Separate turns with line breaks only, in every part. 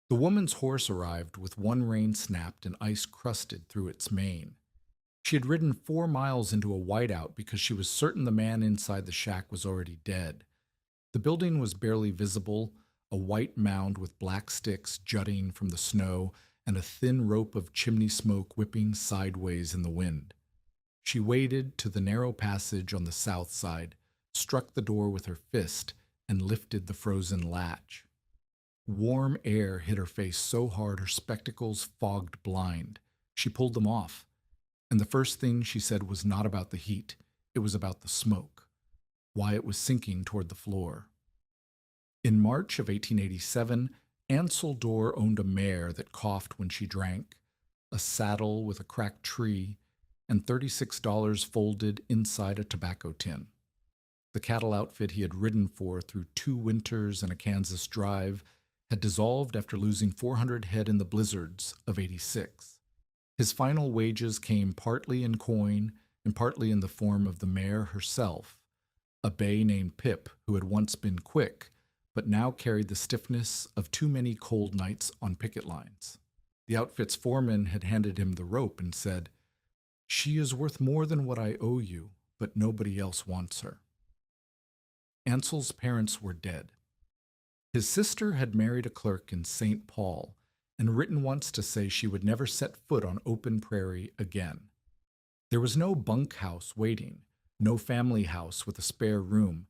The woman's horse arrived with one rein snapped and ice crusted through its mane. She had ridden 4 miles into a whiteout because she was certain the man inside the shack was already dead. The building was barely visible, a white mound with black sticks jutting from the snow and a thin rope of chimney smoke whipping sideways in the wind. She waded to the narrow passage on the south side, struck the door with her fist, and lifted the frozen latch. Warm air hit her face so hard her spectacles fogged blind. She pulled them off, and the first thing she said was not about the heat, it was about the smoke, why it was sinking toward the floor. In March of 1887, Ansel Dorr owned a mare that coughed when she drank, a saddle with a cracked tree, and $36 folded inside a tobacco tin. The cattle outfit he had ridden for through 2 winters and a Kansas drive had dissolved after losing 400 head in the blizzards of '86. His final wages came partly in coin and partly in the form of the mare herself, a bay named Pip who had once been quick, but now carried the stiffness of too many cold nights on picket lines. The outfit's foreman had handed him the rope and said, "She is worth more than what I owe you, but nobody else wants her." Ansel's parents were dead. His sister had married a clerk in St. Paul and written once to say she would never set foot on open prairie again. There was no bunkhouse waiting, no family house with a spare room,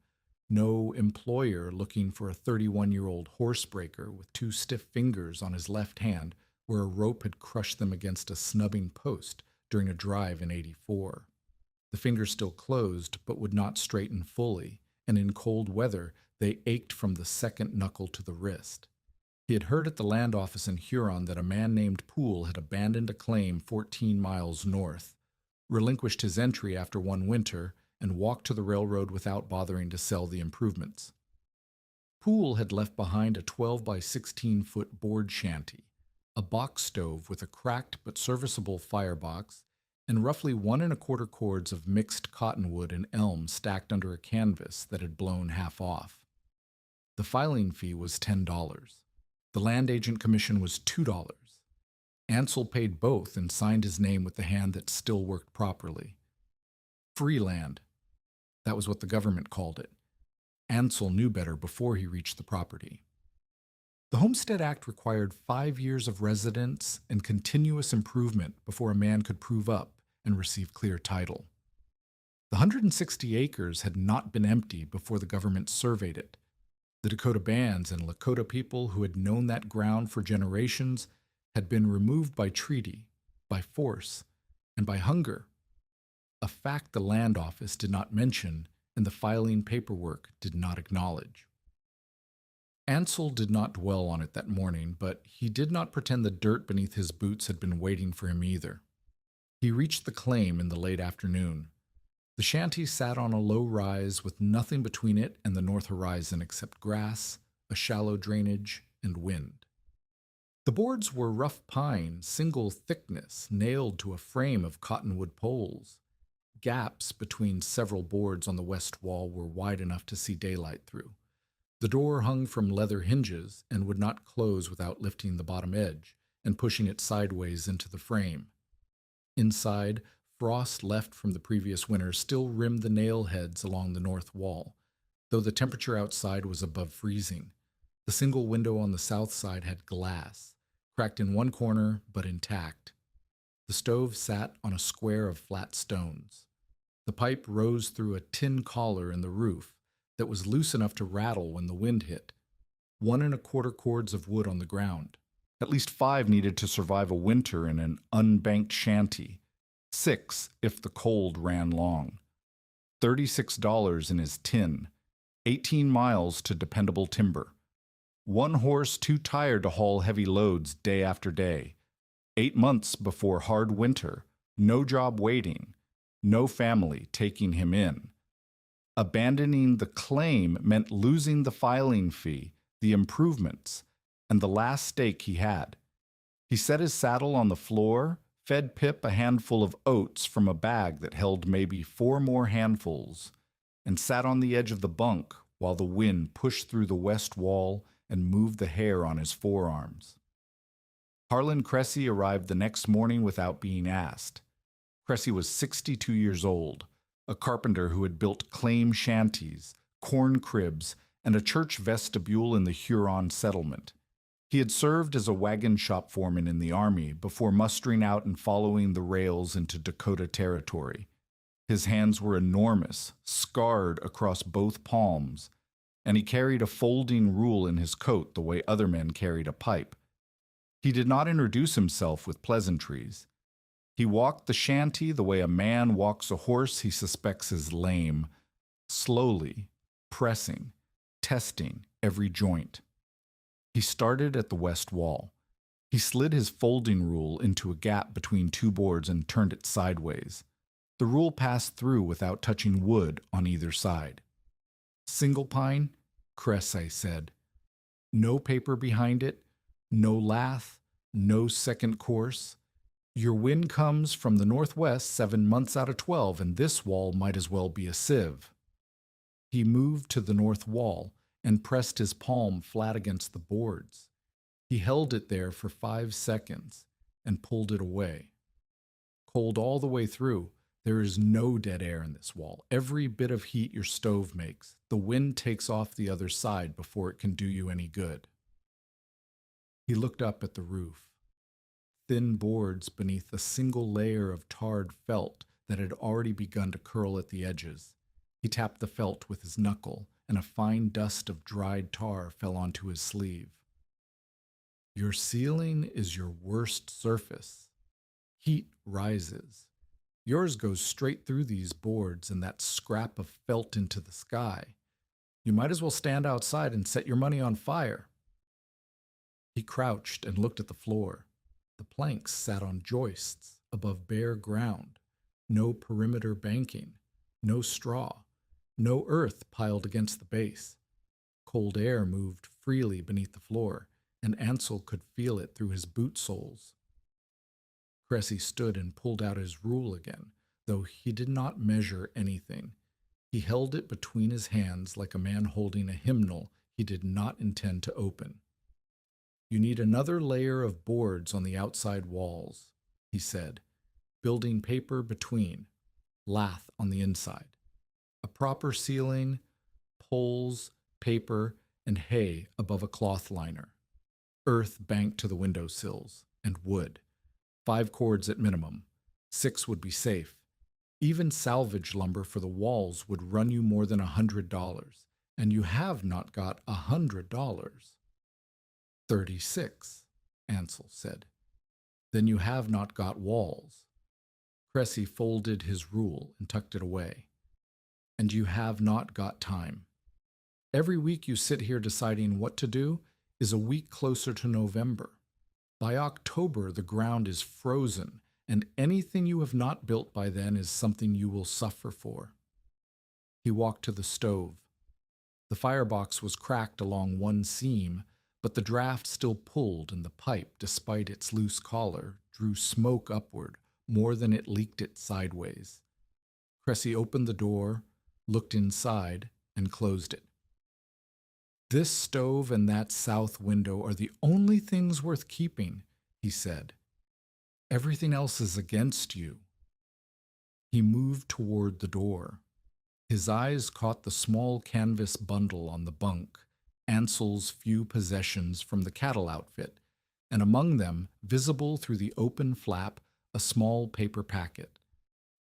no employer looking for a 31-year-old horsebreaker with 2 stiff fingers on his left hand where a rope had crushed them against a snubbing post during a drive in '84. The fingers still closed but would not straighten fully, and in cold weather they ached from the second knuckle to the wrist. He had heard at the land office in Huron that a man named Poole had abandoned a claim 14 miles north, relinquished his entry after 1 winter, and walked to the railroad without bothering to sell the improvements. Poole had left behind a 12 by 16-foot board shanty, a box stove with a cracked but serviceable firebox, and roughly 1¼ cords of mixed cottonwood and elm stacked under a canvas that had blown half off. The filing fee was $10. The land agent commission was $2. Ansel paid both and signed his name with the hand that still worked properly. Free land. That was what the government called it. Ansel knew better before he reached the property. The Homestead Act required 5 years of residence and continuous improvement before a man could prove up and receive clear title. The 160 acres had not been empty before the government surveyed it. The Dakota bands and Lakota people who had known that ground for generations had been removed by treaty, by force, and by hunger, a fact the land office did not mention and the filing paperwork did not acknowledge. Ansel did not dwell on it that morning, but he did not pretend the dirt beneath his boots had been waiting for him either. He reached the claim in the late afternoon. The shanty sat on a low rise with nothing between it and the north horizon except grass, a shallow drainage, and wind. The boards were rough pine, single thickness, nailed to a frame of cottonwood poles. Gaps between several boards on the west wall were wide enough to see daylight through. The door hung from leather hinges and would not close without lifting the bottom edge and pushing it sideways into the frame. Inside, frost left from the previous winter still rimmed the nail heads along the north wall, though the temperature outside was above freezing. The single window on the south side had glass, cracked in one corner but intact. The stove sat on a square of flat stones. The pipe rose through a tin collar in the roof that was loose enough to rattle when the wind hit. 1¼ cords of wood on the ground. At least 5 needed to survive a winter in an unbanked shanty. 6 if the cold ran long. $36 in his tin. 18 miles to dependable timber. 1 horse too tired to haul heavy loads day after day. 8 months before hard winter. No job waiting. No family taking him in. Abandoning the claim meant losing the filing fee, the improvements, and the last stake he had. He set his saddle on the floor, fed Pip a handful of oats from a bag that held maybe 4 more handfuls, and sat on the edge of the bunk while the wind pushed through the west wall and moved the hair on his forearms. Harlan Cressy arrived the next morning without being asked. Cressy was 62 years old, a carpenter who had built claim shanties, corn cribs, and a church vestibule in the Huron settlement. He had served as a wagon shop foreman in the Army before mustering out and following the rails into Dakota Territory. His hands were enormous, scarred across both palms, and he carried a folding rule in his coat the way other men carried a pipe. He did not introduce himself with pleasantries. He walked the shanty the way a man walks a horse he suspects is lame, slowly, pressing, testing every joint. He started at the west wall. He slid his folding rule into a gap between two boards and turned it sideways. The rule passed through without touching wood on either side. Single pine, Cressy said. No paper behind it, no lath, no second course. Your wind comes from the northwest 7 months out of 12, and this wall might as well be a sieve. He moved to the north wall and pressed his palm flat against the boards. He held it there for 5 seconds and pulled it away. Cold all the way through, there is no dead air in this wall. Every bit of heat your stove makes, the wind takes off the other side before it can do you any good. He looked up at the roof. Thin boards beneath a single layer of tarred felt that had already begun to curl at the edges. He tapped the felt with his knuckle, and a fine dust of dried tar fell onto his sleeve. Your ceiling is your worst surface. Heat rises. Yours goes straight through these boards and that scrap of felt into the sky. You might as well stand outside and set your money on fire. He crouched and looked at the floor. The planks sat on joists above bare ground. No perimeter banking, no straw, no earth piled against the base. Cold air moved freely beneath the floor, and Ansel could feel it through his boot soles. Cressy stood and pulled out his rule again, though he did not measure anything. He held it between his hands like a man holding a hymnal he did not intend to open. You need another layer of boards on the outside walls, he said, building paper between, lath on the inside. A proper ceiling, poles, paper, and hay above a cloth liner. Earth banked to the window sills, and wood. 5 cords at minimum. 6 would be safe. Even salvage lumber for the walls would run you more than $100, and you have not got $100. 36, Ansel said. Then you have not got walls. Cressy folded his rule and tucked it away. And you have not got time. Every week you sit here deciding what to do is a week closer to November. By October, the ground is frozen, and anything you have not built by then is something you will suffer for. He walked to the stove. The firebox was cracked along one seam, but the draft still pulled, and the pipe, despite its loose collar, drew smoke upward more than it leaked it sideways. Cressy opened the door, looked inside, and closed it. This stove and that south window are the only things worth keeping, he said. Everything else is against you. He moved toward the door. His eyes caught the small canvas bundle on the bunk, Ansel's few possessions from the cattle outfit, and among them, visible through the open flap, a small paper packet.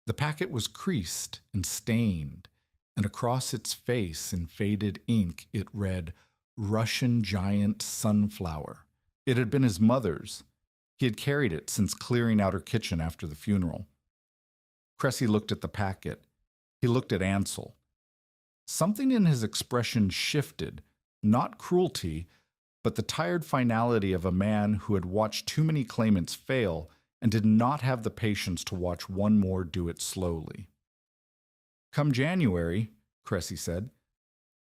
The packet was creased and stained, and across its face in faded ink it read, Russian Giant Sunflower. It had been his mother's. He had carried it since clearing out her kitchen after the funeral. Cressy looked at the packet. He looked at Ansel. Something in his expression shifted, not cruelty, but the tired finality of a man who had watched too many claimants fail and did not have the patience to watch one more do it slowly. Come January, Cressy said,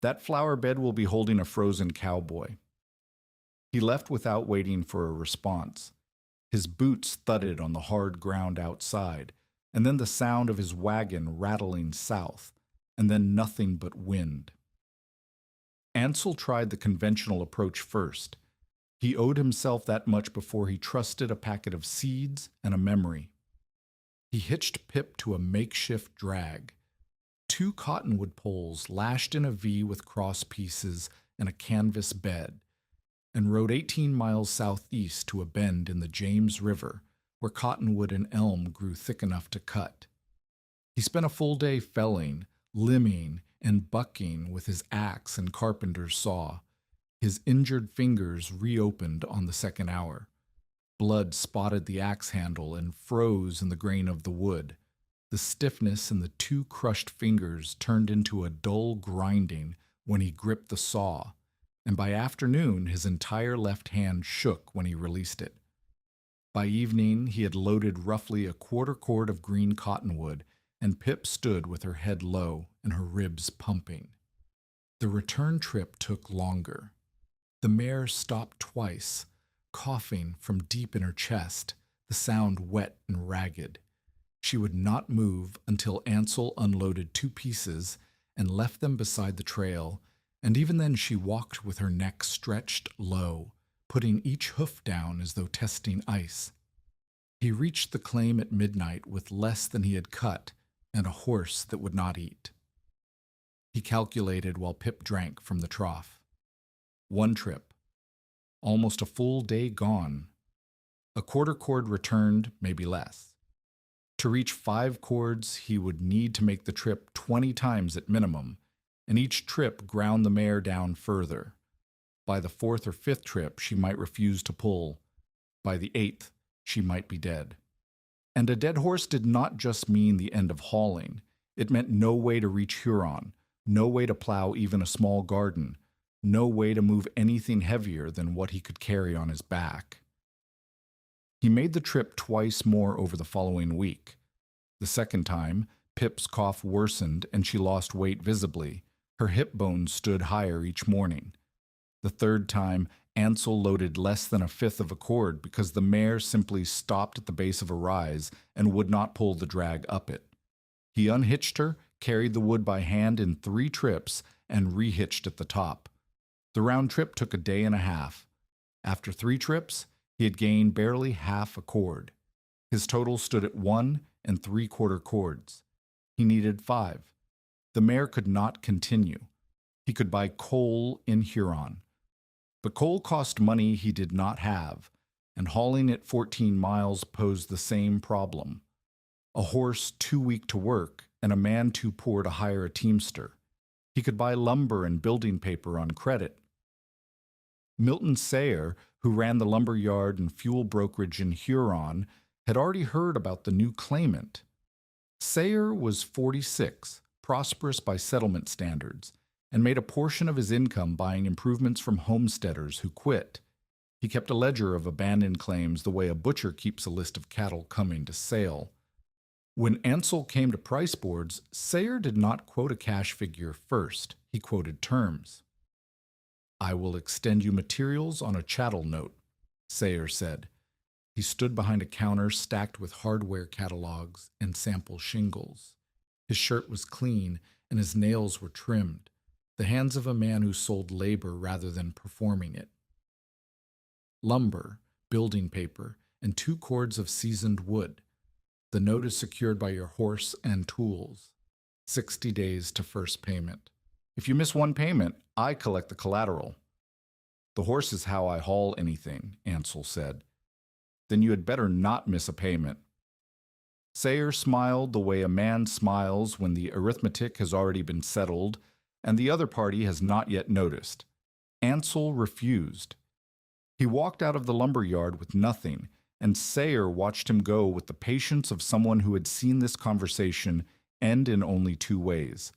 that flower bed will be holding a frozen cowboy. He left without waiting for a response. His boots thudded on the hard ground outside, and then the sound of his wagon rattling south, and then nothing but wind. Ansel tried the conventional approach first. He owed himself that much before he trusted a packet of seeds and a memory. He hitched Pip to a makeshift drag. 2 cottonwood poles lashed in a V with cross pieces and a canvas bed, and rode 18 miles southeast to a bend in the James River where cottonwood and elm grew thick enough to cut. He spent a full day felling, limbing, and bucking with his axe and carpenter's saw. His injured fingers reopened on the second hour. Blood spotted the axe handle and froze in the grain of the wood. The stiffness in the 2 crushed fingers turned into a dull grinding when he gripped the saw, and by afternoon his entire left hand shook when he released it. By evening he had loaded roughly a quarter cord of green cottonwood, and Pip stood with her head low and her ribs pumping. The return trip took longer. The mare stopped twice, coughing from deep in her chest, the sound wet and ragged. She would not move until Ansel unloaded 2 pieces and left them beside the trail, and even then she walked with her neck stretched low, putting each hoof down as though testing ice. He reached the claim at midnight with less than he had cut and a horse that would not eat. He calculated while Pip drank from the trough. 1 trip. Almost a full day gone. A quarter cord returned, maybe less. To reach 5 cords, he would need to make the trip 20 times at minimum, and each trip ground the mare down further. By the 4th or 5th trip, she might refuse to pull. By the 8th, she might be dead. And a dead horse did not just mean the end of hauling. It meant no way to reach Huron, no way to plow even a small garden, no way to move anything heavier than what he could carry on his back. He made the trip twice more over the following week. The second time, Pip's cough worsened and she lost weight visibly. Her hip bones stood higher each morning. The third time, Ansel loaded less than 1/5 of a cord because the mare simply stopped at the base of a rise and would not pull the drag up it. He unhitched her, carried the wood by hand in 3 trips, and rehitched at the top. The round trip took a day and a half. After 3 trips, he had gained barely half a cord. His total stood at 1 3/4 cords. He needed 5. The mare could not continue. He could buy coal in Huron. But coal cost money he did not have, and hauling it 14 miles posed the same problem. A horse too weak to work, and a man too poor to hire a teamster. He could buy lumber and building paper on credit. Milton Sayer, who ran the lumber yard and fuel brokerage in Huron, had already heard about the new claimant. Sayer was 46, prosperous by settlement standards, and made a portion of his income buying improvements from homesteaders who quit. He kept a ledger of abandoned claims the way a butcher keeps a list of cattle coming to sale. When Ansel came to price boards, Sayer did not quote a cash figure first. He quoted terms. "I will extend you materials on a chattel note," Sayer said. He stood behind a counter stacked with hardware catalogs and sample shingles. His shirt was clean and his nails were trimmed, the hands of a man who sold labor rather than performing it. Lumber, building paper, and 2 cords of seasoned wood. The note is secured by your horse and tools. 60 days to first payment. If you miss 1 payment, I collect the collateral. "The horse is how I haul anything," Ansel said. "Then you had better not miss a payment." Sayer smiled the way a man smiles when the arithmetic has already been settled and the other party has not yet noticed. Ansel refused. He walked out of the lumber yard with nothing, and Sayer watched him go with the patience of someone who had seen this conversation end in only 2 ways.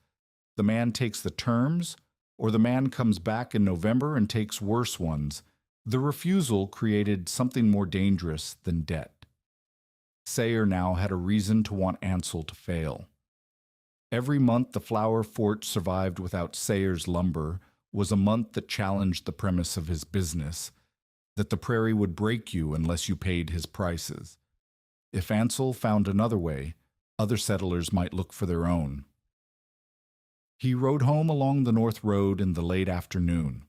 The man takes the terms, or the man comes back in November and takes worse ones. The refusal created something more dangerous than debt. Sayer now had a reason to want Ansel to fail. Every month the flour fort survived without Sayer's lumber was a month that challenged the premise of his business, that the prairie would break you unless you paid his prices. If Ansel found another way, other settlers might look for their own. He rode home along the North Road in the late afternoon.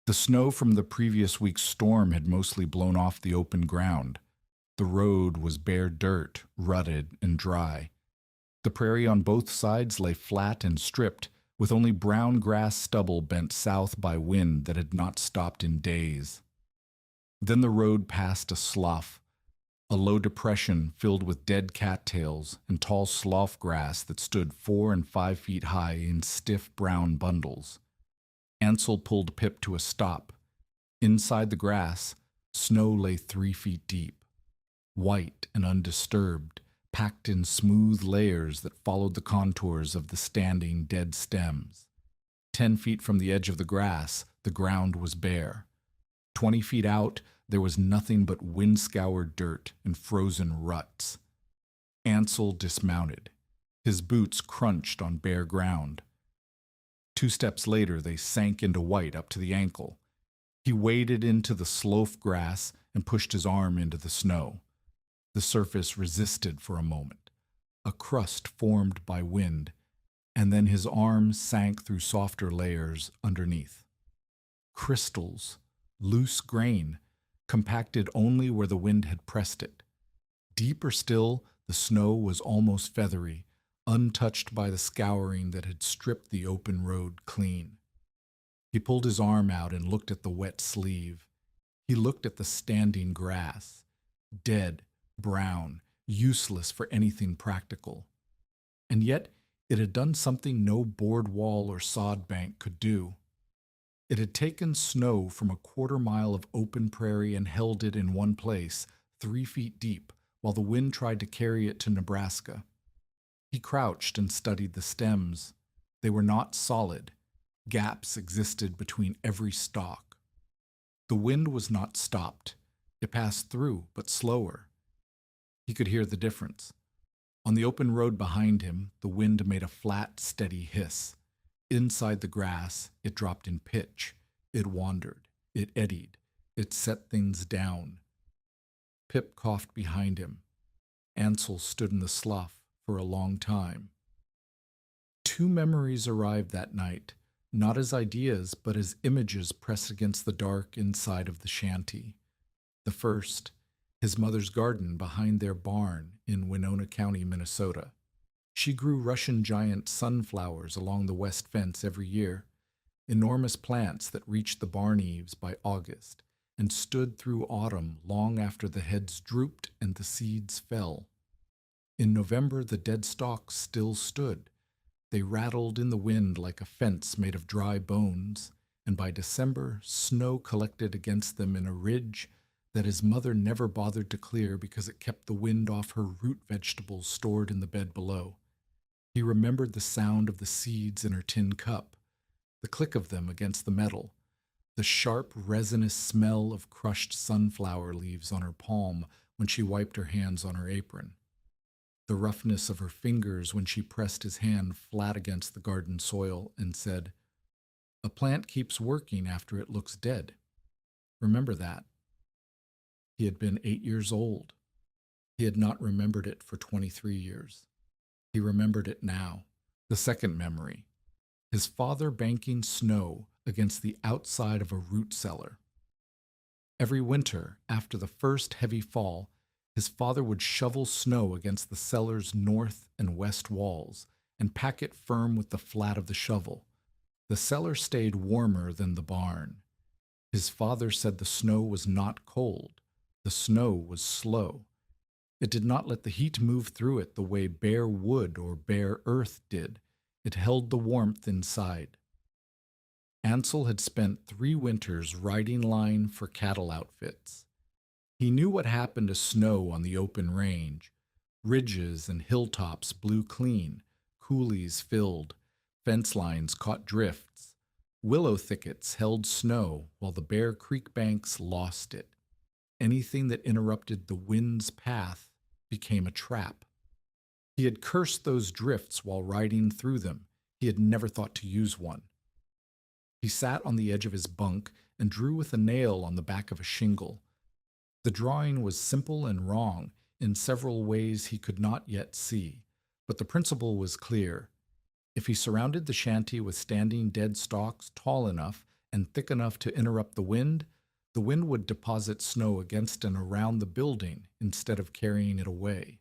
The snow from the previous week's storm had mostly blown off the open ground. The road was bare dirt, rutted and dry. The prairie on both sides lay flat and stripped, with only brown grass stubble bent south by wind that had not stopped in days. Then the road passed a slough, a low depression filled with dead cattails and tall slough grass that stood 4 and 5 feet high in stiff brown bundles. Ansel pulled Pip to a stop. Inside the grass, snow lay 3 feet deep, white and undisturbed, packed in smooth layers that followed the contours of the standing dead stems. 10 feet from the edge of the grass, the ground was bare. 20 feet out, there was nothing but wind-scoured dirt and frozen ruts. Ansel dismounted. His boots crunched on bare ground. 2 steps later, they sank into white up to the ankle. He waded into the slough grass and pushed his arm into the snow. The surface resisted for a moment. A crust formed by wind, and then his arm sank through softer layers underneath. Crystals, loose grain, compacted only where the wind had pressed it. Deeper still, the snow was almost feathery, untouched by the scouring that had stripped the open road clean. He pulled his arm out and looked at the wet sleeve. He looked at the standing grass, dead, brown, useless for anything practical. And yet it had done something no board wall or sod bank could do. It had taken snow from a quarter-mile of open prairie and held it in one place, 3 feet deep, while the wind tried to carry it to Nebraska. He crouched and studied the stems. They were not solid. Gaps existed between every stalk. The wind was not stopped. It passed through, but slower. He could hear the difference. On the open road behind him, the wind made a flat, steady hiss. Inside the grass, it dropped in pitch. It wandered. It eddied. It set things down. Pip coughed behind him. Ansel stood in the slough for a long time. 2 memories arrived that night, not as ideas, but as images pressed against the dark inside of the shanty. The first, his mother's garden behind their barn in Winona County, Minnesota. She grew Russian giant sunflowers along the west fence every year, enormous plants that reached the barn eaves by August and stood through autumn long after the heads drooped and the seeds fell. In November, the dead stalks still stood. They rattled in the wind like a fence made of dry bones, and by December, snow collected against them in a ridge that his mother never bothered to clear because it kept the wind off her root vegetables stored in the bed below. He remembered the sound of the seeds in her tin cup, the click of them against the metal, the sharp, resinous smell of crushed sunflower leaves on her palm when she wiped her hands on her apron, the roughness of her fingers when she pressed his hand flat against the garden soil and said, "A plant keeps working after it looks dead. Remember that." He had been 8 years old. He had not remembered it for 23 years. He remembered it now. The second memory. His father banking snow against the outside of a root cellar. Every winter, after the first heavy fall, his father would shovel snow against the cellar's north and west walls and pack it firm with the flat of the shovel. The cellar stayed warmer than the barn. His father said the snow was not cold. The snow was slow. It did not let the heat move through it the way bare wood or bare earth did. It held the warmth inside. Ansel had spent 3 winters riding line for cattle outfits. He knew what happened to snow on the open range. Ridges and hilltops blew clean, coulees filled, fence lines caught drifts. Willow thickets held snow while the bare creek banks lost it. Anything that interrupted the wind's path became a trap. He had cursed those drifts while riding through them. He had never thought to use one. He sat on the edge of his bunk and drew with a nail on the back of a shingle. The drawing was simple and wrong in several ways he could not yet see, but the principle was clear. If he surrounded the shanty with standing dead stalks tall enough and thick enough to interrupt the wind would deposit snow against and around the building instead of carrying it away.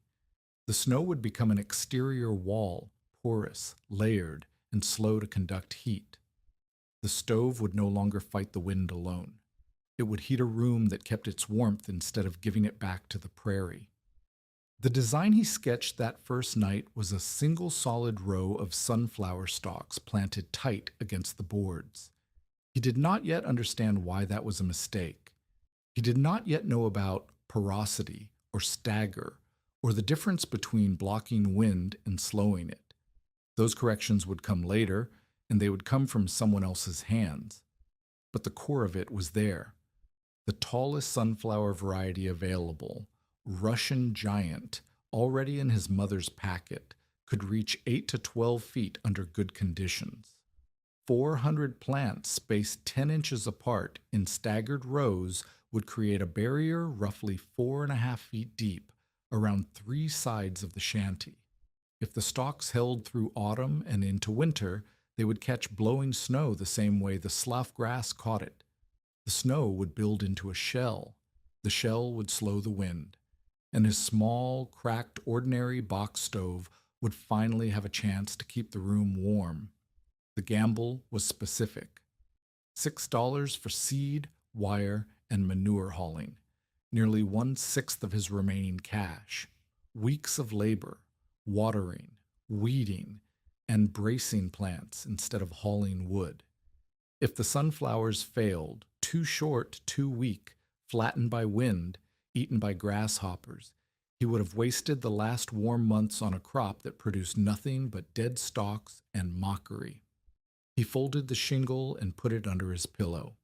The snow would become an exterior wall, porous, layered, and slow to conduct heat. The stove would no longer fight the wind alone. It would heat a room that kept its warmth instead of giving it back to the prairie. The design he sketched that first night was a single solid row of sunflower stalks planted tight against the boards. He did not yet understand why that was a mistake. He did not yet know about porosity or stagger or the difference between blocking wind and slowing it. Those corrections would come later, and they would come from someone else's hands. But the core of it was there. The tallest sunflower variety available, Russian giant, already in his mother's packet, could reach 8 to 12 feet under good conditions. 400 plants spaced 10 inches apart in staggered rows would create a barrier roughly 4.5 feet deep around 3 sides of the shanty. If the stalks held through autumn and into winter, they would catch blowing snow the same way the slough grass caught it. The snow would build into a shell. The shell would slow the wind. And his small, cracked, ordinary box stove would finally have a chance to keep the room warm. The gamble was specific. $6 for seed, wire, and manure hauling. Nearly 1/6 of his remaining cash. Weeks of labor, watering, weeding, and bracing plants instead of hauling wood. If the sunflowers failed, too short, too weak, flattened by wind, eaten by grasshoppers, he would have wasted the last warm months on a crop that produced nothing but dead stalks and mockery. He folded the shingle and put it under his pillow.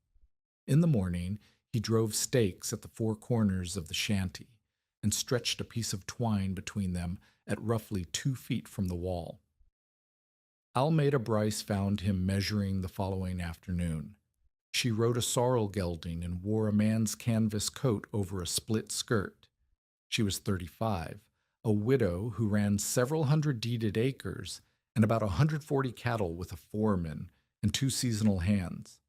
In the morning, he drove stakes at the 4 corners of the shanty and stretched a piece of twine between them at roughly 2 feet from the wall. Almeda Bryce found him measuring the following afternoon. She rode a sorrel gelding and wore a man's canvas coat over a split skirt. She was 35, a widow who ran several hundred deeded acres and about 140 cattle with a foreman and 2 seasonal hands.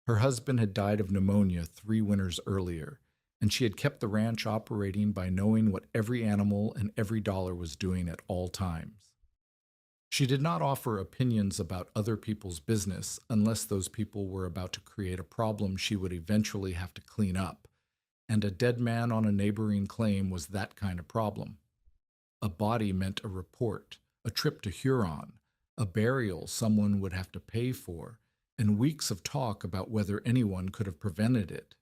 Her husband had died of pneumonia 3 winters earlier, and she had kept the ranch operating by knowing what every animal and every dollar was doing at all times. She did not offer opinions about other people's business unless those people were about to create a problem she would eventually have to clean up, and a dead man on a neighboring claim was that kind of problem. A body meant a report, a trip to Huron, a burial someone would have to pay for, and weeks of talk about whether anyone could have prevented it.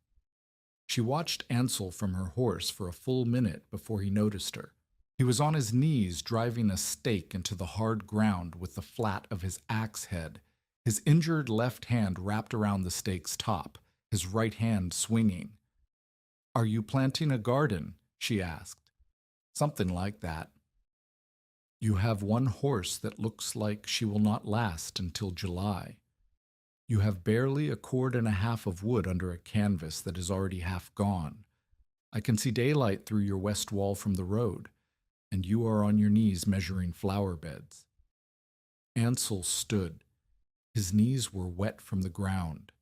She watched Ansel from her horse for a full minute before he noticed her. He was on his knees driving a stake into the hard ground with the flat of his axe head, his injured left hand wrapped around the stake's top, his right hand swinging. "Are you planting a garden?" she asked. "Something like that." "You have 1 horse that looks like she will not last until July. You have barely 1.5 cords of wood under a canvas that is already half gone. I can see daylight through your west wall from the road, and you are on your knees measuring flower beds." Ansel stood. His knees were wet from the ground.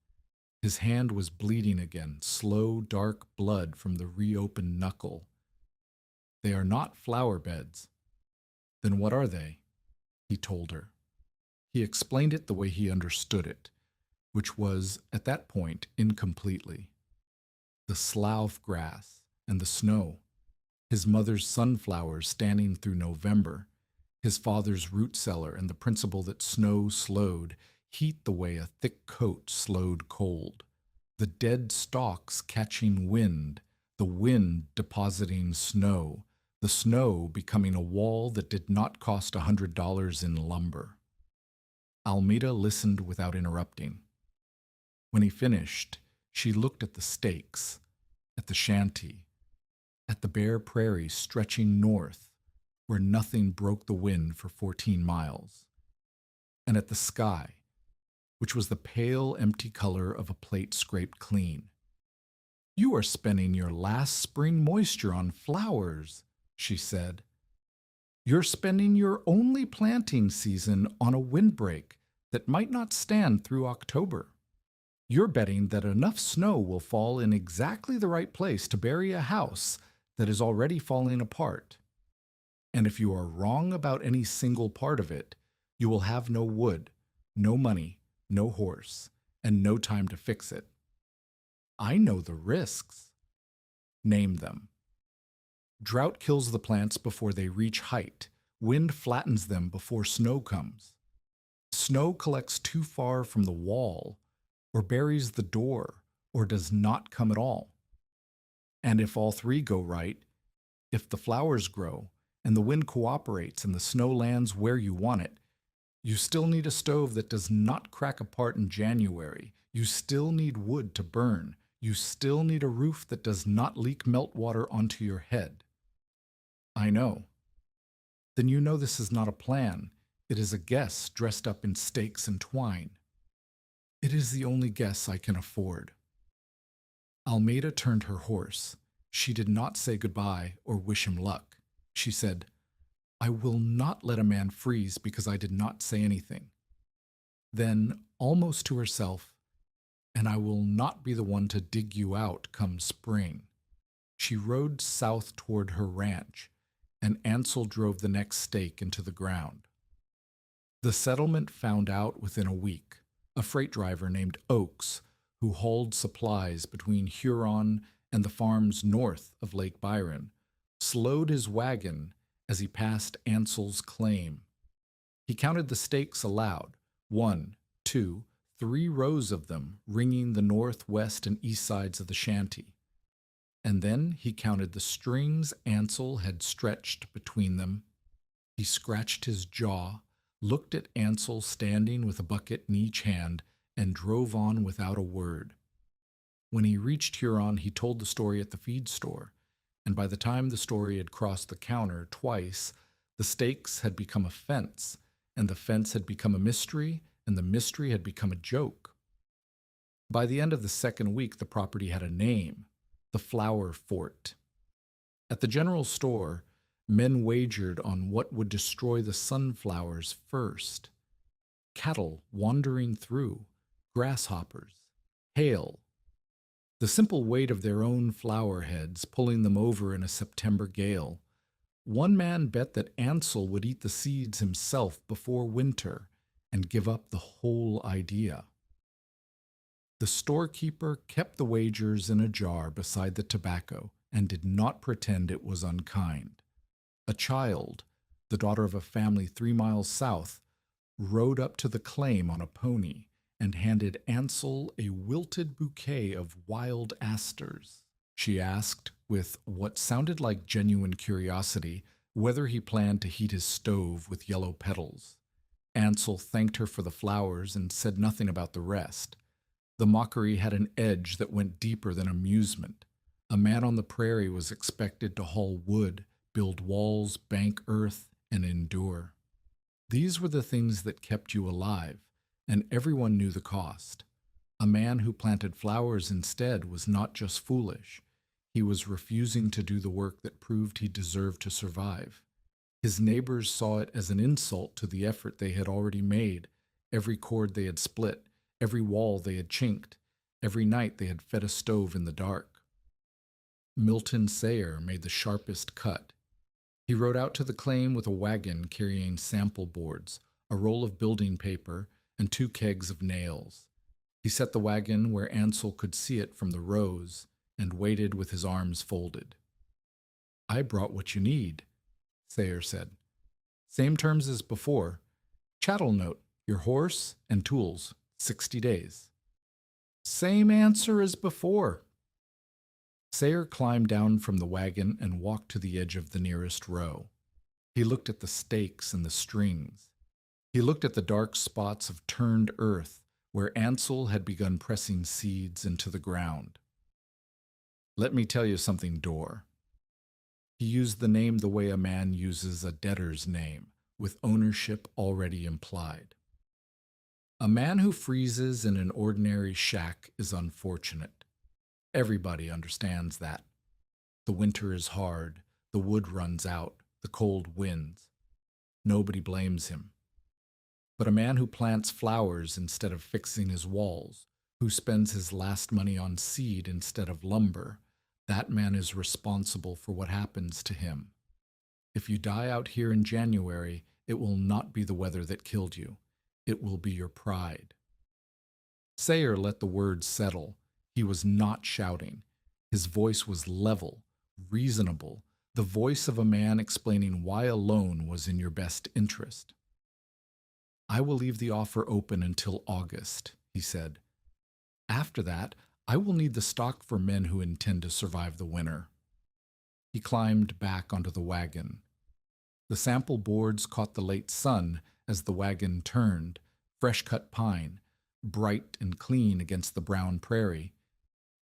His hand was bleeding again, slow, dark blood from the reopened knuckle. "They are not flower beds." "Then what are they?" He told her. He explained it the way he understood it, which was, at that point, incompletely. The slough grass and the snow. His mother's sunflowers standing through November, his father's root cellar, and the principle that snow slowed heat the way a thick coat slowed cold. The dead stalks catching wind, the wind depositing snow, the snow becoming a wall that did not cost $100 in lumber. Almeda listened without interrupting. When he finished, she looked at the stakes, at the shanty, at the bare prairie stretching north, where nothing broke the wind for 14 miles, and at the sky, which was the pale, empty color of a plate scraped clean. "You are spending your last spring moisture on flowers," she said. "You're spending your only planting season on a windbreak that might not stand through October. You're betting that enough snow will fall in exactly the right place to bury a house that is already falling apart. And if you are wrong about any single part of it, you will have no wood, no money, no horse, and no time to fix it. I know the risks. Name them. Drought kills the plants before they reach height. Wind flattens them before snow comes. Snow collects too far from the wall, or buries the door, or does not come at all. And if all three go right, if the flowers grow, and the wind cooperates and the snow lands where you want it, you still need a stove that does not crack apart in January. You still need wood to burn. You still need a roof that does not leak meltwater onto your head. I know. Then you know this is not a plan. It is a guess dressed up in stakes and twine. It is the only guess I can afford. Almeida turned her horse. She did not say goodbye or wish him luck. She said, I will not let a man freeze because I did not say anything. Then, almost to herself, and I will not be the one to dig you out come spring. She rode south toward her ranch, and Ansel drove the next stake into the ground. The settlement found out within a week. A freight driver named Oakes, who hauled supplies between Huron and the farms north of Lake Byron, slowed his wagon as he passed Ansel's claim. He counted the stakes aloud, 1, 2, 3 rows of them ringing the north, west, and east sides of the shanty. And then he counted the strings Ansel had stretched between them. He scratched his jaw, looked at Ansel standing with a bucket in each hand, and drove on without a word. When he reached Huron, he told the story at the feed store, and by the time the story had crossed the counter twice, the stakes had become a fence, and the fence had become a mystery, and the mystery had become a joke. By the end of the second week, the property had a name, the Flower Fort. At the general store, men wagered on what would destroy the sunflowers first. Cattle wandering through, grasshoppers, hail, the simple weight of their own flower heads pulling them over in a September gale. One man bet that Ansel would eat the seeds himself before winter and give up the whole idea. The storekeeper kept the wagers in a jar beside the tobacco and did not pretend it was unkind. A child, the daughter of a family 3 miles south, rode up to the claim on a pony and handed Ansel a wilted bouquet of wild asters. She asked, with what sounded like genuine curiosity, whether he planned to heat his stove with yellow petals. Ansel thanked her for the flowers and said nothing about the rest. The mockery had an edge that went deeper than amusement. A man on the prairie was expected to haul wood, build walls, bank earth, and endure. These were the things that kept you alive, and everyone knew the cost. A man who planted flowers instead was not just foolish. He was refusing to do the work that proved he deserved to survive. His neighbors saw it as an insult to the effort they had already made, every cord they had split, every wall they had chinked, every night they had fed a stove in the dark. Milton Sayer made the sharpest cut. He rode out to the claim with a wagon carrying sample boards, a roll of building paper, and 2 kegs of nails. He set the wagon where Ansel could see it from the rows and waited with his arms folded. I brought what you need, Sayer said. Same terms as before. Chattel note, your horse and tools, 60 days. Same answer as before. Sayer climbed down from the wagon and walked to the edge of the nearest row. He looked at the stakes and the strings. He looked at the dark spots of turned earth where Ansel had begun pressing seeds into the ground. Let me tell you something, Dorr. He used the name the way a man uses a debtor's name, with ownership already implied. A man who freezes in an ordinary shack is unfortunate. Everybody understands that. The winter is hard, the wood runs out, the cold wins. Nobody blames him. But a man who plants flowers instead of fixing his walls, Who spends his last money on seed instead of lumber, that man is responsible for what happens to him. If you die out here in January, it will not be the weather that killed you. It will be your pride. Sayer let the words settle. He was not shouting. His voice was level, reasonable, the voice of a man explaining why a loan was in your best interest. I will leave the offer open until August, he said. After that, I will need the stock for men who intend to survive the winter. He climbed back onto the wagon. The sample boards caught the late sun as the wagon turned, fresh-cut pine, bright and clean against the brown prairie,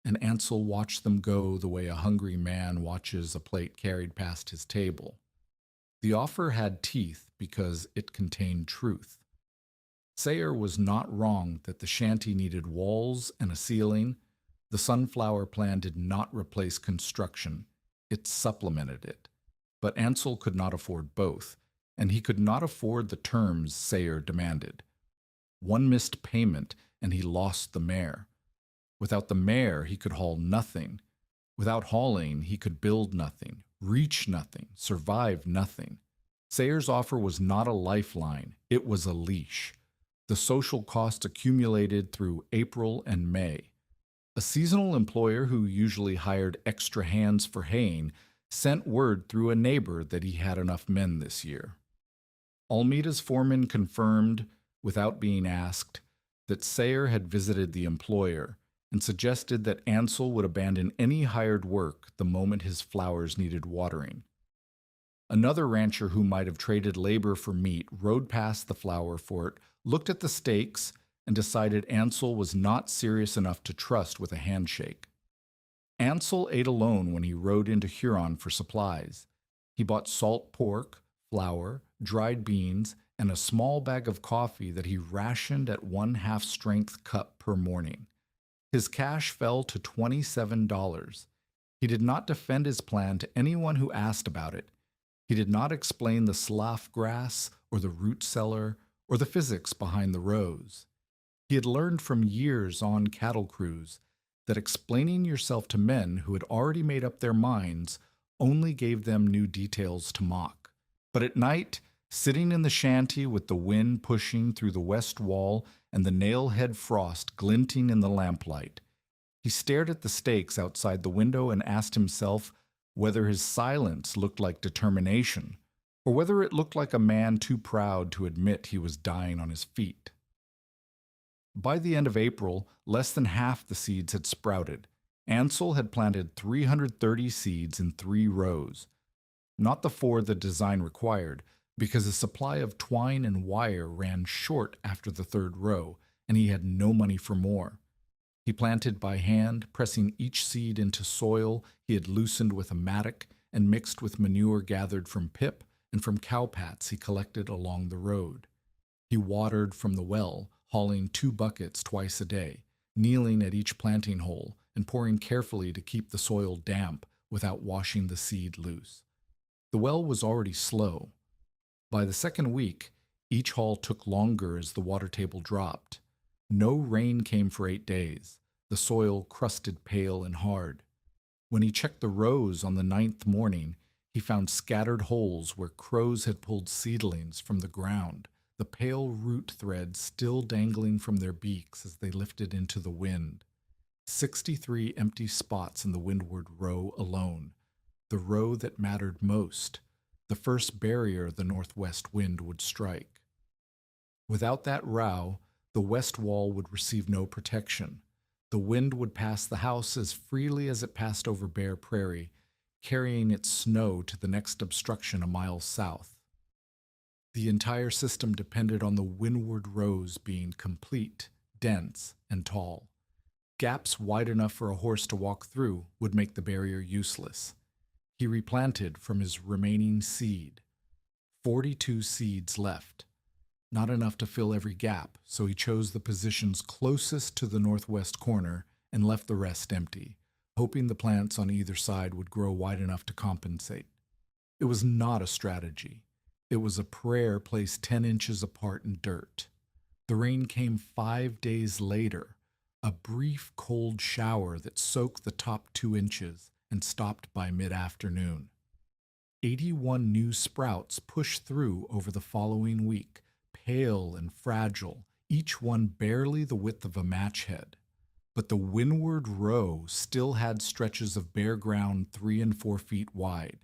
and Ansel watched them go the way a hungry man watches a plate carried past his table. The offer had teeth because it contained truth. Sayer was not wrong that the shanty needed walls and a ceiling. The sunflower plan did not replace construction. It supplemented it. But Ansel could not afford both, and he could not afford the terms Sayer demanded. One missed payment, and he lost the mare. Without the mare, he could haul nothing. Without hauling, he could build nothing, reach nothing, survive nothing. Sayer's offer was not a lifeline, it was a leash. The social cost accumulated through April and May. A seasonal employer who usually hired extra hands for haying sent word through a neighbor that he had enough men this year. Almeida's foreman confirmed, without being asked, that Sayer had visited the employer and suggested that Ansel would abandon any hired work the moment his flowers needed watering. Another rancher who might have traded labor for meat rode past the flower fort, looked at the stakes, and decided Ansel was not serious enough to trust with a handshake. Ansel ate alone when he rode into Huron for supplies. He bought salt pork, flour, dried beans, and a small bag of coffee that he rationed at 1/2 strength cup per morning. His cash fell to $27. He did not defend his plan to anyone who asked about it. He did not explain the slough grass or the root cellar or the physics behind the rows. He had learned from years on cattle crews that explaining yourself to men who had already made up their minds only gave them new details to mock. But at night, sitting in the shanty with the wind pushing through the west wall and the nail-head frost glinting in the lamplight, he stared at the stakes outside the window and asked himself whether his silence looked like determination or whether it looked like a man too proud to admit he was dying on his feet. By the end of April, less than half the seeds had sprouted. Ansel had planted 330 seeds in 3 rows, not the 4 the design required, because the supply of twine and wire ran short after the 3rd row, and he had no money for more. He planted by hand, pressing each seed into soil he had loosened with a mattock and mixed with manure gathered from pip and from cow pats he collected along the road. He watered from the well, hauling 2 buckets twice a day, kneeling at each planting hole and pouring carefully to keep the soil damp without washing the seed loose. The well was already slow. By the 2nd week, each haul took longer as the water table dropped. No rain came for 8 days. The soil crusted pale and hard. When he checked the rows on the 9th morning, he found scattered holes where crows had pulled seedlings from the ground, the pale root threads still dangling from their beaks as they lifted into the wind. 63 empty spots in the windward row alone, the row that mattered most, the first barrier the northwest wind would strike. Without that row, the west wall would receive no protection. The wind would pass the house as freely as it passed over bare prairie, carrying its snow to the next obstruction a mile south. The entire system depended on the windward rows being complete, dense, and tall. Gaps wide enough for a horse to walk through would make the barrier useless. He replanted from his remaining seed. 42 seeds left. Not enough to fill every gap, so he chose the positions closest to the northwest corner and left the rest empty, hoping the plants on either side would grow wide enough to compensate. It was not a strategy. It was a prayer placed 10 inches apart in dirt. The rain came 5 days later. a brief cold shower that soaked the top 2 inches and stopped by mid-afternoon. 81 new sprouts pushed through over the following week, pale and fragile, each one barely the width of a match head. But the windward row still had stretches of bare ground 3 and 4 feet wide,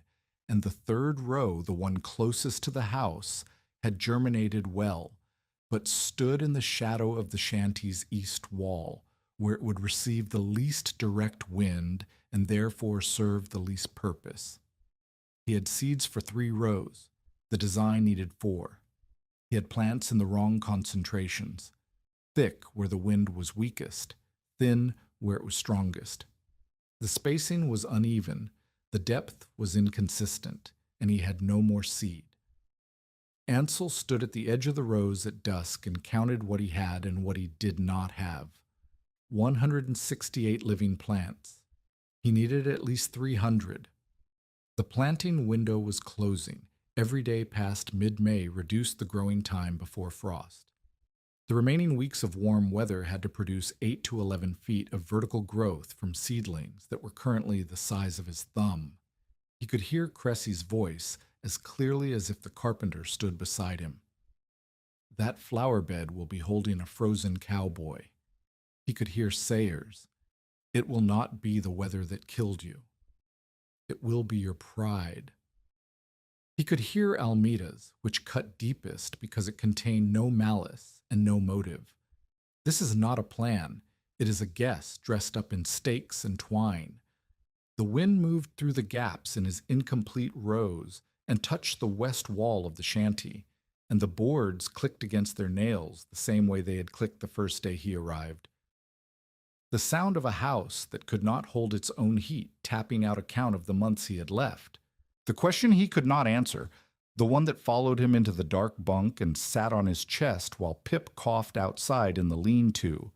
and the third row, the one closest to the house, had germinated well, but stood in the shadow of the shanty's east wall, where it would receive the least direct wind and therefore serve the least purpose. He had seeds for 3 rows. The design needed 4. He had plants in the wrong concentrations, thick where the wind was weakest, thin where it was strongest. The spacing was uneven, the depth was inconsistent, and he had no more seed. Ansel stood at the edge of the rows at dusk and counted what he had and what he did not have. 168 living plants. He needed at least 300. The planting window was closing. Every day past mid-May reduced the growing time before frost. The remaining weeks of warm weather had to produce 8 to 11 feet of vertical growth from seedlings that were currently the size of his thumb. He could hear Cressy's voice as clearly as if the carpenter stood beside him. That flower bed will be holding a frozen cowboy. He could hear Sayers. It will not be the weather that killed you. It will be your pride. He could hear Almeida's, which cut deepest because it contained no malice and no motive. This is not a plan. It is a guess dressed up in stakes and twine. The wind moved through the gaps in his incomplete rows and touched the west wall of the shanty, and the boards clicked against their nails the same way they had clicked the first day he arrived. The sound of a house that could not hold its own heat tapping out a count of the months he had left. The question he could not answer, the one that followed him into the dark bunk and sat on his chest while Pip coughed outside in the lean-to,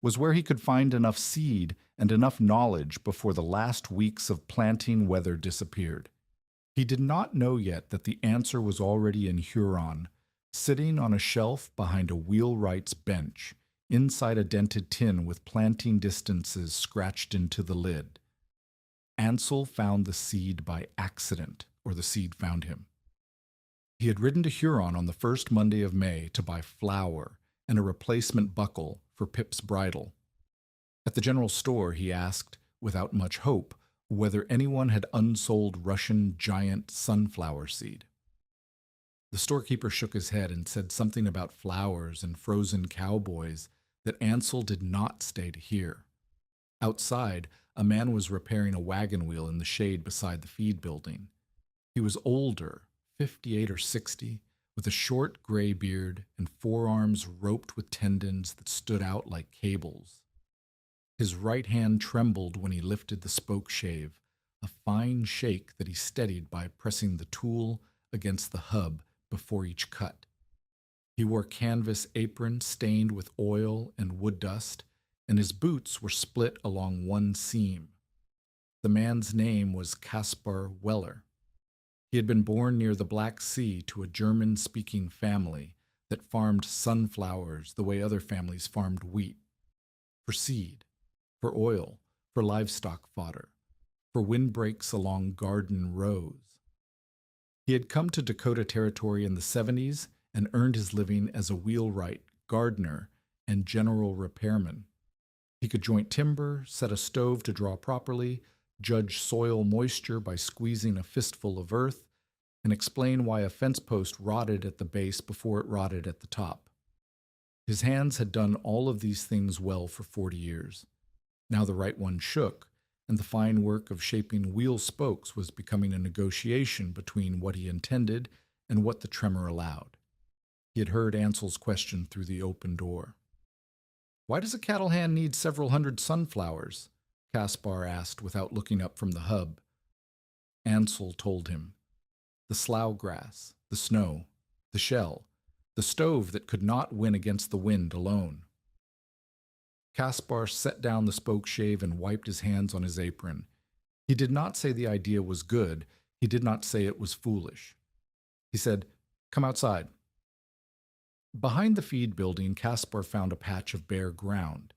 was where he could find enough seed and enough knowledge before the last weeks of planting weather disappeared. He did not know yet that the answer was already in Huron, sitting on a shelf behind a wheelwright's bench, inside a dented tin with planting distances scratched into the lid. Ansel found the seed by accident, or the seed found him. He had ridden to Huron on the first Monday of May to buy flour and a replacement buckle for Pip's bridle. At the general store he asked, without much hope, whether anyone had unsold Russian giant sunflower seed. The storekeeper shook his head and said something about flowers and frozen cowboys that Ansel did not stay to hear. Outside, a man was repairing a wagon wheel in the shade beside the feed building. He was older, 58 or 60, with a short gray beard and forearms roped with tendons that stood out like cables. His right hand trembled when he lifted the spokeshave, a fine shake that he steadied by pressing the tool against the hub before each cut. He wore canvas apron stained with oil and wood dust, and his boots were split along one seam. The man's name was Kaspar Weller. He had been born near the Black Sea to a German-speaking family that farmed sunflowers the way other families farmed wheat, for seed, for oil, for livestock fodder, for windbreaks along garden rows. He had come to Dakota Territory in the 70s and earned his living as a wheelwright, gardener, and general repairman. He could joint timber, set a stove to draw properly, judge soil moisture by squeezing a fistful of earth, and explain why a fence post rotted at the base before it rotted at the top. His hands had done all of these things well for 40 years. Now the right one shook, and the fine work of shaping wheel spokes was becoming a negotiation between what he intended and what the tremor allowed. He had heard Ansel's question through the open door. "Why does a cattle hand need several hundred sunflowers?" Kaspar asked without looking up from the hub. Ansel told him. The slough grass, the snow, the shell, the stove that could not win against the wind alone. Kaspar set down the spokeshave and wiped his hands on his apron. He did not say the idea was good. He did not say it was foolish. He said, "Come outside." Behind the feed building, Kaspar found a patch of bare ground.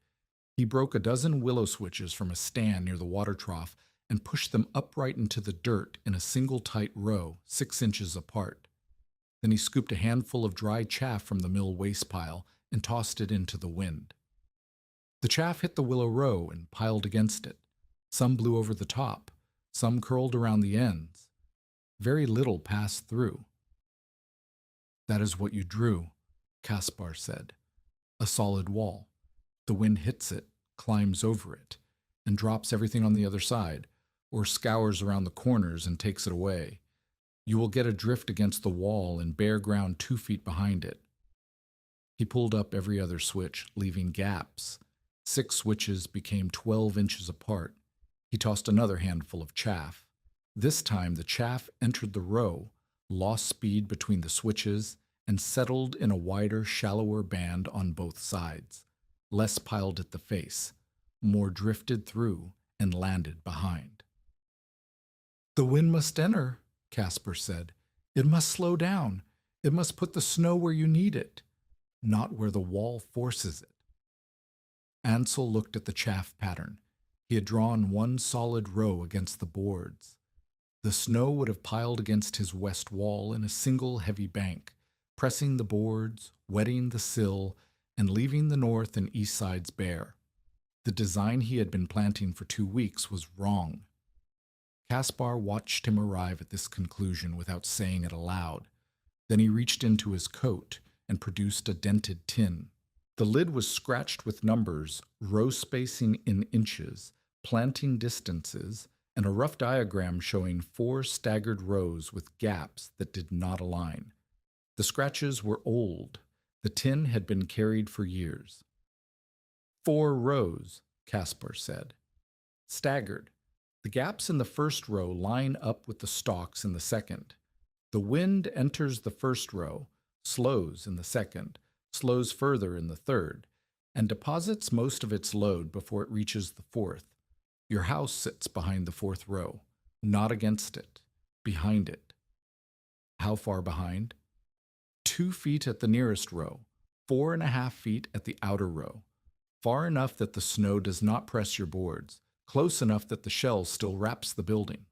He broke a dozen willow switches from a stand near the water trough and pushed them upright into the dirt in a single tight row, 6 inches apart. Then he scooped a handful of dry chaff from the mill waste pile and tossed it into the wind. The chaff hit the willow row and piled against it. Some blew over the top, some curled around the ends. Very little passed through. "That is what you drew," Caspar said. "A solid wall. The wind hits it, climbs over it, and drops everything on the other side, or scours around the corners and takes it away. You will get a drift against the wall and bare ground 2 feet behind it." He pulled up every other switch, leaving gaps. 6 switches became 12 inches apart. He tossed another handful of chaff. This time the chaff entered the row, lost speed between the switches, and settled in a wider, shallower band on both sides. Less piled at the face, more drifted through and landed behind. "The wind must enter," Caspar said. "It must slow down. It must put the snow where you need it, not where the wall forces it." Ansel looked at the chaff pattern. He had drawn one solid row against the boards. The snow would have piled against his west wall in a single heavy bank, pressing the boards, wetting the sill, and leaving the north and east sides bare. The design he had been planting for 2 weeks was wrong. Caspar watched him arrive at this conclusion without saying it aloud. Then he reached into his coat and produced a dented tin. The lid was scratched with numbers, row spacing in inches, planting distances, and a rough diagram showing 4 staggered rows with gaps that did not align. The scratches were old. The tin had been carried for years. 4 rows, Caspar said. Staggered. The gaps in the first row line up with the stalks in the second. The wind enters the first row, slows in the second, slows further in the third, and deposits most of its load before it reaches the fourth. Your house sits behind the 4th row, not against it, behind it. How far behind? 2 feet at the nearest row, 4.5 feet at the outer row, far enough that the snow does not press your boards, close enough that the shell still wraps the building.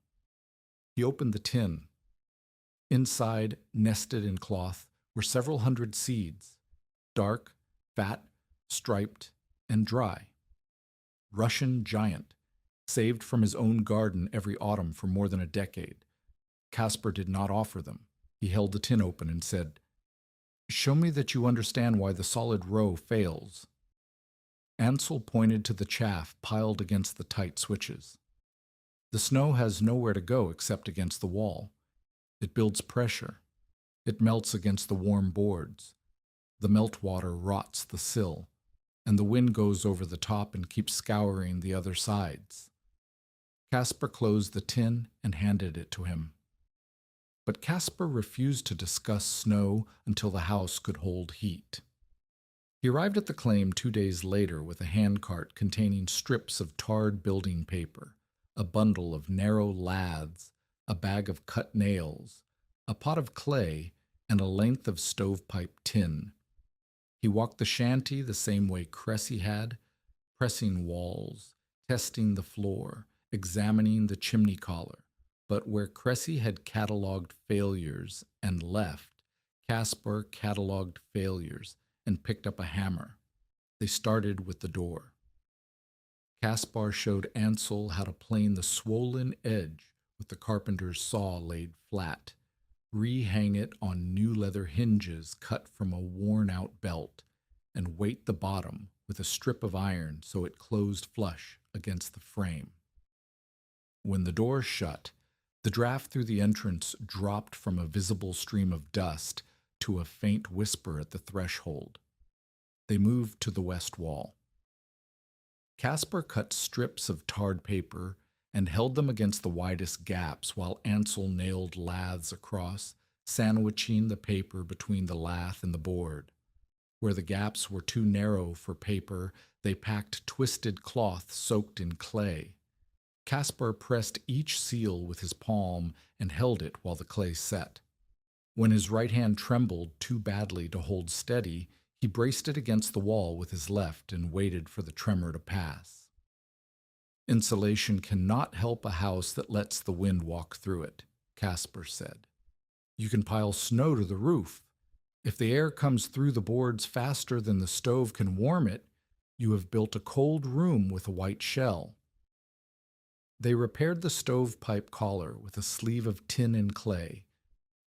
He opened the tin. Inside, nested in cloth, were several hundred seeds, dark, fat, striped, and dry. Russian giant, saved from his own garden every autumn for more than a decade. Caspar did not offer them. He held the tin open and said, "Show me that you understand why the solid row fails." Ansel pointed to the chaff piled against the tight switches. "The snow has nowhere to go except against the wall. It builds pressure. It melts against the warm boards. The meltwater rots the sill, and the wind goes over the top and keeps scouring the other sides." Caspar closed the tin and handed it to him. But Caspar refused to discuss snow until the house could hold heat. He arrived at the claim 2 days later with a handcart containing strips of tarred building paper, a bundle of narrow laths, a bag of cut nails, a pot of clay, and a length of stovepipe tin. He walked the shanty the same way Cressy had, pressing walls, testing the floor, examining the chimney collar. But where Cressy had catalogued failures and left, Caspar catalogued failures and picked up a hammer. They started with the door. Caspar showed Ansel how to plane the swollen edge with the carpenter's saw laid flat, rehang it on new leather hinges cut from a worn-out belt, and weight the bottom with a strip of iron so it closed flush against the frame. When the door shut, the draft through the entrance dropped from a visible stream of dust to a faint whisper at the threshold. They moved to the west wall. Caspar cut strips of tarred paper and held them against the widest gaps while Ansel nailed laths across, sandwiching the paper between the lath and the board. Where the gaps were too narrow for paper, they packed twisted cloth soaked in clay. Caspar pressed each seal with his palm and held it while the clay set. When his right hand trembled too badly to hold steady, He braced it against the wall with his left and waited for the tremor to pass. Insulation cannot help a house that lets the wind walk through it, Caspar said. You can pile snow to the roof. If the air comes through the boards faster than the stove can warm it, you have built a cold room with a white shell. They repaired the stovepipe collar with a sleeve of tin and clay.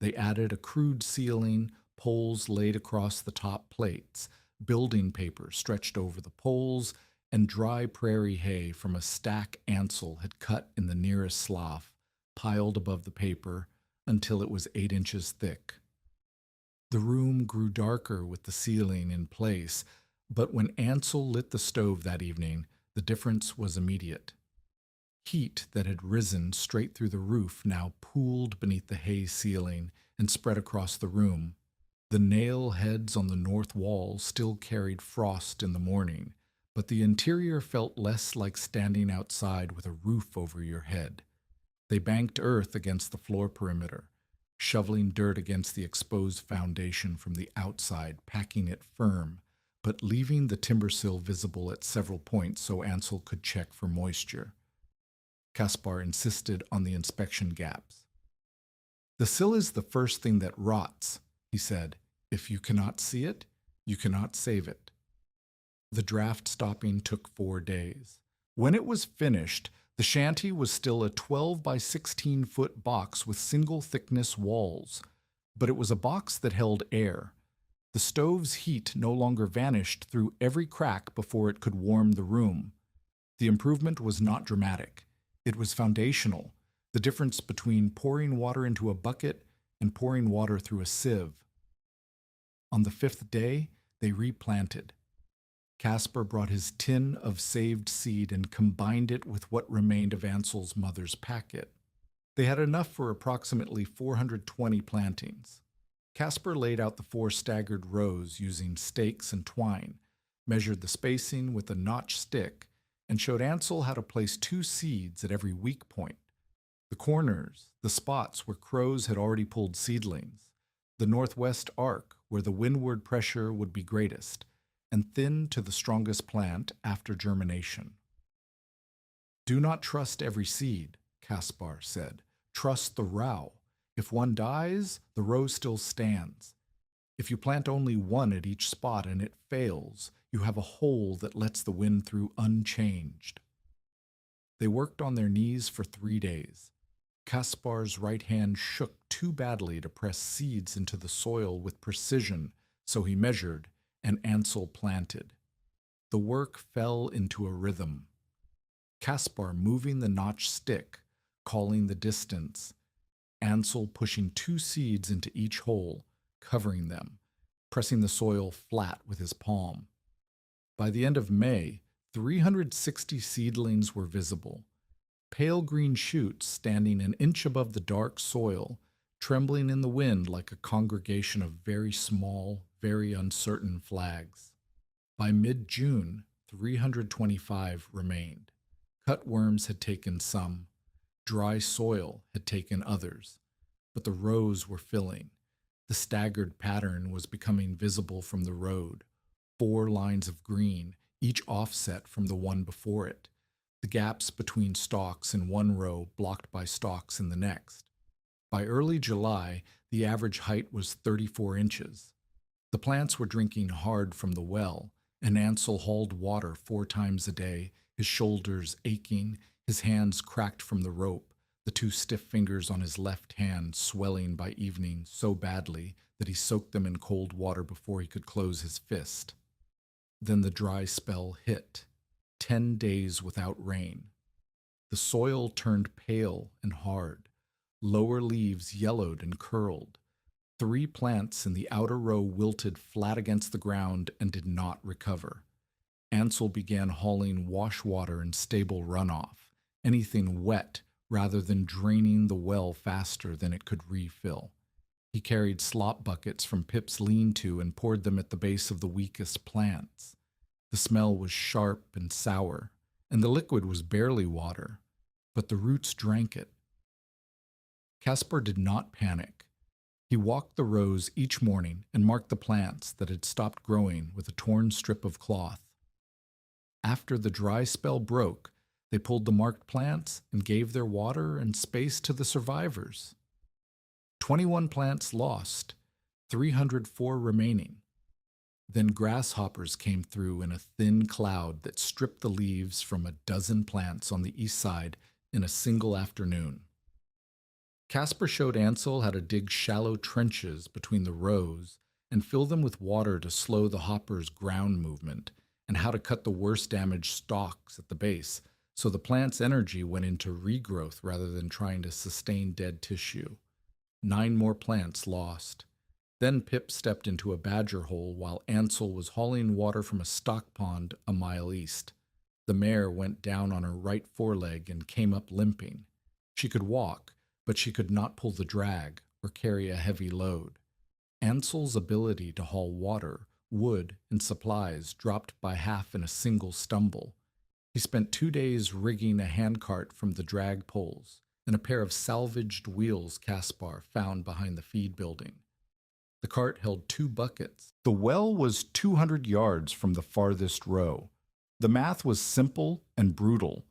They added a crude ceiling, poles laid across the top plates, building paper stretched over the poles, and dry prairie hay from a stack Ansel had cut in the nearest slough, piled above the paper until it was 8 inches thick. The room grew darker with the ceiling in place, but when Ansel lit the stove that evening, the difference was immediate. Heat that had risen straight through the roof now pooled beneath the hay ceiling and spread across the room. The nail heads on the north wall still carried frost in the morning, but the interior felt less like standing outside with a roof over your head. They banked earth against the floor perimeter, shoveling dirt against the exposed foundation from the outside, packing it firm, but leaving the timber sill visible at several points so Ansel could check for moisture. Caspar insisted on the inspection gaps. The sill is the first thing that rots, he said. If you cannot see it, you cannot save it. The draft stopping took 4 days. When it was finished, the shanty was still a 12 by 16-foot box with single thickness walls, but it was a box that held air. The stove's heat no longer vanished through every crack before it could warm the room. The improvement was not dramatic. It was foundational, the difference between pouring water into a bucket and pouring water through a sieve. On the 5th day, they replanted. Caspar brought his tin of saved seed and combined it with what remained of Ansel's mother's packet. They had enough for approximately 420 plantings. Caspar laid out the 4 staggered rows using stakes and twine, measured the spacing with a notched stick, and showed Ansel how to place 2 seeds at every weak point. The corners, the spots where crows had already pulled seedlings, the northwest arc where the windward pressure would be greatest, and thin to the strongest plant after germination. Do not trust every seed, Caspar said. Trust the row. If one dies, the row still stands. If you plant only one at each spot and it fails, you have a hole that lets the wind through unchanged. They worked on their knees for 3 days. Caspar's right hand shook too badly to press seeds into the soil with precision, so he measured, and Ansel planted. The work fell into a rhythm. Caspar moving the notched stick, calling the distance, Ansel pushing 2 seeds into each hole, covering them, pressing the soil flat with his palm. By the end of May, 360 seedlings were visible, pale green shoots standing an inch above the dark soil, trembling in the wind like a congregation of very small, very uncertain flags. By mid-June, 325 remained. Cutworms had taken some. Dry soil had taken others. But the rows were filling. The staggered pattern was becoming visible from the road. 4 lines of green, each offset from the one before it. The gaps between stalks in one row blocked by stalks in the next. By early July, the average height was 34 inches. The plants were drinking hard from the well, and Ansel hauled water 4 times a day, his shoulders aching, his hands cracked from the rope, the 2 stiff fingers on his left hand swelling by evening so badly that he soaked them in cold water before he could close his fist. Then the dry spell hit. 10 days without rain. The soil turned pale and hard. Lower leaves yellowed and curled. 3 plants in the outer row wilted flat against the ground and did not recover. Ansel began hauling wash water and stable runoff, anything wet rather than draining the well faster than it could refill. He carried slop buckets from Pip's lean-to and poured them at the base of the weakest plants. The smell was sharp and sour, and the liquid was barely water, but the roots drank it. Caspar did not panic. He walked the rows each morning and marked the plants that had stopped growing with a torn strip of cloth. After the dry spell broke, they pulled the marked plants and gave their water and space to the survivors. 21 plants lost, 304 remaining. Then grasshoppers came through in a thin cloud that stripped the leaves from a dozen plants on the east side in a single afternoon. Caspar showed Ansel how to dig shallow trenches between the rows and fill them with water to slow the hoppers' ground movement, and how to cut the worst damaged stalks at the base so the plant's energy went into regrowth rather than trying to sustain dead tissue. 9 more plants lost. Then Pip stepped into a badger hole while Ansel was hauling water from a stock pond a mile east. The mare went down on her right foreleg and came up limping. She could walk, but she could not pull the drag or carry a heavy load. Ansel's ability to haul water, wood, and supplies dropped by half in a single stumble. He spent 2 days rigging a handcart from the drag poles and a pair of salvaged wheels Caspar found behind the feed building. The cart held 2 buckets. The well was 200 yards from the farthest row. The math was simple and brutal.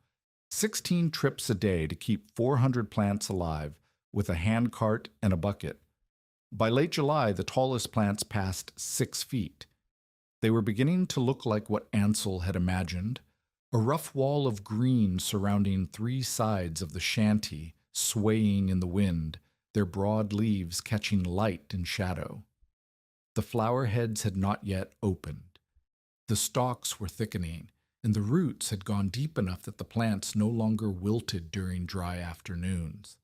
16 trips a day to keep 400 plants alive with a handcart and a bucket. By late July, the tallest plants passed 6 feet. They were beginning to look like what Ansel had imagined, a rough wall of green surrounding 3 sides of the shanty, swaying in the wind, their broad leaves catching light and shadow. The flower heads had not yet opened. The stalks were thickening, and the roots had gone deep enough that the plants no longer wilted during dry afternoons.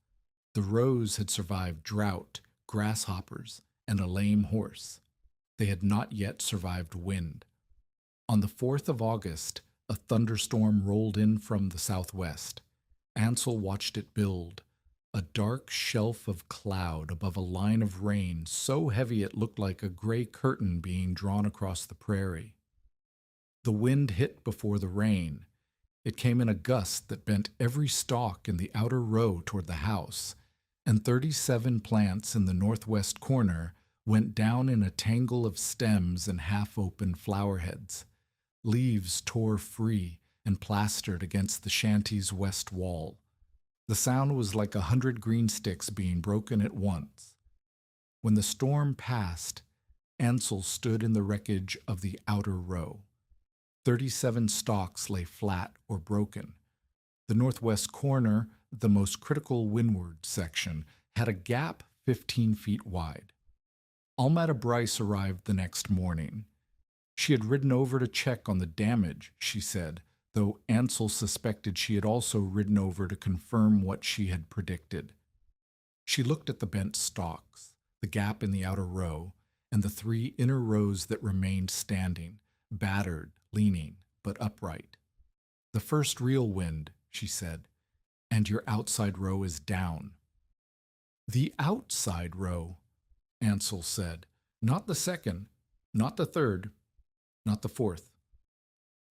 The rows had survived drought, grasshoppers, and a lame horse. They had not yet survived wind. On the 4th of August, a thunderstorm rolled in from the southwest. Ansel watched it build, a dark shelf of cloud above a line of rain so heavy it looked like a gray curtain being drawn across the prairie. The wind hit before the rain. It came in a gust that bent every stalk in the outer row toward the house, and 37 plants in the northwest corner went down in a tangle of stems and half-open flower heads. Leaves tore free and plastered against the shanty's west wall. The sound was like 100 green sticks being broken at once. When the storm passed, Ansel stood in the wreckage of the outer row. 37 stalks lay flat or broken. The northwest corner, the most critical windward section, had a gap 15 feet wide. Almeda Bryce arrived the next morning. She had ridden over to check on the damage, she said, though Ansel suspected she had also ridden over to confirm what she had predicted. She looked at the bent stalks, the gap in the outer row, and the 3 inner rows that remained standing, battered, leaning, but upright. "The first real wind," she said, "and your outside row is down." "The outside row," Ansel said, "not the second, not the third, not the fourth.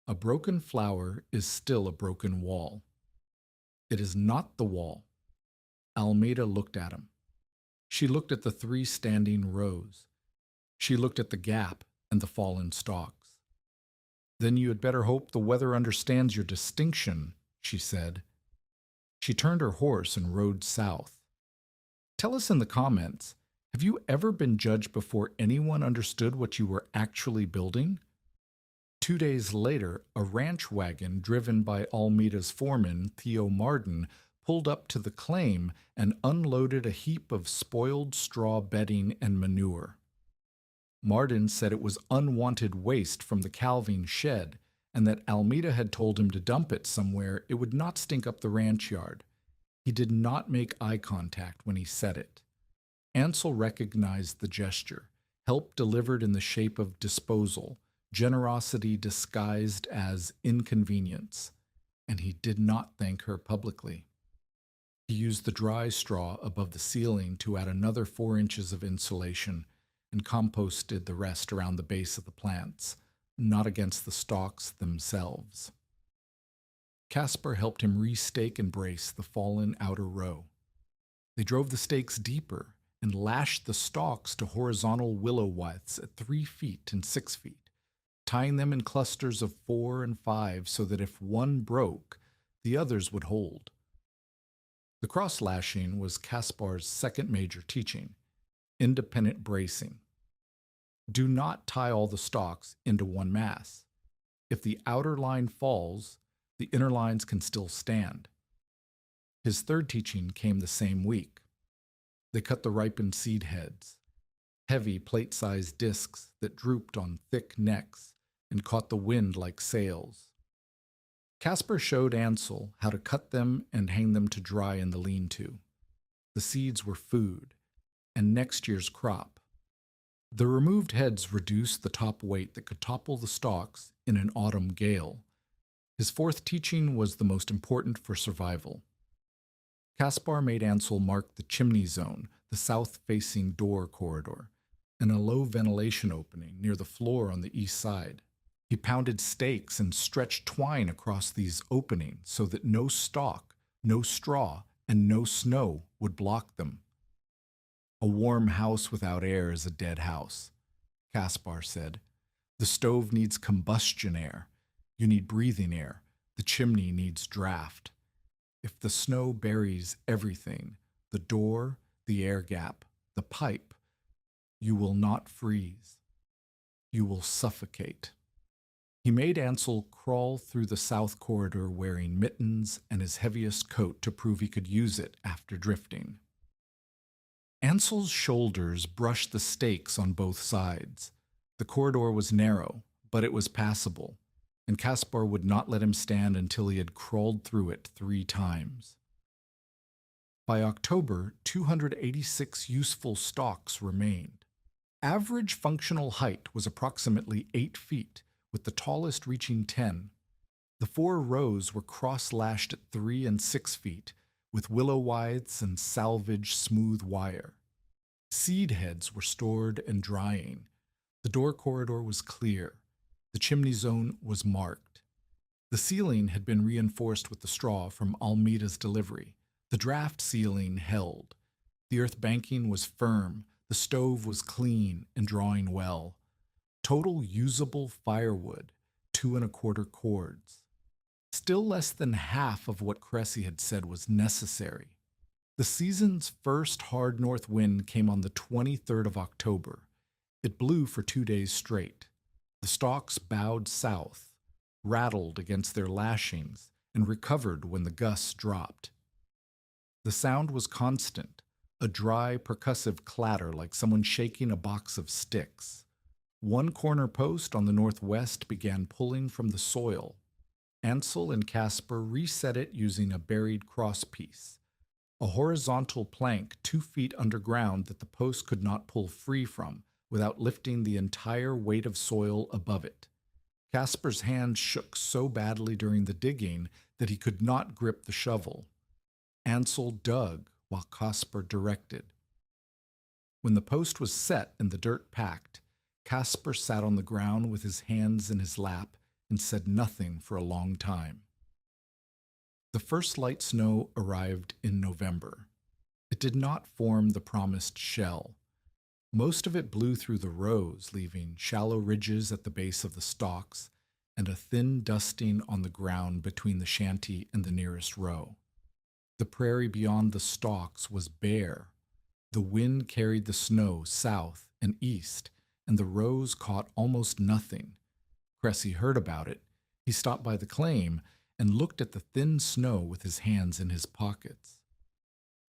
A broken flower is still a broken wall. It is not the wall." Almeda looked at him. She looked at the 3 standing rows. She looked at the gap and the fallen stalks. "Then you had better hope the weather understands your distinction," she said. She turned her horse and rode south. Tell us in the comments, have you ever been judged before anyone understood what you were actually building? 2 days later, a ranch wagon driven by Almeda's foreman, Theo Marden, pulled up to the claim and unloaded a heap of spoiled straw bedding and manure. Marden said it was unwanted waste from the calving shed, and that Almeda had told him to dump it somewhere it would not stink up the ranch yard. He did not make eye contact when he said it. Ansel recognized the gesture, help delivered in the shape of disposal, generosity disguised as inconvenience, and he did not thank her publicly. He used the dry straw above the ceiling to add another 4 inches of insulation and composted the rest around the base of the plants, not against the stalks themselves. Caspar helped him restake and brace the fallen outer row. They drove the stakes deeper and lashed the stalks to horizontal willow withes at 3 feet and 6 feet, tying them in clusters of 4 and 5 so that if one broke, the others would hold. The cross-lashing was Caspar's second major teaching, independent bracing. Do not tie all the stalks into one mass. If the outer line falls, the inner lines can still stand. His third teaching came the same week. They cut the ripened seed heads, heavy plate-sized discs that drooped on thick necks and caught the wind like sails. Caspar showed Ansel how to cut them and hang them to dry in the lean-to. The seeds were food, and next year's crop. The removed heads reduced the top weight that could topple the stalks in an autumn gale. His fourth teaching was the most important for survival. Caspar made Ansel mark the chimney zone, the south-facing door corridor, and a low ventilation opening near the floor on the east side. He pounded stakes and stretched twine across these openings so that no stalk, no straw, and no snow would block them. A warm house without air is a dead house, Caspar said. The stove needs combustion air. You need breathing air. The chimney needs draft. If the snow buries everything, the door, the air gap, the pipe, you will not freeze. You will suffocate. He made Ansel crawl through the south corridor wearing mittens and his heaviest coat to prove he could use it after drifting. Ansel's shoulders brushed the stakes on both sides. The corridor was narrow, but it was passable, and Caspar would not let him stand until he had crawled through it 3 times. By October, 286 useful stalks remained. Average functional height was approximately 8 feet, with the tallest reaching 10. The 4 rows were cross-lashed at 3 and 6 feet, with willow withes and salvage smooth wire. Seed heads were stored and drying. The door corridor was clear. The chimney zone was marked. The ceiling had been reinforced with the straw from Almeida's delivery. The draft ceiling held. The earth banking was firm. The stove was clean and drawing well. Total usable firewood, 2 1/4 cords. Still less than half of what Cressy had said was necessary. The season's first hard north wind came on the 23rd of October. It blew for 2 days straight. The stalks bowed south, rattled against their lashings, and recovered when the gusts dropped. The sound was constant, a dry, percussive clatter like someone shaking a box of sticks. One corner post on the northwest began pulling from the soil. Ansel and Caspar reset it using a buried crosspiece, a horizontal plank 2 feet underground that the post could not pull free from without lifting the entire weight of soil above it. Caspar's hand shook so badly during the digging that he could not grip the shovel. Ansel dug while Caspar directed. When the post was set and the dirt packed, Caspar sat on the ground with his hands in his lap and said nothing for a long time. The first light snow arrived in November. It did not form the promised shell. Most of it blew through the rows, leaving shallow ridges at the base of the stalks and a thin dusting on the ground between the shanty and the nearest row. The prairie beyond the stalks was bare. The wind carried the snow south and east, and the rows caught almost nothing. Cressy heard about it. He stopped by the claim and looked at the thin snow with his hands in his pockets.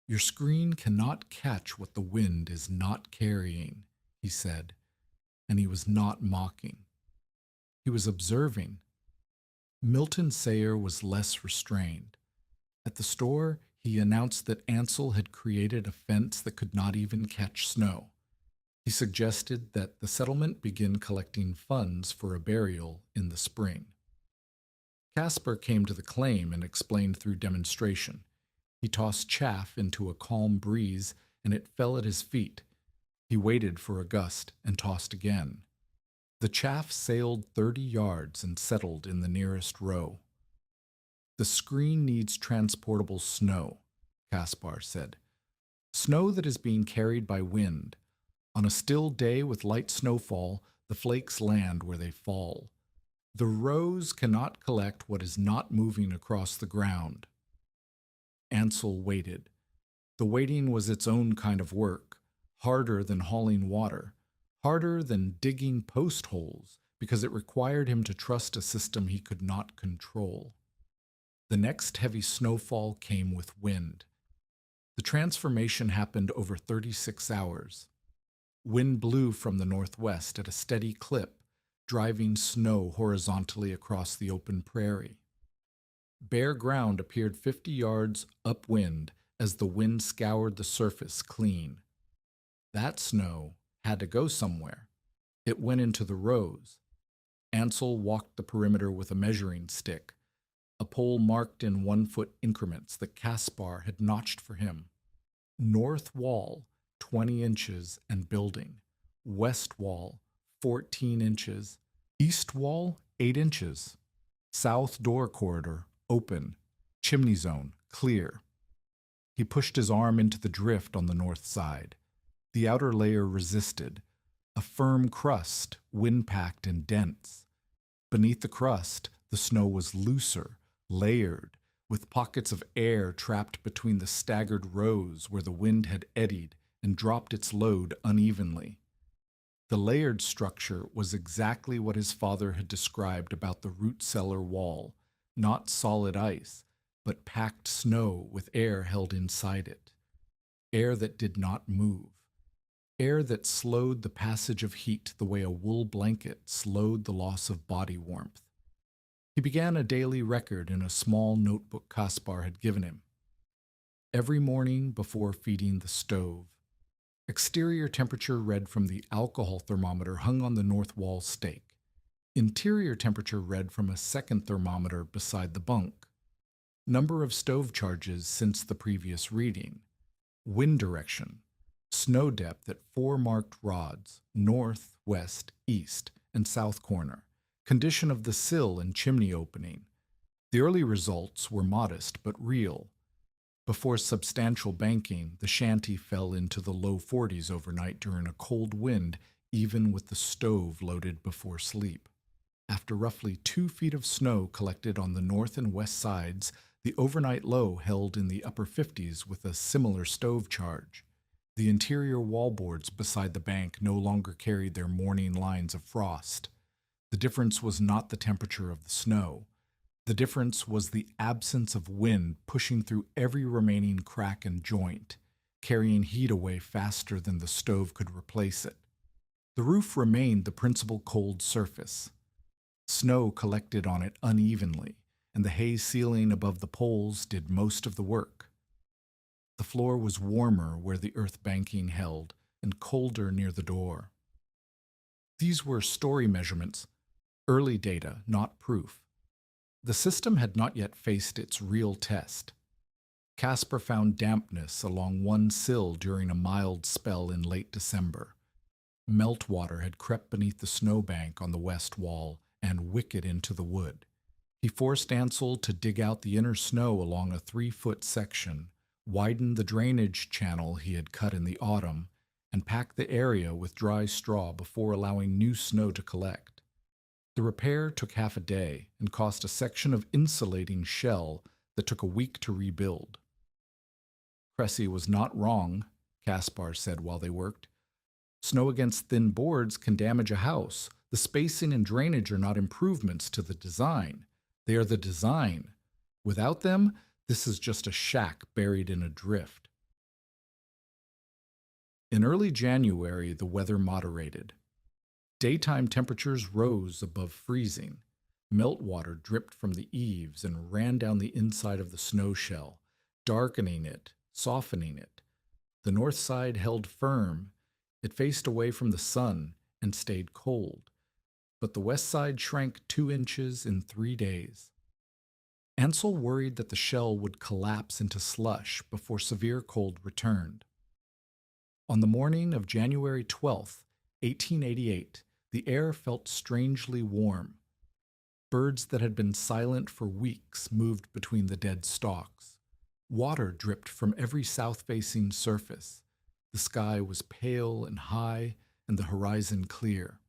Your screen cannot catch what the wind is not carrying, he said, and he was not mocking. He was observing. Milton Sayer was less restrained. At the store, he announced that Ansel had created a fence that could not even catch snow. He suggested that the settlement begin collecting funds for a burial in the spring. Caspar came to the claim and explained through demonstration. He tossed chaff into a calm breeze, and it fell at his feet. He waited for a gust and tossed again. The chaff sailed 30 yards and settled in the nearest row. The screen needs transportable snow, Caspar said. Snow that is being carried by wind. On a still day with light snowfall, the flakes land where they fall. The rows cannot collect what is not moving across the ground. Ansel waited. The waiting was its own kind of work, harder than hauling water, harder than digging post holes, because it required him to trust a system he could not control. The next heavy snowfall came with wind. The transformation happened over 36 hours. Wind blew from the northwest at a steady clip, driving snow horizontally across the open prairie. Bare ground appeared 50 yards upwind as the wind scoured the surface clean. That snow had to go somewhere. It went into the rows. Ansel walked the perimeter with a measuring stick, a pole marked in 1-foot increments that Caspar had notched for him. North wall, 20 inches and building. West wall, 14 inches. East wall, 8 inches. South door corridor, open. Chimney zone, clear. He pushed his arm into the drift on the north side. The outer layer resisted, a firm crust, wind-packed and dense. Beneath the crust, the snow was looser, layered, with pockets of air trapped between the staggered rows where the wind had eddied and dropped its load unevenly. The layered structure was exactly what his father had described about the root cellar wall, not solid ice, but packed snow with air held inside it. Air that did not move. Air that slowed the passage of heat the way a wool blanket slowed the loss of body warmth. He began a daily record in a small notebook Caspar had given him. Every morning before feeding the stove. Exterior temperature read from the alcohol thermometer hung on the north wall stake. Interior temperature read from a second thermometer beside the bunk. Number of stove charges since the previous reading. Wind direction. Snow depth at 4 marked rods, north, west, east, and south corner. Condition of the sill and chimney opening. The early results were modest but real. Before substantial banking, the shanty fell into the low 40s overnight during a cold wind, even with the stove loaded before sleep. After roughly 2 feet of snow collected on the north and west sides, the overnight low held in the upper 50s with a similar stove charge. The interior wallboards beside the bank no longer carried their morning lines of frost. The difference was not the temperature of the snow. The difference was the absence of wind pushing through every remaining crack and joint, carrying heat away faster than the stove could replace it. The roof remained the principal cold surface. Snow collected on it unevenly, and the hay ceiling above the poles did most of the work. The floor was warmer where the earth banking held, and colder near the door. These were story measurements, early data, not proof. The system had not yet faced its real test. Caspar found dampness along one sill during a mild spell in late December. Meltwater had crept beneath the snowbank on the west wall and wicked into the wood. He forced Ansel to dig out the inner snow along a 3-foot section, widen the drainage channel he had cut in the autumn, and pack the area with dry straw before allowing new snow to collect. The repair took half a day and cost a section of insulating shell that took a week to rebuild. Cressy was not wrong, Caspar said while they worked. Snow against thin boards can damage a house. The spacing and drainage are not improvements to the design. They are the design. Without them, this is just a shack buried in a drift. In early January, the weather moderated. Daytime temperatures rose above freezing. Meltwater dripped from the eaves and ran down the inside of the snow shell, darkening it, softening it. The north side held firm. It faced away from the sun and stayed cold. But the west side shrank 2 inches in 3 days. Ansel worried that the shell would collapse into slush before severe cold returned. On the morning of January 12th, 1888, the air felt strangely warm. Birds that had been silent for weeks moved between the dead stalks. Water dripped from every south-facing surface. The sky was pale and high, and the horizon clear.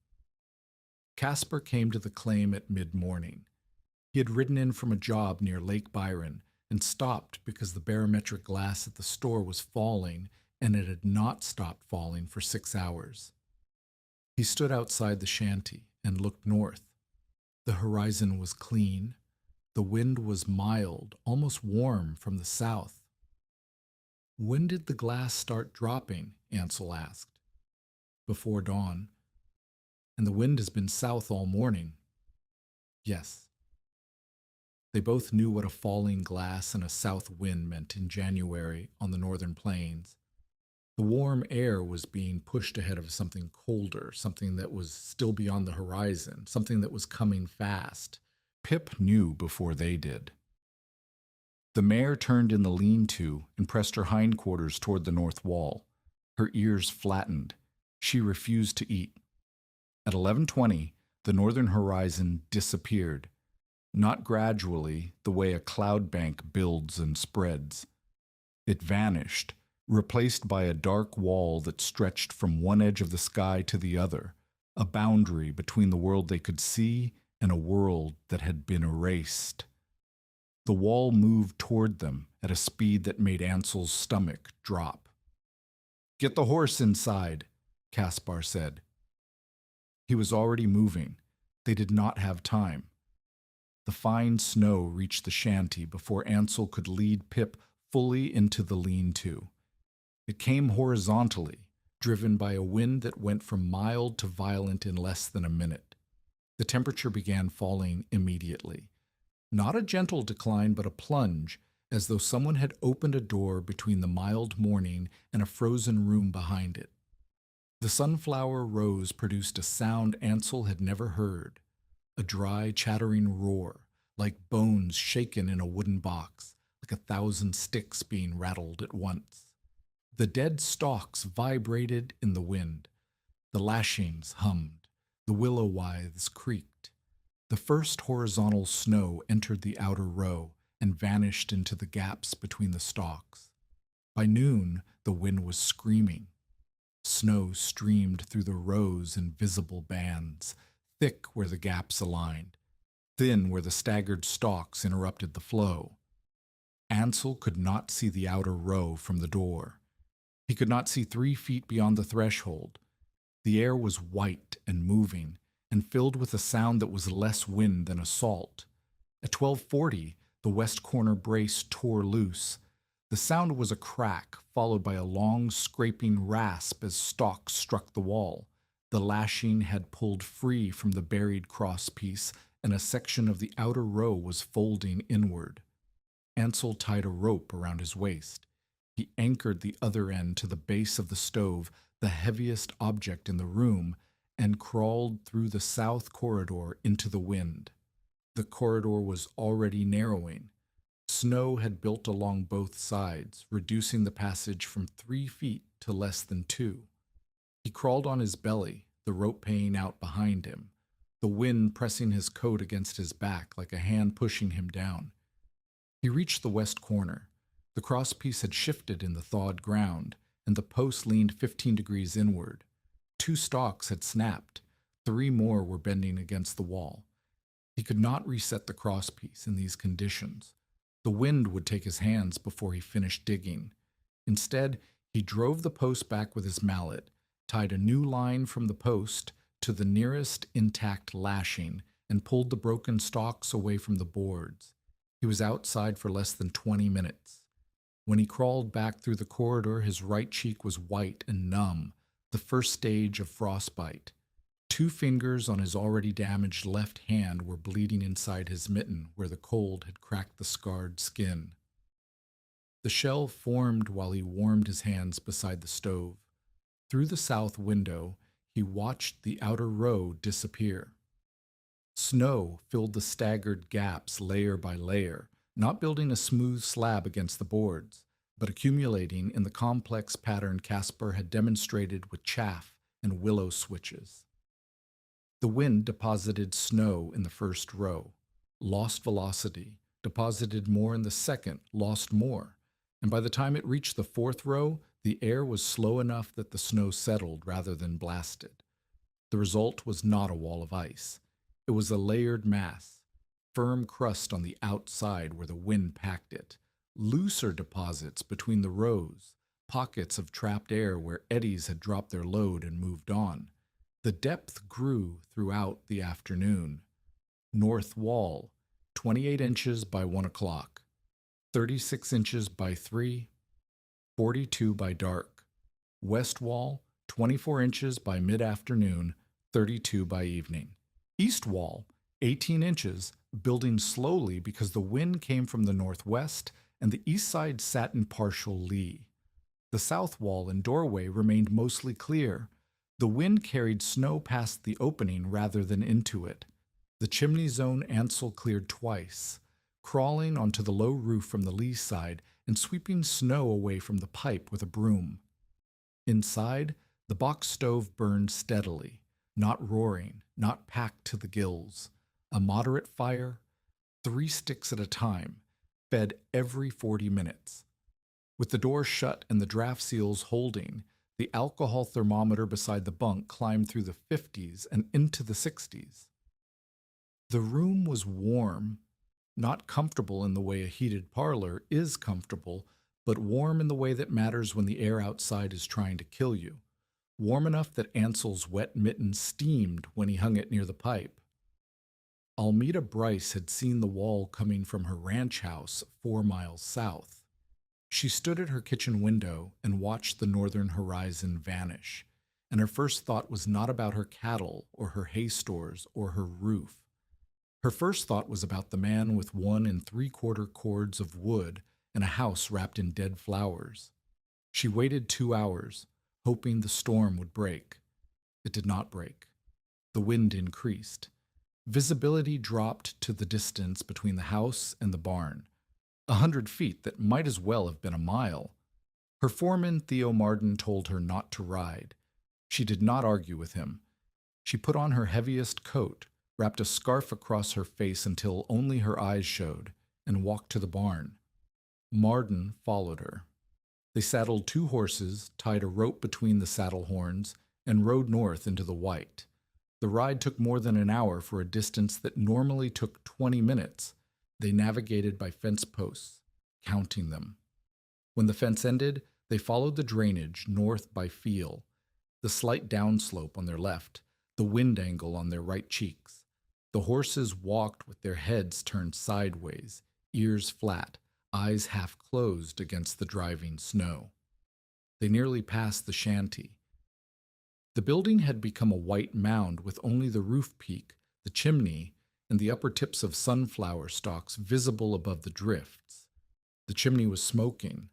Caspar came to the claim at mid-morning. He had ridden in from a job near Lake Byron and stopped because the barometric glass at the store was falling, and it had not stopped falling for 6 hours. He stood outside the shanty and looked north. The horizon was clean. The wind was mild, almost warm from the south. "When did the glass start dropping?" Ansel asked. "Before dawn." "And the wind has been south all morning." "Yes." They both knew what a falling glass and a south wind meant in January on the northern plains. The warm air was being pushed ahead of something colder, something that was still beyond the horizon, something that was coming fast. Pip knew before they did. The mare turned in the lean-to and pressed her hindquarters toward the north wall. Her ears flattened. She refused to eat. At 11:20, the northern horizon disappeared, not gradually, the way a cloud bank builds and spreads. It vanished, replaced by a dark wall that stretched from one edge of the sky to the other, a boundary between the world they could see and a world that had been erased. The wall moved toward them at a speed that made Ansel's stomach drop. "Get the horse inside," Caspar said. He was already moving. They did not have time. The fine snow reached the shanty before Ansel could lead Pip fully into the lean-to. It came horizontally, driven by a wind that went from mild to violent in less than a minute. The temperature began falling immediately. Not a gentle decline, but a plunge, as though someone had opened a door between the mild morning and a frozen room behind it. The sunflower rose produced a sound Ansel had never heard, a dry, chattering roar, like bones shaken in a wooden box, like 1,000 sticks being rattled at once. The dead stalks vibrated in the wind. The lashings hummed. The willow withes creaked. The first horizontal snow entered the outer row and vanished into the gaps between the stalks. By noon, the wind was screaming. Snow streamed through the rows in visible bands, thick where the gaps aligned, thin where the staggered stalks interrupted the flow. Ansel could not see the outer row from the door. He could not see 3 feet beyond the threshold. The air was white and moving, and filled with a sound that was less wind than assault. At 12:40, the west corner brace tore loose. The sound was a crack, followed by a long, scraping rasp as stalks struck the wall. The lashing had pulled free from the buried crosspiece, and a section of the outer row was folding inward. Ansel tied a rope around his waist. He anchored the other end to the base of the stove, the heaviest object in the room, and crawled through the south corridor into the wind. The corridor was already narrowing. Snow had built along both sides, reducing the passage from 3 feet to less than 2. He crawled on his belly, the rope paying out behind him, the wind pressing his coat against his back like a hand pushing him down. He reached the west corner. The crosspiece had shifted in the thawed ground, and the post leaned 15 degrees inward. 2 stalks had snapped. 3 more were bending against the wall. He could not reset the crosspiece in these conditions. The wind would take his hands before he finished digging. Instead, he drove the post back with his mallet, tied a new line from the post to the nearest intact lashing, and pulled the broken stalks away from the boards. He was outside for less than 20 minutes. When he crawled back through the corridor, his right cheek was white and numb, the first stage of frostbite. 2 fingers on his already damaged left hand were bleeding inside his mitten where the cold had cracked the scarred skin. The shell formed while he warmed his hands beside the stove. Through the south window, he watched the outer row disappear. Snow filled the staggered gaps layer by layer, not building a smooth slab against the boards, but accumulating in the complex pattern Caspar had demonstrated with chaff and willow switches. The wind deposited snow in the first row, lost velocity, deposited more in the second, lost more, and by the time it reached the fourth row, the air was slow enough that the snow settled rather than blasted. The result was not a wall of ice. It was a layered mass, firm crust on the outside where the wind packed it, looser deposits between the rows, pockets of trapped air where eddies had dropped their load and moved on. The depth grew throughout the afternoon. North wall, 28 inches by 1 o'clock, 36 inches by 3, 42 by dark. West wall, 24 inches by mid-afternoon, 32 by evening. East wall, 18 inches, building slowly because the wind came from the northwest and the east side sat in partial lee. The south wall and doorway remained mostly clear. The wind carried snow past the opening rather than into it. The chimney zone Ansel cleared twice, crawling onto the low roof from the lee side and sweeping snow away from the pipe with a broom. Inside, the box stove burned steadily, not roaring, not packed to the gills. A moderate fire, 3 sticks at a time, fed every 40 minutes. With the door shut and the draft seals holding, the alcohol thermometer beside the bunk climbed through the 50s and into the 60s. The room was warm, not comfortable in the way a heated parlor is comfortable, but warm in the way that matters when the air outside is trying to kill you. Warm enough that Ansel's wet mitten steamed when he hung it near the pipe. Almeda Bryce had seen the wall coming from her ranch house 4 miles south. She stood at her kitchen window and watched the northern horizon vanish, and her first thought was not about her cattle or her hay stores or her roof. Her first thought was about the man with 1 3/4 cords of wood and a house wrapped in dead flowers. She waited 2 hours, hoping the storm would break. It did not break. The wind increased. Visibility dropped to the distance between the house and the barn, 100 feet that might as well have been a mile. Her foreman, Theo Marden, told her not to ride. She did not argue with him. She put on her heaviest coat, wrapped a scarf across her face until only her eyes showed, and walked to the barn. Marden followed her. They saddled 2 horses, tied a rope between the saddle horns, and rode north into the white. The ride took more than an hour for a distance that normally took 20 minutes. They navigated by fence posts, counting them. When the fence ended, they followed the drainage north by feel, the slight downslope on their left, the wind angle on their right cheeks. The horses walked with their heads turned sideways, ears flat, eyes half closed against the driving snow. They nearly passed the shanty. The building had become a white mound with only the roof peak, the chimney, and the upper tips of sunflower stalks visible above the drifts. The chimney was smoking.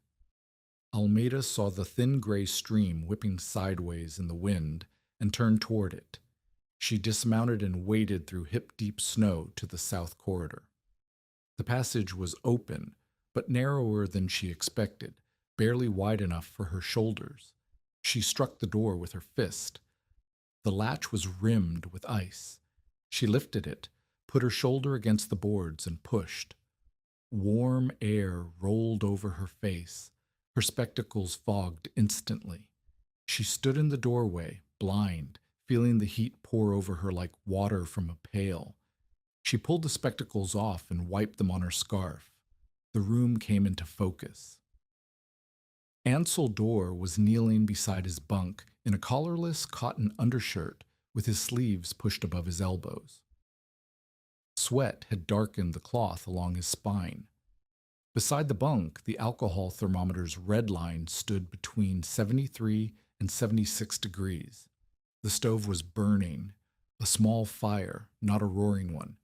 Almeda saw the thin gray stream whipping sideways in the wind and turned toward it. She dismounted and waded through hip-deep snow to the south corridor. The passage was open, but narrower than she expected, barely wide enough for her shoulders. She struck the door with her fist. The latch was rimmed with ice. She lifted it, put her shoulder against the boards, and pushed. Warm air rolled over her face. Her spectacles fogged instantly. She stood in the doorway, blind, feeling the heat pour over her like water from a pail. She pulled the spectacles off and wiped them on her scarf. The room came into focus. Ansel Dorr was kneeling beside his bunk in a collarless cotton undershirt with his sleeves pushed above his elbows. Sweat had darkened the cloth along his spine. Beside the bunk, the alcohol thermometer's red line stood between 73 and 76 degrees. The stove was burning, a small fire, not a roaring one.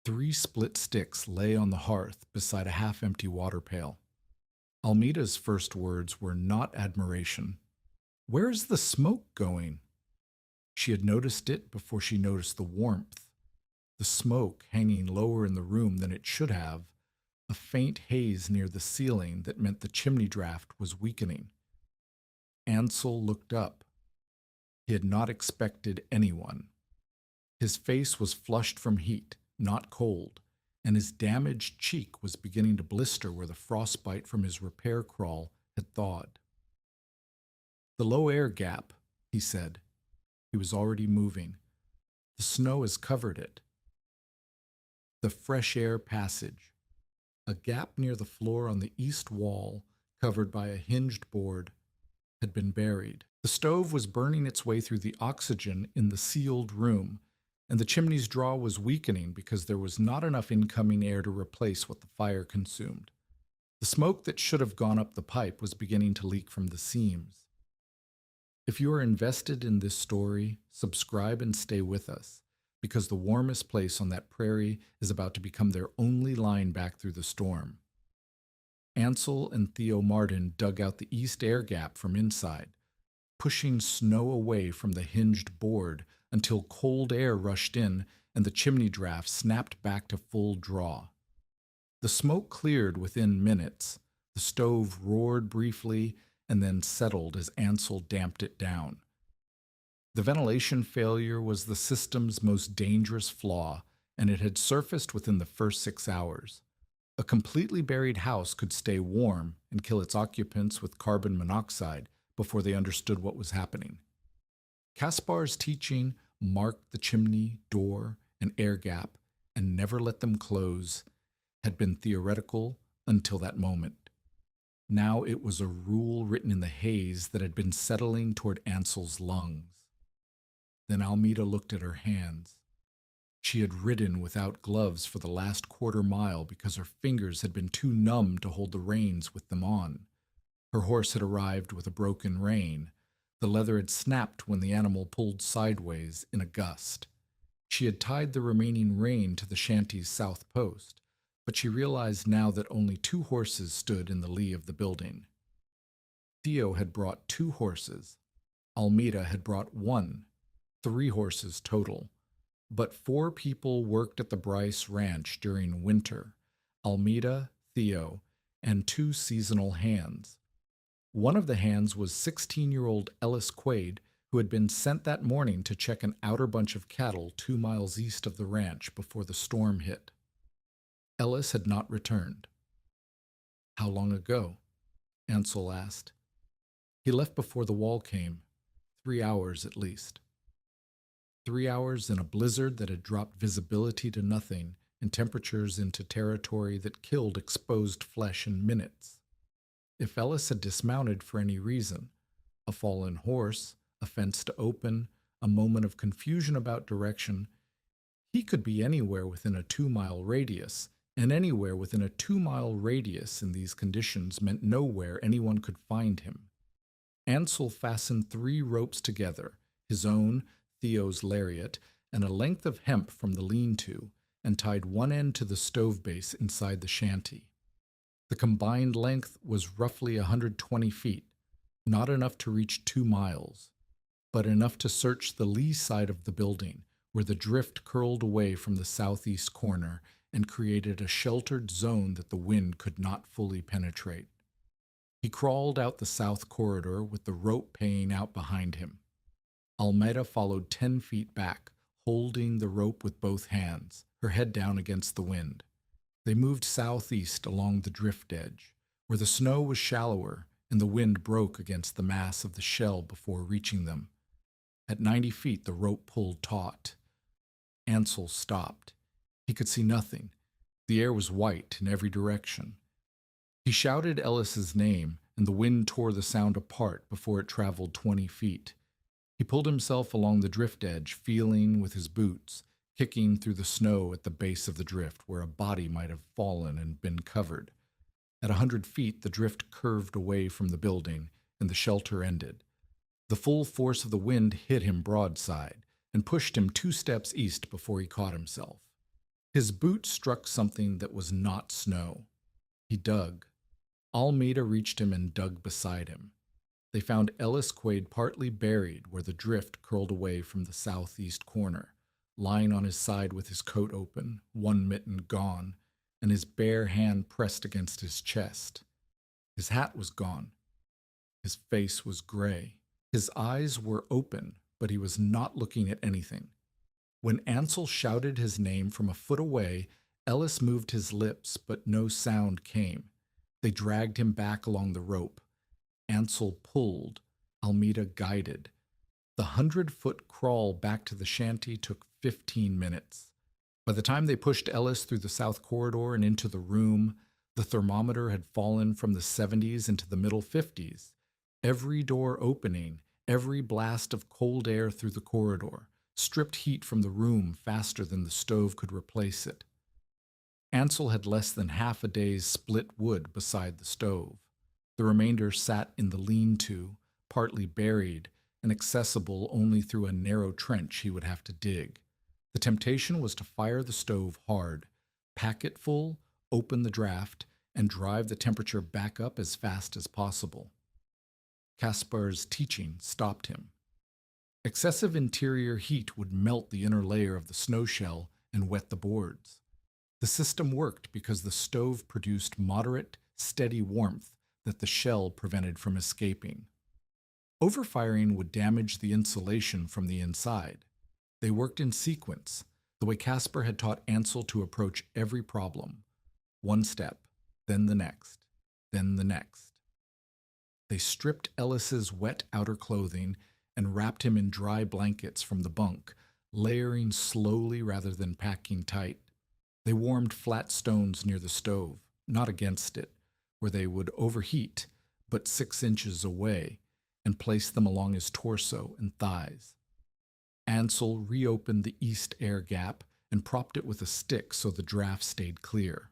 3 split sticks lay on the hearth beside a half-empty water pail. Almeda's first words were not admiration. "Where is the smoke going?" She had noticed it before she noticed the warmth. The smoke hanging lower in the room than it should have, a faint haze near the ceiling that meant the chimney draft was weakening. Ansel looked up. He had not expected anyone. His face was flushed from heat, not cold. and his damaged cheek was beginning to blister where the frostbite from his repair crawl had thawed. "The low air gap," he said. He was already moving. "The snow has covered it." The fresh air passage. A gap near the floor on the east wall, covered by a hinged board, had been buried. The stove was burning its way through the oxygen in the sealed room, and the chimney's draw was weakening because there was not enough incoming air to replace what the fire consumed. The smoke that should have gone up the pipe was beginning to leak from the seams. If you are invested in this story, subscribe and stay with us, because the warmest place on that prairie is about to become their only line back through the storm. Ansel and Theo Martin dug out the east air gap from inside, pushing snow away from the hinged board until cold air rushed in and the chimney draft snapped back to full draw. The smoke cleared within minutes. The stove roared briefly and then settled as Ansel damped it down. The ventilation failure was the system's most dangerous flaw, and it had surfaced within the first 6 hours. A completely buried house could stay warm and kill its occupants with carbon monoxide before they understood what was happening. Kaspar's teaching, mark the chimney, door, and air gap, and never let them close, had been theoretical until that moment. Now it was a rule written in the haze that had been settling toward Ansel's lungs. Then Almeda looked at her hands. She had ridden without gloves for the last quarter mile because her fingers had been too numb to hold the reins with them on. Her horse had arrived with a broken rein. The leather had snapped when the animal pulled sideways in a gust. She had tied the remaining rein to the shanty's south post, but she realized now that only 2 horses stood in the lee of the building. Theo had brought 2 horses. Almeda had brought 1, 3 horses total. But 4 people worked at the Bryce Ranch during winter: Almeda, Theo, and 2 seasonal hands. One of the hands was 16-year-old Ellis Quaid, who had been sent that morning to check an outer bunch of cattle 2 miles east of the ranch before the storm hit. Ellis had not returned. "How long ago?" Ansel asked. "He left before the wall came. 3 hours at least." 3 hours in a blizzard that had dropped visibility to nothing and temperatures into territory that killed exposed flesh in minutes. If Ellis had dismounted for any reason, a fallen horse, a fence to open, a moment of confusion about direction, he could be anywhere within a 2-mile radius, and anywhere within a 2-mile radius in these conditions meant nowhere anyone could find him. Ansel fastened 3 ropes together, his own, Theo's lariat, and a length of hemp from the lean-to, and tied one end to the stove base inside the shanty. The combined length was roughly 120 feet, not enough to reach 2 miles, but enough to search the lee side of the building, where the drift curled away from the southeast corner and created a sheltered zone that the wind could not fully penetrate. He crawled out the south corridor with the rope paying out behind him. Almeda followed 10 feet back, holding the rope with both hands, her head down against the wind. They moved southeast along the drift edge, where the snow was shallower and the wind broke against the mass of the shell before reaching them. At 90 feet, the rope pulled taut. Ansel stopped. He could see nothing. The air was white in every direction. He shouted Ellis's name, and the wind tore the sound apart before it traveled 20 feet. He pulled himself along the drift edge, feeling with his boots, kicking through the snow at the base of the drift where a body might have fallen and been covered. At 100 feet, the drift curved away from the building, and the shelter ended. The full force of the wind hit him broadside and pushed him 2 steps east before he caught himself. His boot struck something that was not snow. He dug. Almeda reached him and dug beside him. They found Ellis Quaid partly buried where the drift curled away from the southeast corner, lying on his side with his coat open, one mitten gone, and his bare hand pressed against his chest. His hat was gone. His face was gray. His eyes were open, but he was not looking at anything. When Ansel shouted his name from a foot away, Ellis moved his lips, but no sound came. They dragged him back along the rope. Ansel pulled. Almeda guided. The 100-foot crawl back to the shanty took 15 minutes. By the time they pushed Ellis through the south corridor and into the room, the thermometer had fallen from the 70s into the middle 50s. Every door opening, every blast of cold air through the corridor, stripped heat from the room faster than the stove could replace it. Ansel had less than half a day's split wood beside the stove. The remainder sat in the lean-to, partly buried, and accessible only through a narrow trench he would have to dig. The temptation was to fire the stove hard, pack it full, open the draft, and drive the temperature back up as fast as possible. Kaspar's teaching stopped him. Excessive interior heat would melt the inner layer of the snow shell and wet the boards. The system worked because the stove produced moderate, steady warmth that the shell prevented from escaping. Overfiring would damage the insulation from the inside. They worked in sequence, the way Caspar had taught Ansel to approach every problem. One step, then the next, then the next. They stripped Ellis's wet outer clothing and wrapped him in dry blankets from the bunk, layering slowly rather than packing tight. They warmed flat stones near the stove, not against it, where they would overheat, but 6 inches away, and placed them along his torso and thighs. Ansel reopened the east air gap and propped it with a stick so the draft stayed clear.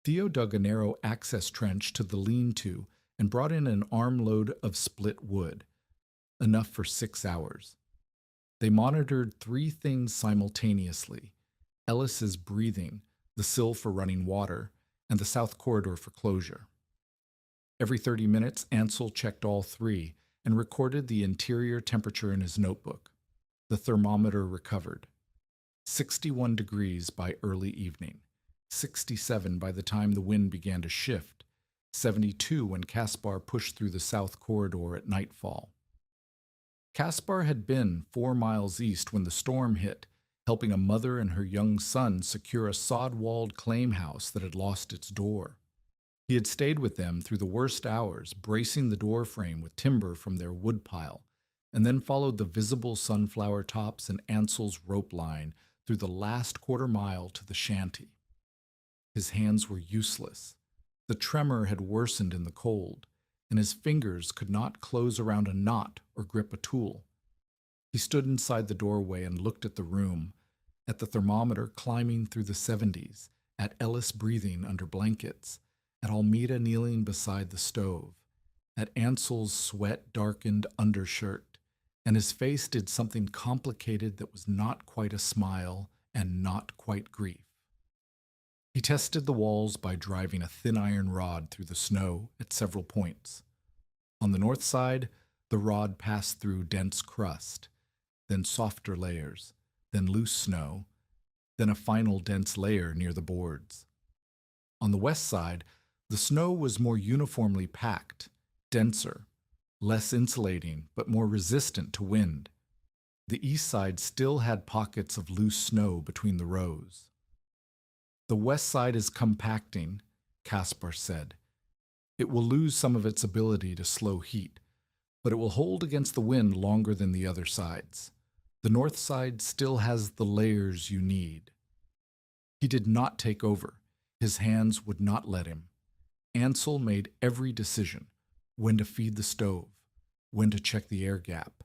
Theo dug a narrow access trench to the lean-to and brought in an armload of split wood, enough for 6 hours. They monitored 3 things simultaneously: Ellis's breathing, the sill for running water, and the south corridor for closure. Every 30 minutes, Ansel checked all 3 and recorded the interior temperature in his notebook. The thermometer recovered. 61 degrees by early evening, 67 by the time the wind began to shift, 72 when Caspar pushed through the south corridor at nightfall. Caspar had been 4 miles east when the storm hit, helping a mother and her young son secure a sod-walled claim house that had lost its door. He had stayed with them through the worst hours, bracing the door frame with timber from their woodpile, and then followed the visible sunflower tops and Ansel's rope line through the last quarter mile to the shanty. His hands were useless. The tremor had worsened in the cold, and his fingers could not close around a knot or grip a tool. He stood inside the doorway and looked at the room, at the thermometer climbing through the 70s, at Ellis breathing under blankets, at Almeda kneeling beside the stove, at Ansel's sweat-darkened undershirt, and his face did something complicated that was not quite a smile and not quite grief. He tested the walls by driving a thin iron rod through the snow at several points. On the north side, the rod passed through dense crust, then softer layers, then loose snow, then a final dense layer near the boards. On the west side, the snow was more uniformly packed, denser, less insulating, but more resistant to wind. The east side still had pockets of loose snow between the rows. "The west side is compacting," Caspar said. "It will lose some of its ability to slow heat, but it will hold against the wind longer than the other sides. The north side still has the layers you need." He did not take over. His hands would not let him. Ansel made every decision: when to feed the stove, when to check the air gap,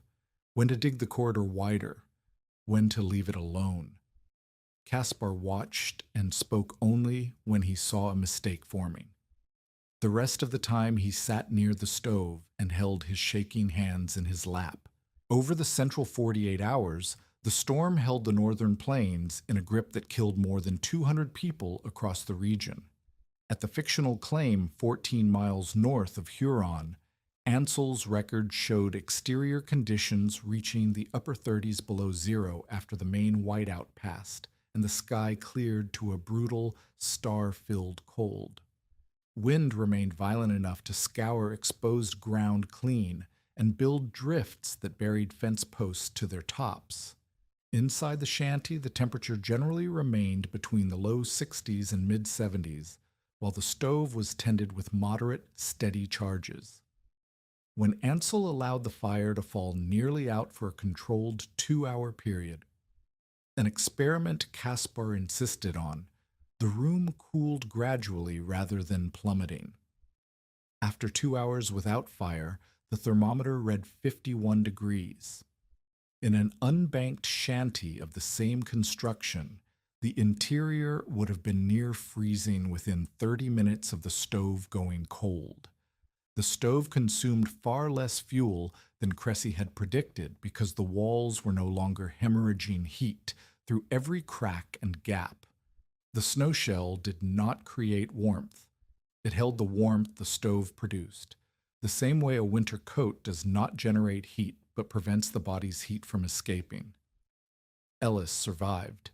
when to dig the corridor wider, when to leave it alone. Caspar watched and spoke only when he saw a mistake forming. The rest of the time he sat near the stove and held his shaking hands in his lap. Over the central 48 hours, the storm held the northern plains in a grip that killed more than 200 people across the region. At the fictional claim 14 miles north of Huron, Ansel's record showed exterior conditions reaching the upper 30s below zero after the main whiteout passed, and the sky cleared to a brutal, star-filled cold. Wind remained violent enough to scour exposed ground clean and build drifts that buried fence posts to their tops. Inside the shanty, the temperature generally remained between the low 60s and mid 70s, while the stove was tended with moderate, steady charges. When Ansel allowed the fire to fall nearly out for a controlled 2-hour period, an experiment Caspar insisted on, the room cooled gradually rather than plummeting. After 2 hours without fire, the thermometer read 51 degrees. In an unbanked shanty of the same construction, the interior would have been near freezing within 30 minutes of the stove going cold. The stove consumed far less fuel than Cressy had predicted because the walls were no longer hemorrhaging heat through every crack and gap. The snow shell did not create warmth. It held the warmth the stove produced, the same way a winter coat does not generate heat but prevents the body's heat from escaping. Ellis survived.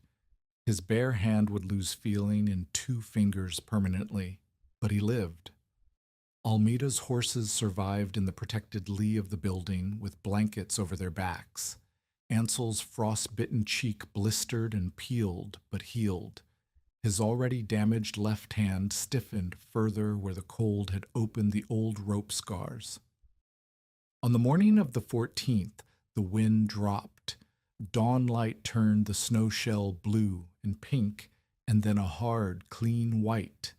His bare hand would lose feeling in 2 fingers permanently, but he lived. Almeida's horses survived in the protected lee of the building with blankets over their backs. Ansel's frost-bitten cheek blistered and peeled, but healed. His already damaged left hand stiffened further where the cold had opened the old rope scars. On the morning of the 14th, the wind dropped. Dawn light turned the snow shell blue and pink, and then a hard, clean white.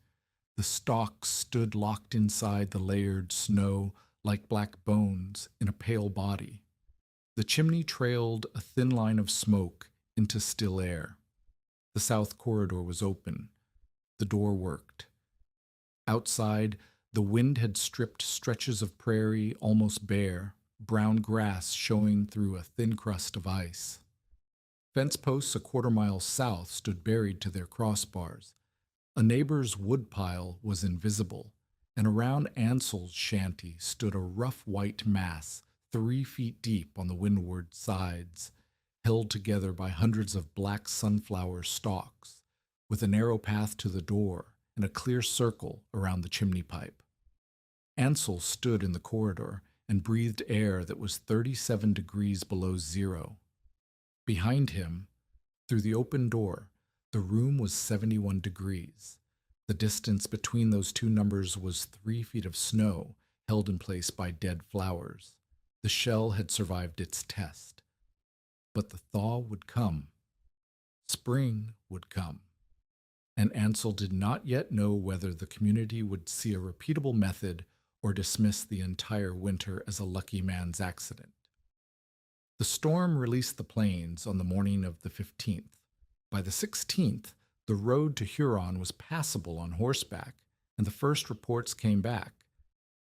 The stalks stood locked inside the layered snow like black bones in a pale body. The chimney trailed a thin line of smoke into still air. The south corridor was open. The door worked. Outside, the wind had stripped stretches of prairie almost bare, brown grass showing through a thin crust of ice. Fence posts a quarter-mile south stood buried to their crossbars. A neighbor's woodpile was invisible, and around Ansel's shanty stood a rough white mass 3 feet deep on the windward sides, held together by hundreds of black sunflower stalks, with a narrow path to the door and a clear circle around the chimney pipe. Ansel stood in the corridor and breathed air that was 37 degrees below zero. Behind him, through the open door, the room was 71 degrees. The distance between those 2 numbers was 3 feet of snow held in place by dead flowers. The shell had survived its test. But the thaw would come. Spring would come. And Ansel did not yet know whether the community would see a repeatable method or dismiss the entire winter as a lucky man's accident. The storm released the plains on the morning of the 15th. By the 16th, the road to Huron was passable on horseback, and the first reports came back.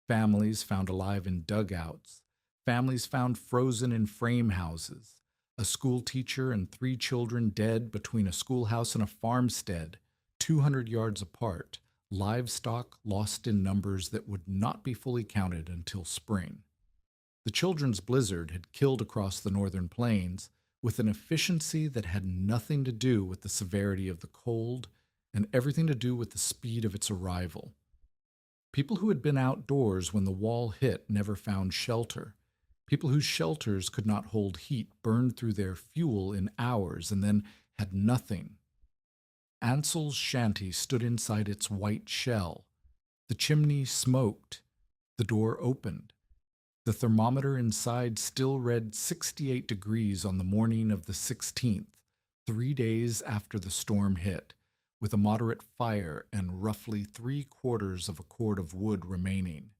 Families found alive in dugouts. Families found frozen in frame houses. A school teacher and 3 children dead between a schoolhouse and a farmstead, 200 yards apart. Livestock lost in numbers that would not be fully counted until spring. The children's blizzard had killed across the northern plains with an efficiency that had nothing to do with the severity of the cold and everything to do with the speed of its arrival. People who had been outdoors when the wall hit never found shelter. People whose shelters could not hold heat burned through their fuel in hours and then had nothing. Ansel's shanty stood inside its white shell. The chimney smoked. The door opened. The thermometer inside still read 68 degrees on the morning of the 16th, 3 days after the storm hit, with a moderate fire and roughly 3/4 of a cord of wood remaining.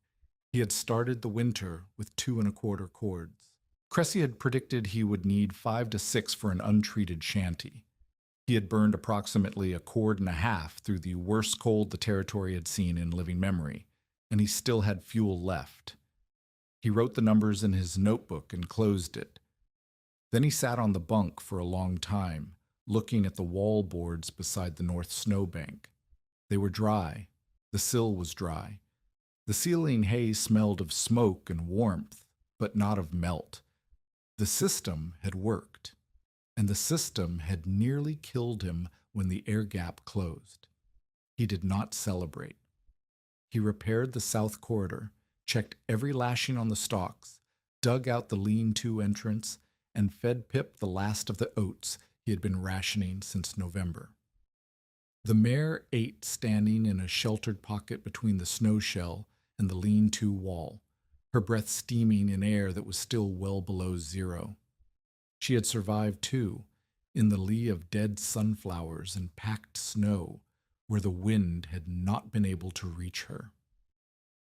He had started the winter with 2 1/4 cords. Cressy had predicted he would need 5 to 6 for an untreated shanty. He had burned approximately 1.5 cords through the worst cold the territory had seen in living memory, and he still had fuel left. He wrote the numbers in his notebook and closed it. Then he sat on the bunk for a long time, looking at the wall boards beside the north snowbank. They were dry. The sill was dry. The ceiling hay smelled of smoke and warmth, but not of melt. The system had worked, and the system had nearly killed him when the air gap closed. He did not celebrate. He repaired the south corridor, checked every lashing on the stalks, dug out the lean-to entrance, and fed Pip the last of the oats he had been rationing since November. The mare ate standing in a sheltered pocket between the snow shell and the lean-to wall, her breath steaming in air that was still well below zero. She had survived, too, in the lee of dead sunflowers and packed snow, where the wind had not been able to reach her.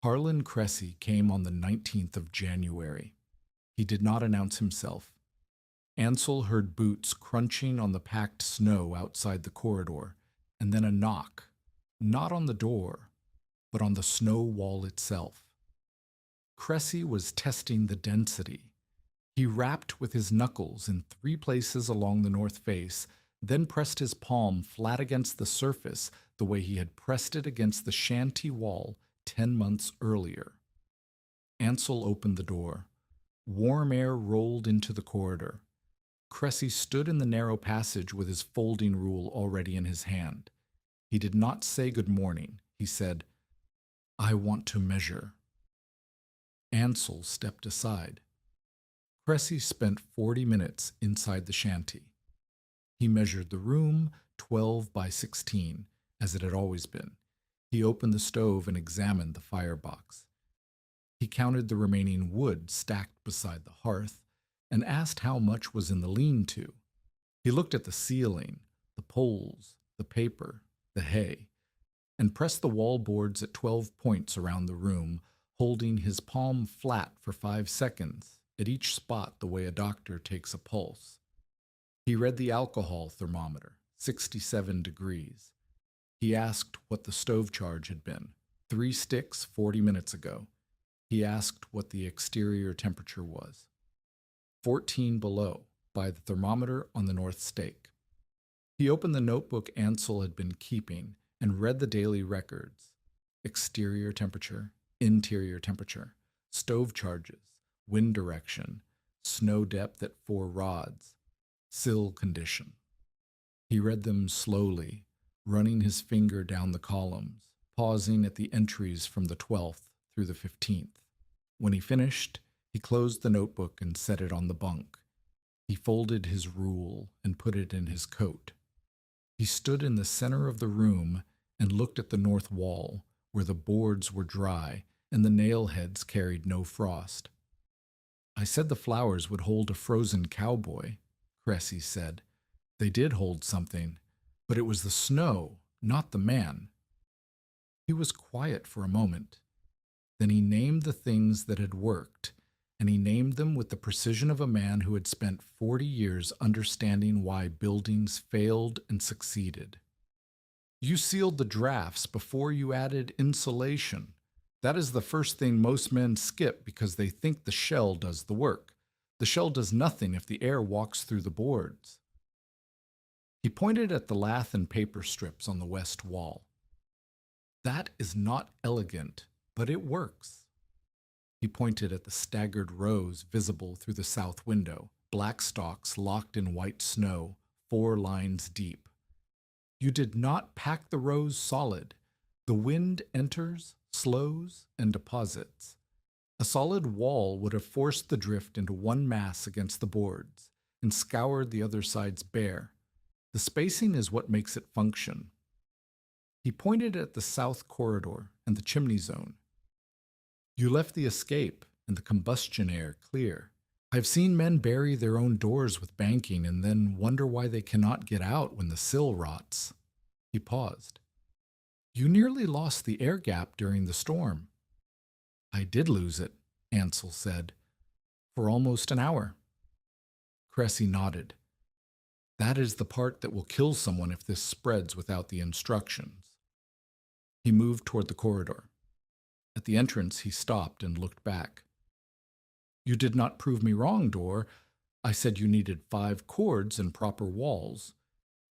Harlan Cressy came on the 19th of January. He did not announce himself. Ansel heard boots crunching on the packed snow outside the corridor, and then a knock, not on the door, but on the snow wall itself. Cressy was testing the density. He rapped with his knuckles in 3 places along the north face, then pressed his palm flat against the surface the way he had pressed it against the shanty wall 10 months earlier. Ansel opened the door. Warm air rolled into the corridor. Cressy stood in the narrow passage with his folding rule already in his hand. He did not say good morning. He said, "I want to measure." Ansel stepped aside. Cressy spent 40 minutes inside the shanty. He measured the room 12 by 16, as it had always been. He opened the stove and examined the firebox. He counted the remaining wood stacked beside the hearth and asked how much was in the lean-to. He looked at the ceiling, the poles, the paper, the hay, and pressed the wall boards at 12 points around the room, holding his palm flat for 5 seconds at each spot the way a doctor takes a pulse. He read the alcohol thermometer, 67 degrees. He asked what the stove charge had been, 3 sticks 40 minutes ago. He asked what the exterior temperature was. 14 below, by the thermometer on the north stake. He opened the notebook Ansel had been keeping and read the daily records. Exterior temperature, interior temperature, stove charges, wind direction, snow depth at 4 rods, sill condition. He read them slowly, running his finger down the columns, pausing at the entries from the 12th through the 15th. When he finished, he closed the notebook and set it on the bunk. He folded his rule and put it in his coat. He stood in the center of the room and looked at the north wall, where the boards were dry and the nail heads carried no frost. "I said the flowers would hold a frozen cowboy," Cressy said. "They did hold something, but it was the snow, not the man." He was quiet for a moment. Then he named the things that had worked, and he named them with the precision of a man who had spent 40 years understanding why buildings failed and succeeded. "You sealed the drafts before you added insulation. That is the first thing most men skip because they think the shell does the work. The shell does nothing if the air walks through the boards." He pointed at the lath and paper strips on the west wall. "That is not elegant, but it works." He pointed at the staggered rows visible through the south window, black stalks locked in white snow, 4 lines deep. "You did not pack the rows solid. The wind enters, slows, and deposits. A solid wall would have forced the drift into one mass against the boards and scoured the other sides bare. The spacing is what makes it function." He pointed at the south corridor and the chimney zone. "You left the escape and the combustion air clear. I've seen men bury their own doors with banking and then wonder why they cannot get out when the sill rots." He paused. "You nearly lost the air gap during the storm." "I did lose it," Ansel said, "for almost an hour." Cressy nodded. "That is the part that will kill someone if this spreads without the instructions." He moved toward the corridor. At the entrance, he stopped and looked back. "You did not prove me wrong, Dorr. I said you needed 5 cords and proper walls.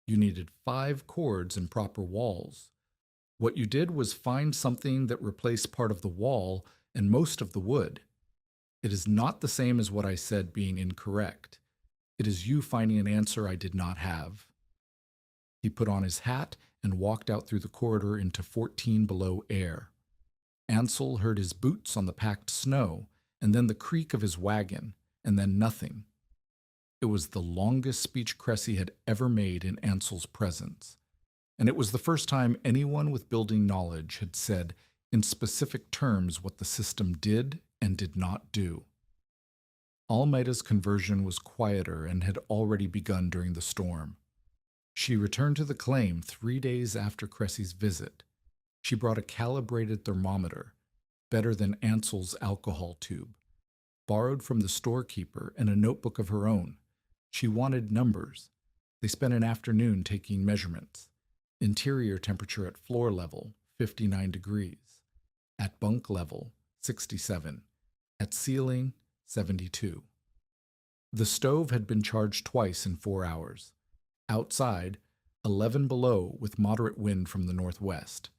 You needed 5 cords and proper walls. What you did was find something that replaced part of the wall and most of the wood. It is not the same as what I said being incorrect. It is you finding an answer I did not have." He put on his hat and walked out through the corridor into 14 below air. Ansel heard his boots on the packed snow, and then the creak of his wagon, and then nothing. It was the longest speech Cressy had ever made in Ansel's presence, and it was the first time anyone with building knowledge had said in specific terms what the system did and did not do. Almeida's conversion was quieter and had already begun during the storm. She returned to the claim 3 days after Cressy's visit. She brought a calibrated thermometer, better than Ansel's alcohol tube, borrowed from the storekeeper, and a notebook of her own. She wanted numbers. They spent an afternoon taking measurements. Interior temperature at floor level, 59 degrees. At bunk level, 67. At ceiling, 72. The stove had been charged twice in 4 hours. Outside, 11 below with moderate wind from the northwest.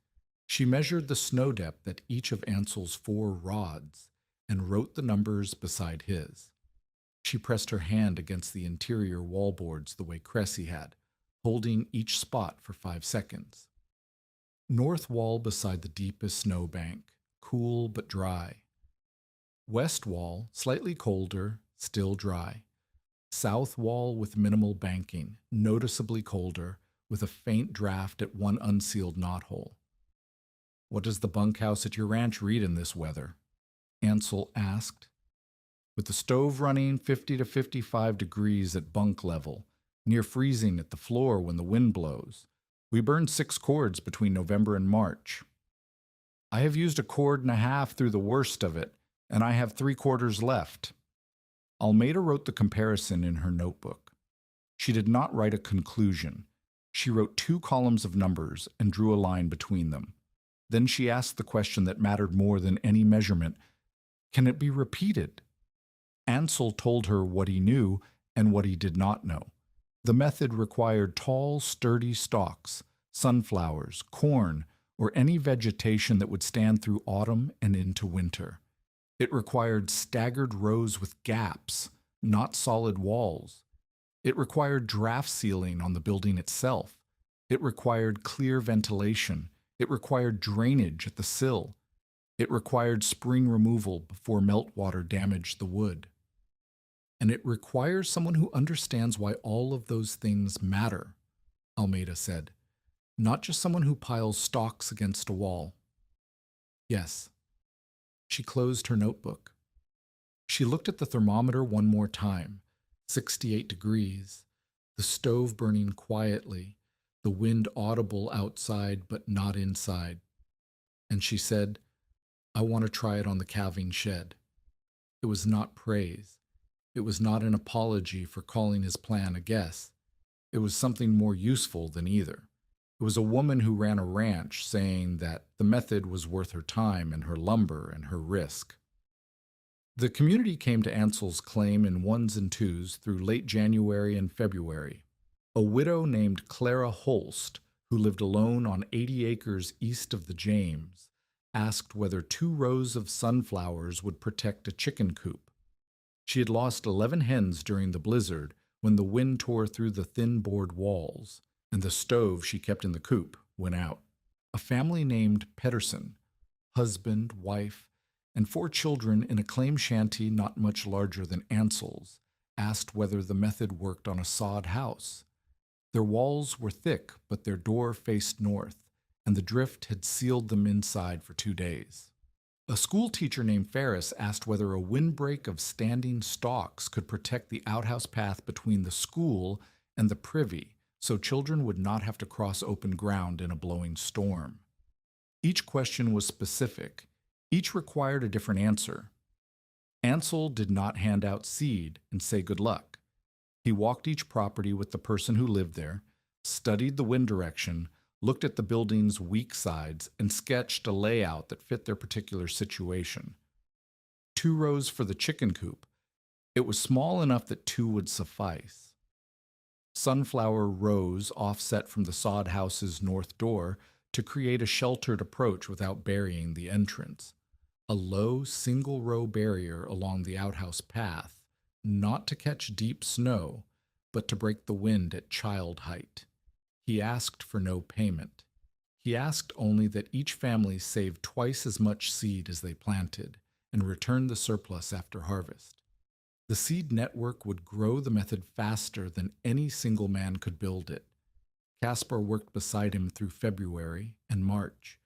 She measured the snow depth at each of Ansel's 4 rods and wrote the numbers beside his. She pressed her hand against the interior wallboards the way Cressy had, holding each spot for 5 seconds. North wall beside the deepest snow bank, cool but dry. West wall, slightly colder, still dry. South wall with minimal banking, noticeably colder, with a faint draft at one unsealed knothole. "What does the bunkhouse at your ranch read in this weather?" Ansel asked. "With the stove running 50 to 55 degrees at bunk level, near freezing at the floor when the wind blows. We burned 6 cords between November and March. I have used 1.5 cords through the worst of it, and I have 3/4 left." Almeida wrote the comparison in her notebook. She did not write a conclusion. She wrote 2 columns of numbers and drew a line between them. Then she asked the question that mattered more than any measurement: can it be repeated? Ansel told her what he knew and what he did not know. The method required tall, sturdy stalks, sunflowers, corn, or any vegetation that would stand through autumn and into winter. It required staggered rows with gaps, not solid walls. It required draft sealing on the building itself. It required clear ventilation. It required drainage at the sill. It required spring removal before meltwater damaged the wood. And it requires someone who understands why all of those things matter, Almeida said. Not just someone who piles stalks against a wall. Yes. She closed her notebook. She looked at the thermometer one more time. 68 degrees. The stove burning quietly. The wind audible outside but not inside. And she said, "I want to try it on the calving shed." It was not praise. It was not an apology for calling his plan a guess. It was something more useful than either. It was a woman who ran a ranch saying that the method was worth her time and her lumber and her risk. The community came to Ansel's claim in 1s and 2s through late January and February. A widow named Clara Holst, who lived alone on 80 acres east of the James, asked whether 2 rows of sunflowers would protect a chicken coop. She had lost 11 hens during the blizzard when the wind tore through the thin board walls, and the stove she kept in the coop went out. A family named Pedersen, husband, wife, and 4 children in a claim shanty not much larger than Ansel's, asked whether the method worked on a sod house. Their walls were thick, but their door faced north, and the drift had sealed them inside for 2 days. A school teacher named Ferris asked whether a windbreak of standing stalks could protect the outhouse path between the school and the privy, so children would not have to cross open ground in a blowing storm. Each question was specific. Each required a different answer. Ansel did not hand out seed and say good luck. He walked each property with the person who lived there, studied the wind direction, looked at the building's weak sides, and sketched a layout that fit their particular situation. 2 rows for the chicken coop. It was small enough that 2 would suffice. Sunflower rows offset from the sod house's north door to create a sheltered approach without burying the entrance. A low, single-row barrier along the outhouse path, not to catch deep snow, but to break the wind at child height. He asked for no payment. He asked only that each family save twice as much seed as they planted and return the surplus after harvest. The seed network would grow the method faster than any single man could build it. Caspar worked beside him through February and March.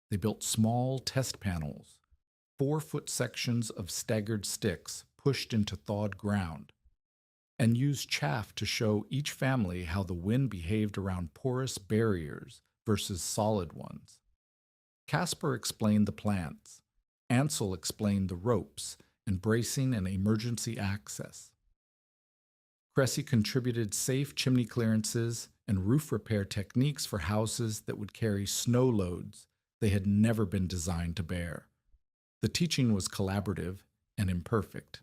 They built small test panels, 4-foot sections of staggered sticks pushed into thawed ground, and used chaff to show each family how the wind behaved around porous barriers versus solid ones. Caspar explained the plants. Ansel explained the ropes and bracing and emergency access. Cressy contributed safe chimney clearances and roof repair techniques for houses that would carry snow loads they had never been designed to bear. The teaching was collaborative and imperfect.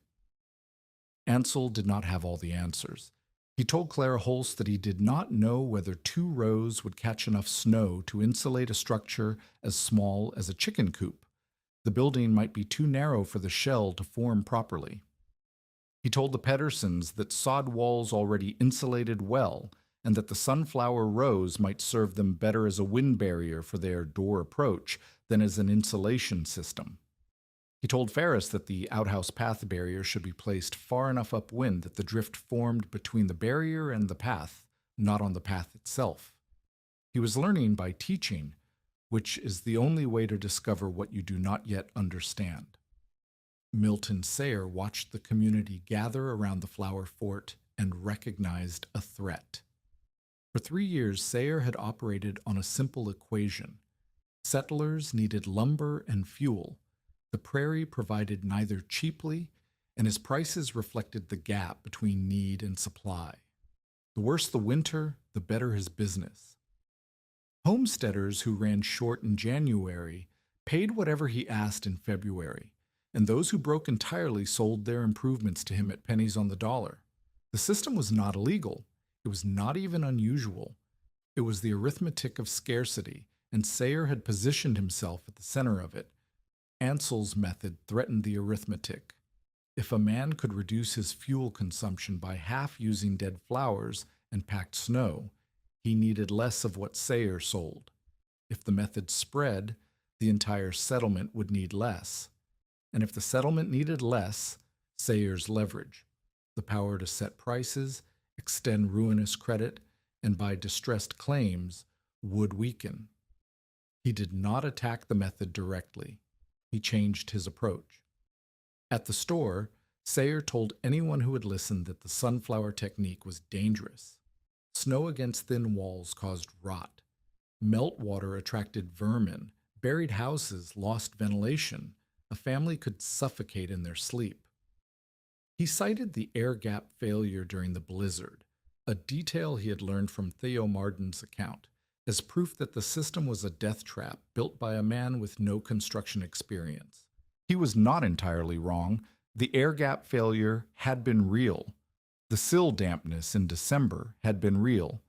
Ansel did not have all the answers. He told Clara Holst that he did not know whether 2 rows would catch enough snow to insulate a structure as small as a chicken coop. The building might be too narrow for the shell to form properly. He told the Pedersons that sod walls already insulated well, and that the sunflower rows might serve them better as a wind barrier for their door approach than as an insulation system. He told Ferris that the outhouse path barrier should be placed far enough upwind that the drift formed between the barrier and the path, not on the path itself. He was learning by teaching, which is the only way to discover what you do not yet understand. Milton Sayre watched the community gather around the flower fort and recognized a threat. For 3 years, Sayre had operated on a simple equation. Settlers needed lumber and fuel. The prairie provided neither cheaply, and his prices reflected the gap between need and supply. The worse the winter, the better his business. Homesteaders who ran short in January paid whatever he asked in February, and those who broke entirely sold their improvements to him at pennies on the dollar. The system was not illegal. It was not even unusual. It was the arithmetic of scarcity, and Sayre had positioned himself at the center of it. Ansel's method threatened the arithmetic. If a man could reduce his fuel consumption by half using dead flowers and packed snow, he needed less of what Sayre sold. If the method spread, the entire settlement would need less. And if the settlement needed less, Sayre's leverage, the power to set prices, extend ruinous credit, and buy distressed claims, would weaken. He did not attack the method directly. He changed his approach. At the store, Sayre told anyone who would listen that the sunflower technique was dangerous. Snow against thin walls caused rot. Meltwater attracted vermin. Buried houses lost ventilation. A family could suffocate in their sleep. He cited the air gap failure during the blizzard, a detail he had learned from Theo Marden's account, as proof that the system was a death trap built by a man with no construction experience. He was not entirely wrong. The air gap failure had been real. The sill dampness in December had been real.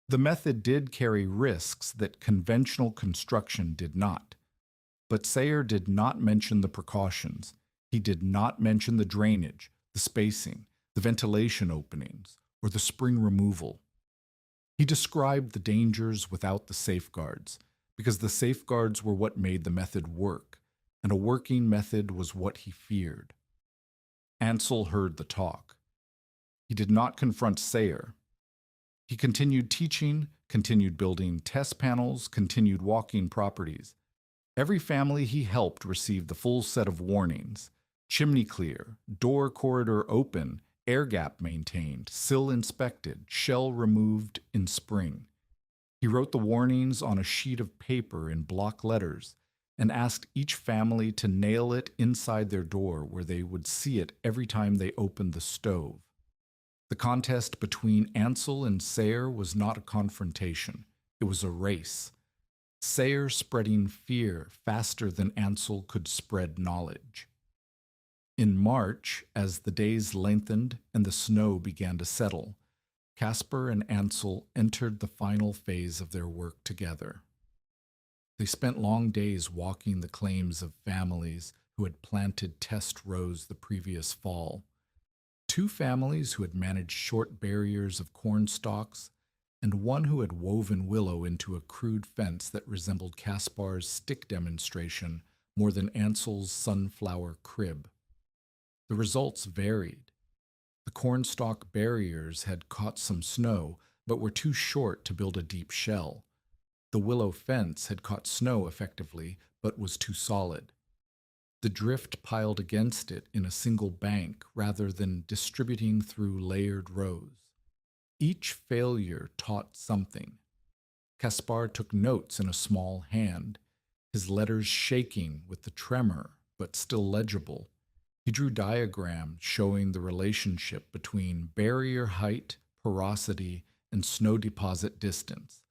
The method did carry risks that conventional construction did not. But Sayre did not mention the precautions. He did not mention the drainage, the spacing, the ventilation openings, or the spring removal. He described the dangers without the safeguards, because the safeguards were what made the method work, and a working method was what he feared. Ansel heard the talk. He did not confront Sayre. He continued teaching, continued building test panels, continued walking properties. Every family he helped received the full set of warnings: chimney clear, door corridor open, air gap maintained, sill inspected, shell removed in spring. He wrote the warnings on a sheet of paper in block letters and asked each family to nail it inside their door where they would see it every time they opened the stove. The contest between Ansel and Sayre was not a confrontation. It was a race. Sayre spreading fear faster than Ansel could spread knowledge. In March, as the days lengthened and the snow began to settle, Caspar and Ansel entered the final phase of their work together. They spent long days walking the claims of families who had planted test rows the previous fall. 2 families who had managed short barriers of corn stalks, and one who had woven willow into a crude fence that resembled Caspar's stick demonstration more than Ansel's sunflower crib. The results varied. The cornstalk barriers had caught some snow, but were too short to build a deep shell. The willow fence had caught snow effectively, but was too solid. The drift piled against it in a single bank rather than distributing through layered rows. Each failure taught something. Caspar took notes in a small hand, his letters shaking with the tremor, but still legible. He drew diagrams showing the relationship between barrier height, porosity, and snow deposit distance.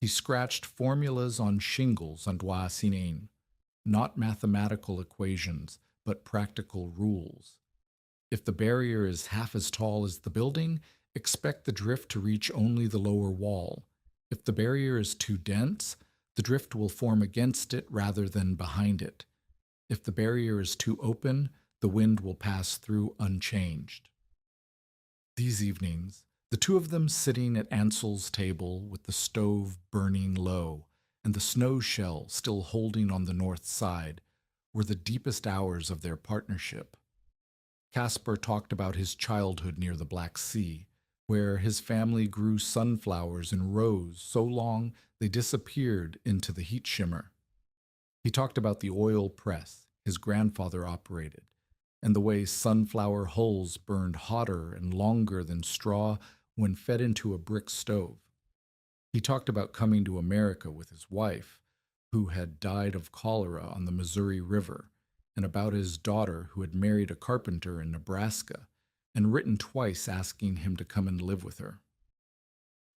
He scratched formulas on shingles on Doigt Sinain, not mathematical equations, but practical rules. If the barrier is half as tall as the building, expect the drift to reach only the lower wall. If the barrier is too dense, the drift will form against it rather than behind it. If the barrier is too open, the wind will pass through unchanged. These evenings, the two of them sitting at Ansel's table with the stove burning low and the snow shell still holding on the north side, were the deepest hours of their partnership. Caspar talked about his childhood near the Black Sea, where his family grew sunflowers in rows so long they disappeared into the heat shimmer. He talked about the oil press his grandfather operated, and the way sunflower hulls burned hotter and longer than straw when fed into a brick stove. He talked about coming to America with his wife, who had died of cholera on the Missouri River, and about his daughter who had married a carpenter in Nebraska and written twice asking him to come and live with her.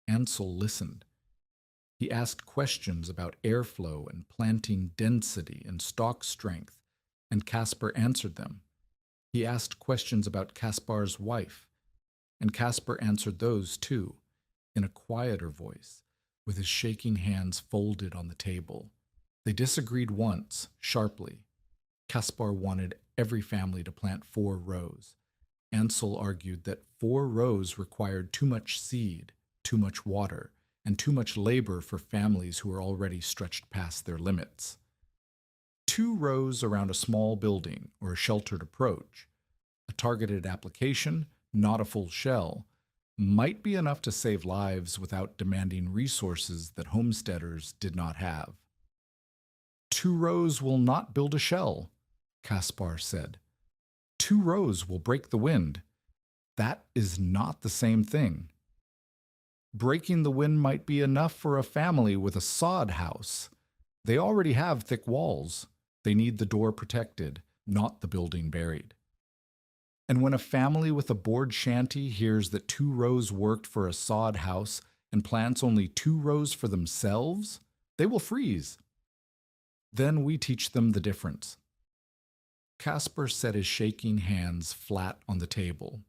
Ansel listened. He asked questions about airflow and planting density and stalk strength, and Caspar answered them. He asked questions about Caspar's wife, and Caspar answered those too, in a quieter voice, with his shaking hands folded on the table. They disagreed once, sharply. Caspar wanted every family to plant 4 rows. Ansel argued that 4 rows required too much seed, too much water, and too much labor for families who were already stretched past their limits. 2 rows around a small building or a sheltered approach, a targeted application, not a full shell, might be enough to save lives without demanding resources that homesteaders did not have. 2 rows will not build a shell, Caspar said. 2 rows will break the wind. That is not the same thing. Breaking the wind might be enough for a family with a sod house. They already have thick walls. They need the door protected, not the building buried. And when a family with a board shanty hears that 2 rows worked for a sod house and plants only 2 rows for themselves, they will freeze. Then we teach them the difference. Caspar set his shaking hands flat on the table.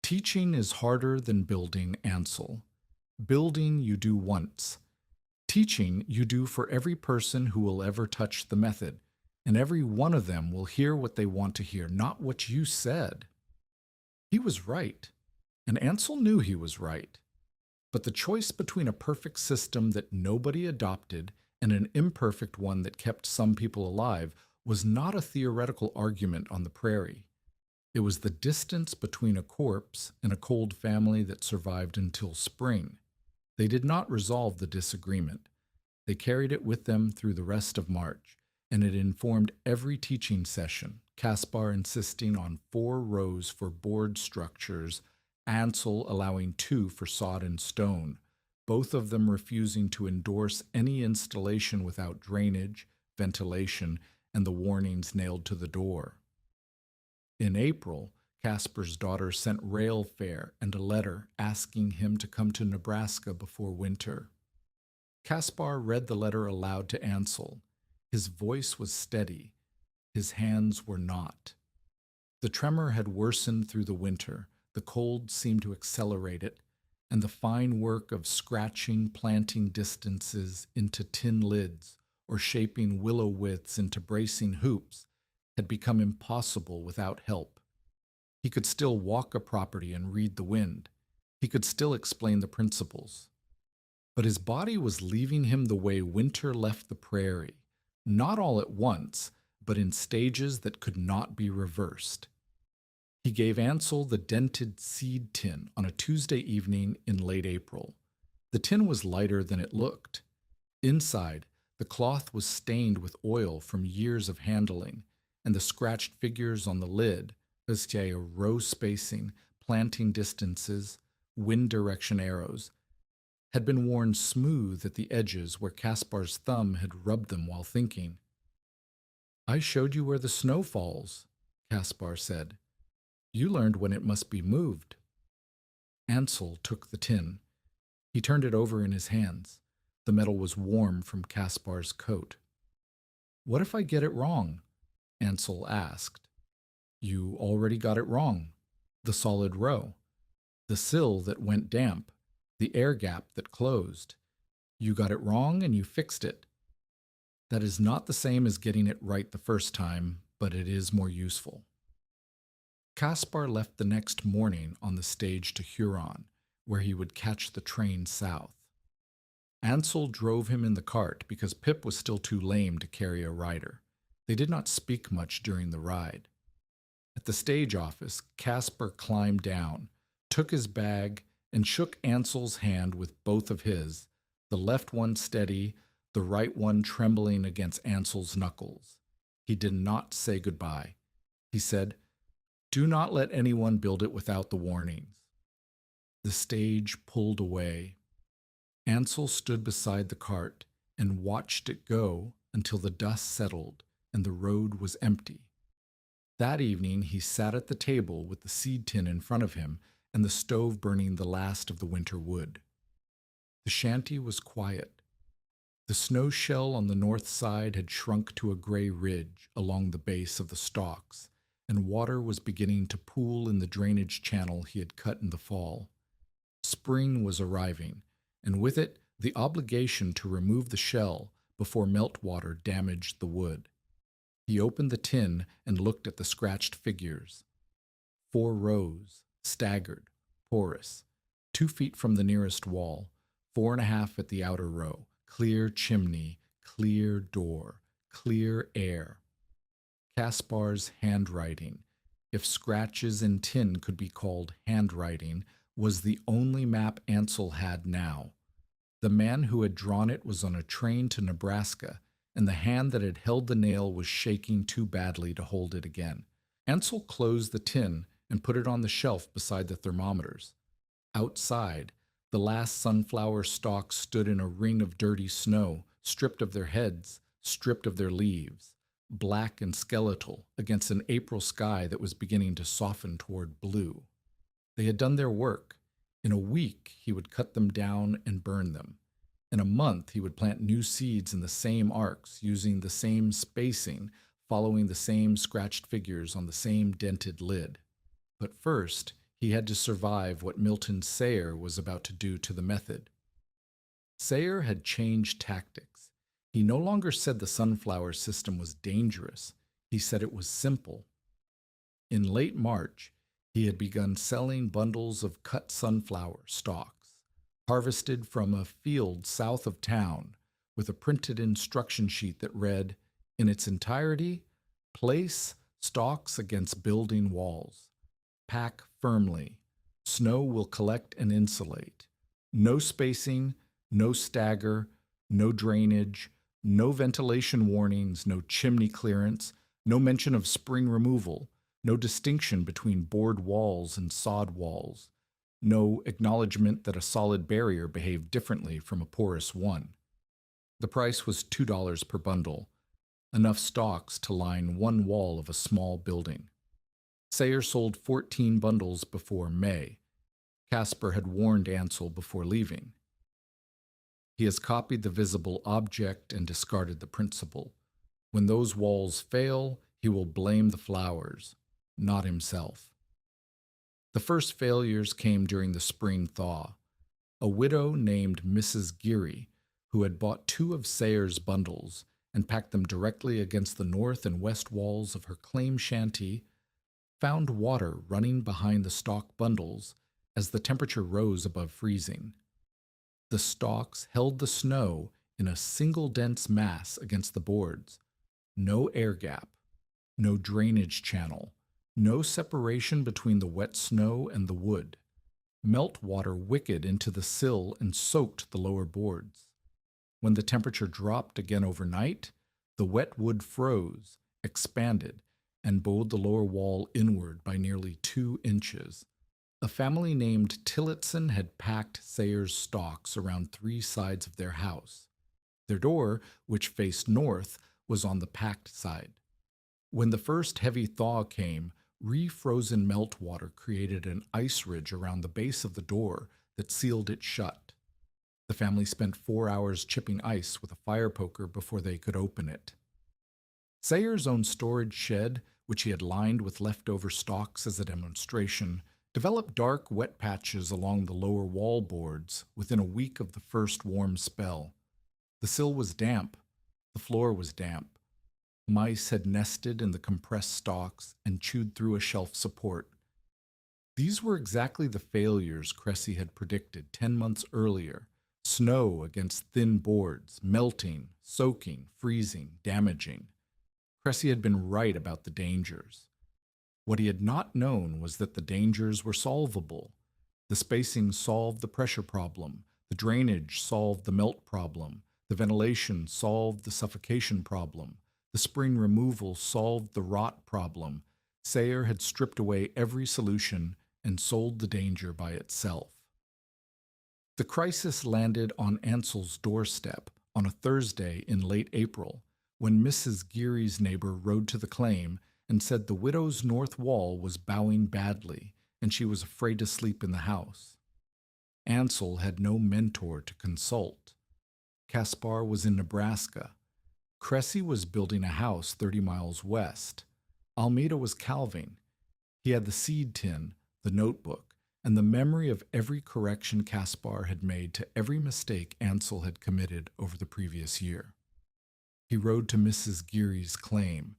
Teaching is harder than building, Ansel. Building you do once. Teaching you do for every person who will ever touch the method, and every one of them will hear what they want to hear, not what you said. He was right, and Ansel knew he was right. But the choice between a perfect system that nobody adopted and an imperfect one that kept some people alive was not a theoretical argument on the prairie. It was the distance between a corpse and a cold family that survived until spring. They did not resolve the disagreement. They carried it with them through the rest of March, and it informed every teaching session, Caspar insisting on 4 rows for board structures, Ansel allowing 2 for sod and stone, both of them refusing to endorse any installation without drainage, ventilation, and the warnings nailed to the door. In April, Caspar's daughter sent rail fare and a letter asking him to come to Nebraska before winter. Caspar read the letter aloud to Ansel. His voice was steady. His hands were not. The tremor had worsened through the winter. The cold seemed to accelerate it, and the fine work of scratching planting distances into tin lids or shaping willow widths into bracing hoops had become impossible without help. He could still walk a property and read the wind. He could still explain the principles. But his body was leaving him the way winter left the prairie, not all at once, but in stages that could not be reversed. He gave Ansel the dented seed tin on a Tuesday evening in late April. The tin was lighter than it looked. Inside, the cloth was stained with oil from years of handling, and the scratched figures on the lid, row spacing, planting distances, wind direction arrows, had been worn smooth at the edges where Caspar's thumb had rubbed them while thinking. I showed you where the snow falls, Caspar said. You learned when it must be moved. Ansel took the tin. He turned it over in his hands. The metal was warm from Caspar's coat. What if I get it wrong? Ansel asked. You already got it wrong. The solid row. The sill that went damp. The air gap that closed. You got it wrong and you fixed it. That is not the same as getting it right the first time, but it is more useful. Caspar left the next morning on the stage to Huron, where he would catch the train south. Ansel drove him in the cart because Pip was still too lame to carry a rider. They did not speak much during the ride. At the stage office, Caspar climbed down, took his bag, and shook Ansel's hand with both of his, the left one steady, the right one trembling against Ansel's knuckles. He did not say goodbye. He said, Do not let anyone build it without the warnings. The stage pulled away. Ansel stood beside the cart and watched it go until the dust settled and the road was empty. That evening he sat at the table with the seed tin in front of him and the stove burning the last of the winter wood. The shanty was quiet. The snow shell on the north side had shrunk to a gray ridge along the base of the stalks, and water was beginning to pool in the drainage channel he had cut in the fall. Spring was arriving, and with it the obligation to remove the shell before meltwater damaged the wood. He opened the tin and looked at the scratched figures. 4 rows, staggered, porous, 2 feet from the nearest wall, 4.5 at the outer row, clear chimney, clear door, clear air. Caspar's handwriting, if scratches in tin could be called handwriting, was the only map Ansel had now. The man who had drawn it was on a train to Nebraska, and the hand that had held the nail was shaking too badly to hold it again. Ansel closed the tin and put it on the shelf beside the thermometers. Outside, the last sunflower stalks stood in a ring of dirty snow, stripped of their heads, stripped of their leaves, black and skeletal against an April sky that was beginning to soften toward blue. They had done their work. In a week, he would cut them down and burn them. In a month, he would plant new seeds in the same arcs, using the same spacing, following the same scratched figures on the same dented lid. But first, he had to survive what Milton Sayre was about to do to the method. Sayre had changed tactics. He no longer said the sunflower system was dangerous. He said it was simple. In late March, he had begun selling bundles of cut sunflower stalks, harvested from a field south of town, with a printed instruction sheet that read, in its entirety, place stalks against building walls. Pack firmly. Snow will collect and insulate. No spacing, no stagger, no drainage, no ventilation warnings, no chimney clearance, no mention of spring removal, no distinction between board walls and sod walls, no acknowledgement that a solid barrier behaved differently from a porous one. The price was $2 per bundle, enough stalks to line one wall of a small building. Sayre sold 14 bundles before May. Caspar had warned Ansel before leaving. He has copied the visible object and discarded the principle. When those walls fail, he will blame the flowers, not himself. The first failures came during the spring thaw. A widow named Mrs. Geary, who had bought 2 of Sayre's bundles and packed them directly against the north and west walls of her claim shanty, found water running behind the stalk bundles as the temperature rose above freezing. The stalks held the snow in a single dense mass against the boards. No air gap, no drainage channel, No separation between the wet snow and the wood. Meltwater wicked into the sill and soaked the lower boards. When the temperature dropped again overnight, the wet wood froze, expanded, and bowed the lower wall inward by nearly 2 inches. A family named Tillotson had packed Sayers' stalks around 3 sides of their house. Their door, which faced north, was on the packed side. When the first heavy thaw came, refrozen meltwater created an ice ridge around the base of the door that sealed it shut. The family spent 4 hours chipping ice with a fire poker before they could open it. Sayers' own storage shed, which he had lined with leftover stalks as a demonstration, developed dark, wet patches along the lower wall boards within a week of the first warm spell. The sill was damp. The floor was damp. Mice had nested in the compressed stalks and chewed through a shelf support. These were exactly the failures Cressy had predicted 10 months earlier. Snow against thin boards, melting, soaking, freezing, damaging. Cressy had been right about the dangers. What he had not known was that the dangers were solvable. The spacing solved the pressure problem, the drainage solved the melt problem, the ventilation solved the suffocation problem, the spring removal solved the rot problem. Sayer had stripped away every solution and sold the danger by itself. The crisis landed on Ansel's doorstep on a Thursday in late April, when Mrs. Geary's neighbor rode to the claim and said the widow's north wall was bowing badly and she was afraid to sleep in the house. Ansel had no mentor to consult. Caspar was in Nebraska. Cressy was building a house 30 miles west. Almeida was calving. He had the seed tin, the notebook, and the memory of every correction Caspar had made to every mistake Ansel had committed over the previous year. He rode to Mrs. Geary's claim.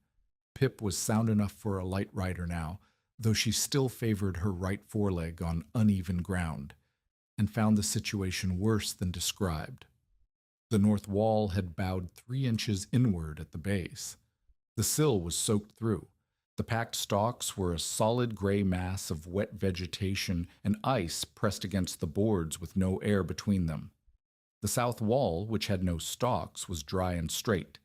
Pip was sound enough for a light rider now, though she still favored her right foreleg on uneven ground, and found the situation worse than described. The north wall had bowed 3 inches inward at the base. The sill was soaked through. The packed stalks were a solid gray mass of wet vegetation and ice pressed against the boards with no air between them. The south wall, which had no stalks, was dry and straight.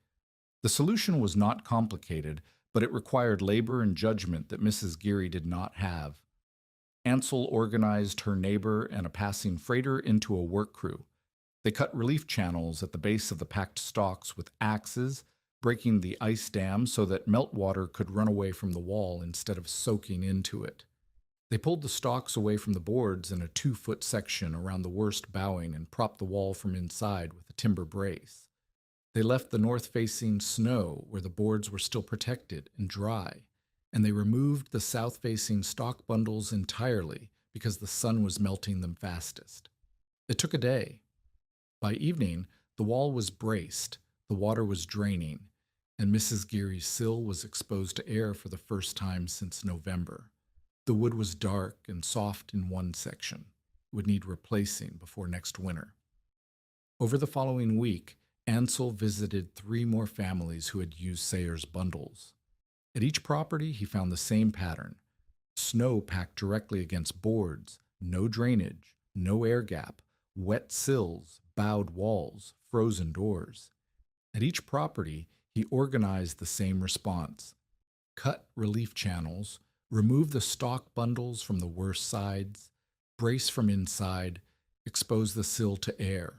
The solution was not complicated, but it required labor and judgment that Mrs. Geary did not have. Ansel organized her neighbor and a passing freighter into a work crew. They cut relief channels at the base of the packed stalks with axes, breaking the ice dam so that meltwater could run away from the wall instead of soaking into it. They pulled the stalks away from the boards in a 2-foot section around the worst bowing and propped the wall from inside with a timber brace. They left the north-facing snow where the boards were still protected and dry, and they removed the south-facing stalk bundles entirely because the sun was melting them fastest. It took a day. By evening, the wall was braced, the water was draining, and Mrs. Geary's sill was exposed to air for the first time since November. The wood was dark and soft in one section. It would need replacing before next winter. Over the following week, Ansel visited 3 more families who had used Sayer's bundles. At each property, he found the same pattern. Snow packed directly against boards, no drainage, no air gap, wet sills, bowed walls, frozen doors. At each property, he organized the same response. Cut relief channels, remove the stalk bundles from the worst sides, brace from inside, expose the sill to air.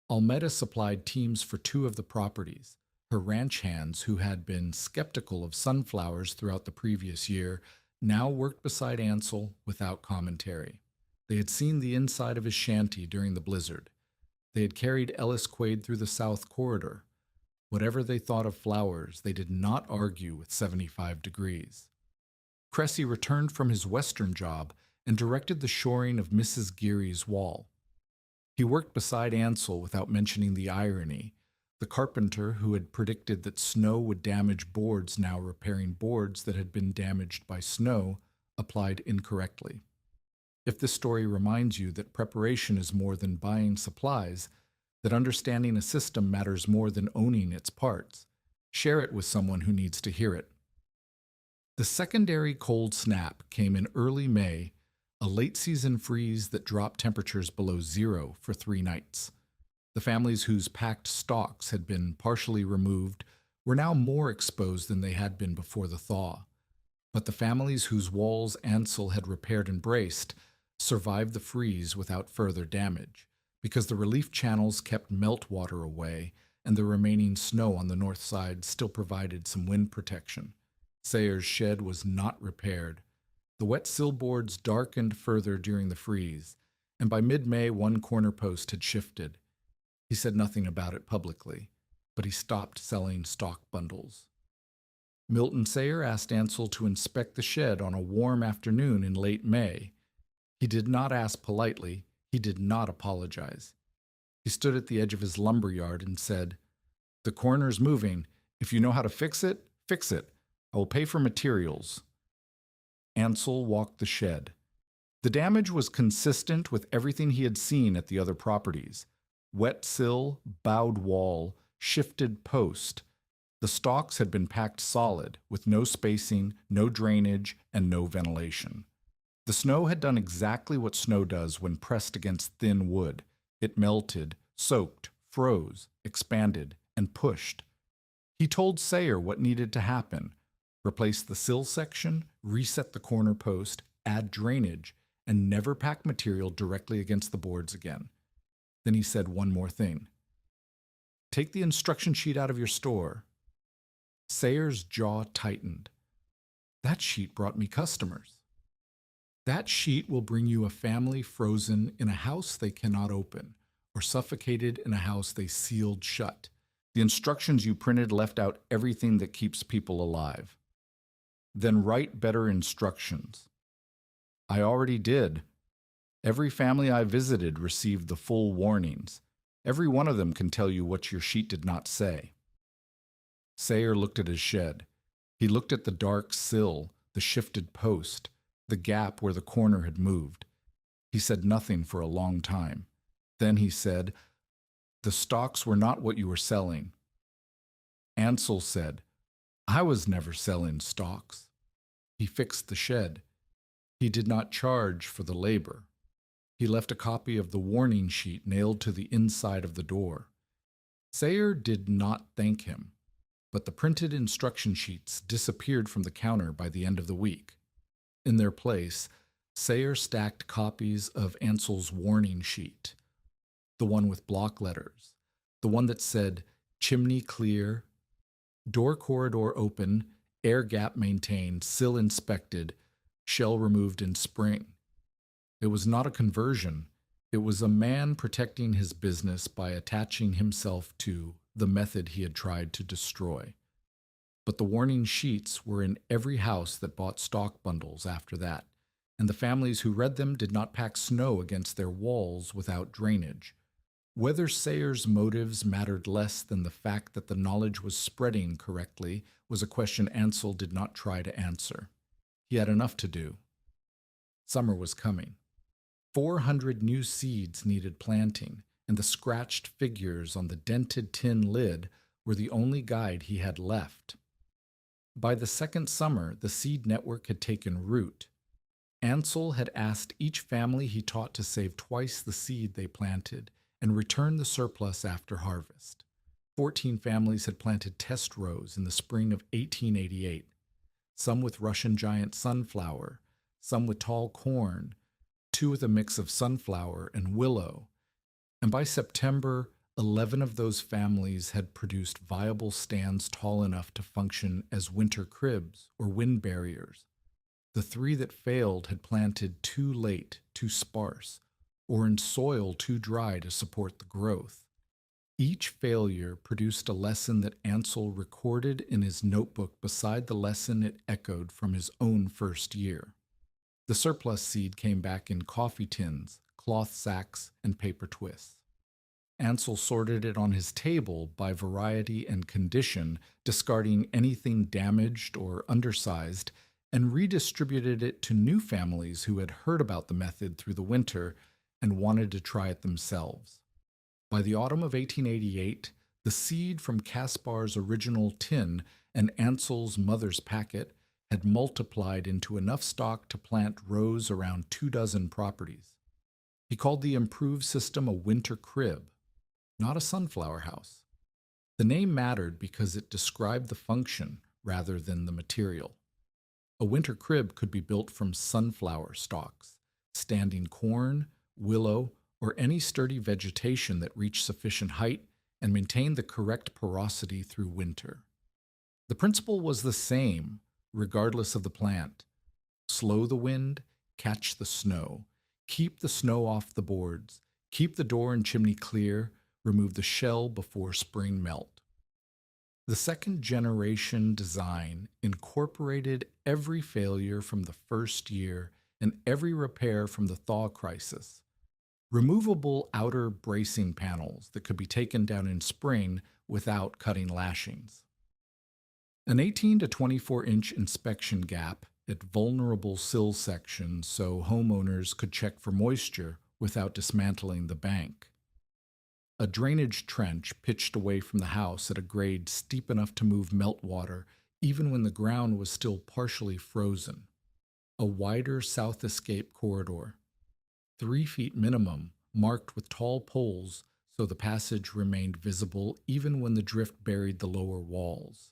Almeida supplied teams for 2 of the properties. Her ranch hands, who had been skeptical of sunflowers throughout the previous year, now worked beside Ansel without commentary. They had seen the inside of his shanty during the blizzard. They had carried Ellis Quaid through the South Corridor. Whatever they thought of flowers, they did not argue with 75 degrees. Cressy returned from his western job and directed the shoring of Mrs. Geary's wall. He worked beside Ansel without mentioning the irony. The carpenter who had predicted that snow would damage boards now repairing boards that had been damaged by snow applied incorrectly. If this story reminds you that preparation is more than buying supplies, that understanding a system matters more than owning its parts, share it with someone who needs to hear it. The secondary cold snap came in early May, a late season freeze that dropped temperatures below zero for 3 nights. The families whose packed stocks had been partially removed were now more exposed than they had been before the thaw. But the families whose walls Ansel had repaired and braced survived the freeze without further damage, because the relief channels kept meltwater away and the remaining snow on the north side still provided some wind protection. Sayer's shed was not repaired. The wet sillboards darkened further during the freeze, and by mid-May one corner post had shifted. He said nothing about it publicly, but he stopped selling stock bundles. Milton Sayer asked Ansel to inspect the shed on a warm afternoon in late May. He did not ask politely. He did not apologize. He stood at the edge of his lumber yard and said, "The corner's moving. If you know how to fix it, fix it. I will pay for materials." Ansel walked the shed. The damage was consistent with everything he had seen at the other properties. Wet sill, bowed wall, shifted post. The stalks had been packed solid, with no spacing, no drainage, and no ventilation. The snow had done exactly what snow does when pressed against thin wood. It melted, soaked, froze, expanded, and pushed. He told Sayer what needed to happen: replace the sill section, reset the corner post, add drainage, and never pack material directly against the boards again. Then he said one more thing. "Take the instruction sheet out of your store." Sayer's jaw tightened. "That sheet brought me customers." "That sheet will bring you a family frozen in a house they cannot open, or suffocated in a house they sealed shut. The instructions you printed left out everything that keeps people alive." "Then write better instructions." "I already did. Every family I visited received the full warnings. Every one of them can tell you what your sheet did not say." Sayer looked at his shed. He looked at the dark sill, the shifted post, the gap where the corner had moved. He said nothing for a long time. Then he said, "The stocks were not what you were selling." Ansel said, "I was never selling stocks." He fixed the shed. He did not charge for the labor. He left a copy of the warning sheet nailed to the inside of the door. Sayer did not thank him, but the printed instruction sheets disappeared from the counter by the end of the week. In their place, Sayer stacked copies of Ansel's warning sheet, the one with block letters, the one that said chimney clear, door corridor open, air gap maintained, sill inspected, shell removed in spring. It was not a conversion. It was a man protecting his business by attaching himself to the method he had tried to destroy. But the warning sheets were in every house that bought stock bundles after that, and the families who read them did not pack snow against their walls without drainage. Whether Sayer's motives mattered less than the fact that the knowledge was spreading correctly was a question Ansel did not try to answer. He had enough to do. Summer was coming. 400 new seeds needed planting, and the scratched figures on the dented tin lid were the only guide he had left. By the second summer, the seed network had taken root. Ansel had asked each family he taught to save twice the seed they planted and return the surplus after harvest. 14 families had planted test rows in the spring of 1888, some with Russian giant sunflower, some with tall corn, 2 with a mix of sunflower and willow, and by September, 11 of those families had produced viable stands tall enough to function as winter cribs or wind barriers. The 3 that failed had planted too late, too sparse, or in soil too dry to support the growth. Each failure produced a lesson that Ansel recorded in his notebook beside the lesson it echoed from his own first year. The surplus seed came back in coffee tins, cloth sacks, and paper twists. Ansel sorted it on his table by variety and condition, discarding anything damaged or undersized, and redistributed it to new families who had heard about the method through the winter and wanted to try it themselves. By the autumn of 1888, the seed from Kaspar's original tin and Ansel's mother's packet had multiplied into enough stock to plant rows around 24 properties. He called the improved system a winter crib, not a sunflower house. The name mattered because it described the function rather than the material. A winter crib could be built from sunflower stalks, standing corn, willow, or any sturdy vegetation that reached sufficient height and maintained the correct porosity through winter. The principle was the same, regardless of the plant. Slow the wind, catch the snow, keep the snow off the boards, keep the door and chimney clear, remove the shell before spring melt. The second generation design incorporated every failure from the first year and every repair from the thaw crisis. Removable outer bracing panels that could be taken down in spring without cutting lashings. An 18 to 24-inch inspection gap at vulnerable sill sections so homeowners could check for moisture without dismantling the bank. A drainage trench pitched away from the house at a grade steep enough to move meltwater even when the ground was still partially frozen. A wider south escape corridor, 3 feet minimum, marked with tall poles so the passage remained visible even when the drift buried the lower walls.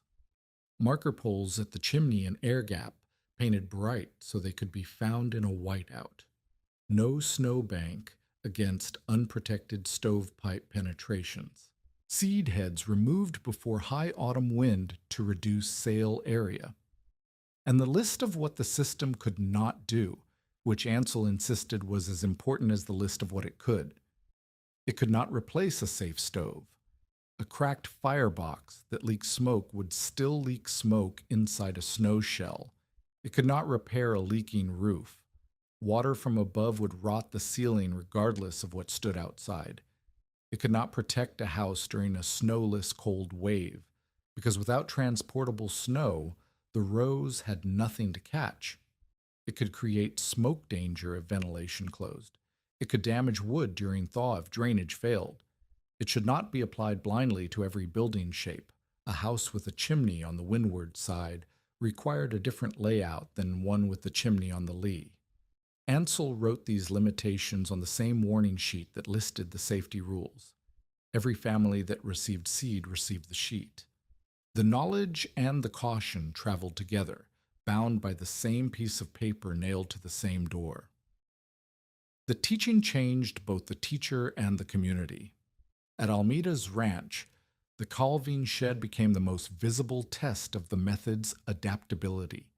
Marker poles at the chimney and air gap painted bright so they could be found in a whiteout. No snowbank against unprotected stovepipe penetrations. Seed heads removed before high autumn wind to reduce sale area. And the list of what the system could not do, which Ansel insisted was as important as the list of what it could. It could not replace a safe stove. A cracked firebox that leaked smoke would still leak smoke inside a snow shell. It could not repair a leaking roof. Water from above would rot the ceiling regardless of what stood outside. It could not protect a house during a snowless cold wave, because without transportable snow, the rows had nothing to catch. It could create smoke danger if ventilation closed. It could damage wood during thaw if drainage failed. It should not be applied blindly to every building shape. A house with a chimney on the windward side required a different layout than one with the chimney on the lee. Ansel wrote these limitations on the same warning sheet that listed the safety rules. Every family that received seed received the sheet. The knowledge and the caution traveled together, bound by the same piece of paper nailed to the same door. The teaching changed both the teacher and the community. At Almeida's ranch, the calving shed became the most visible test of the method's adaptability.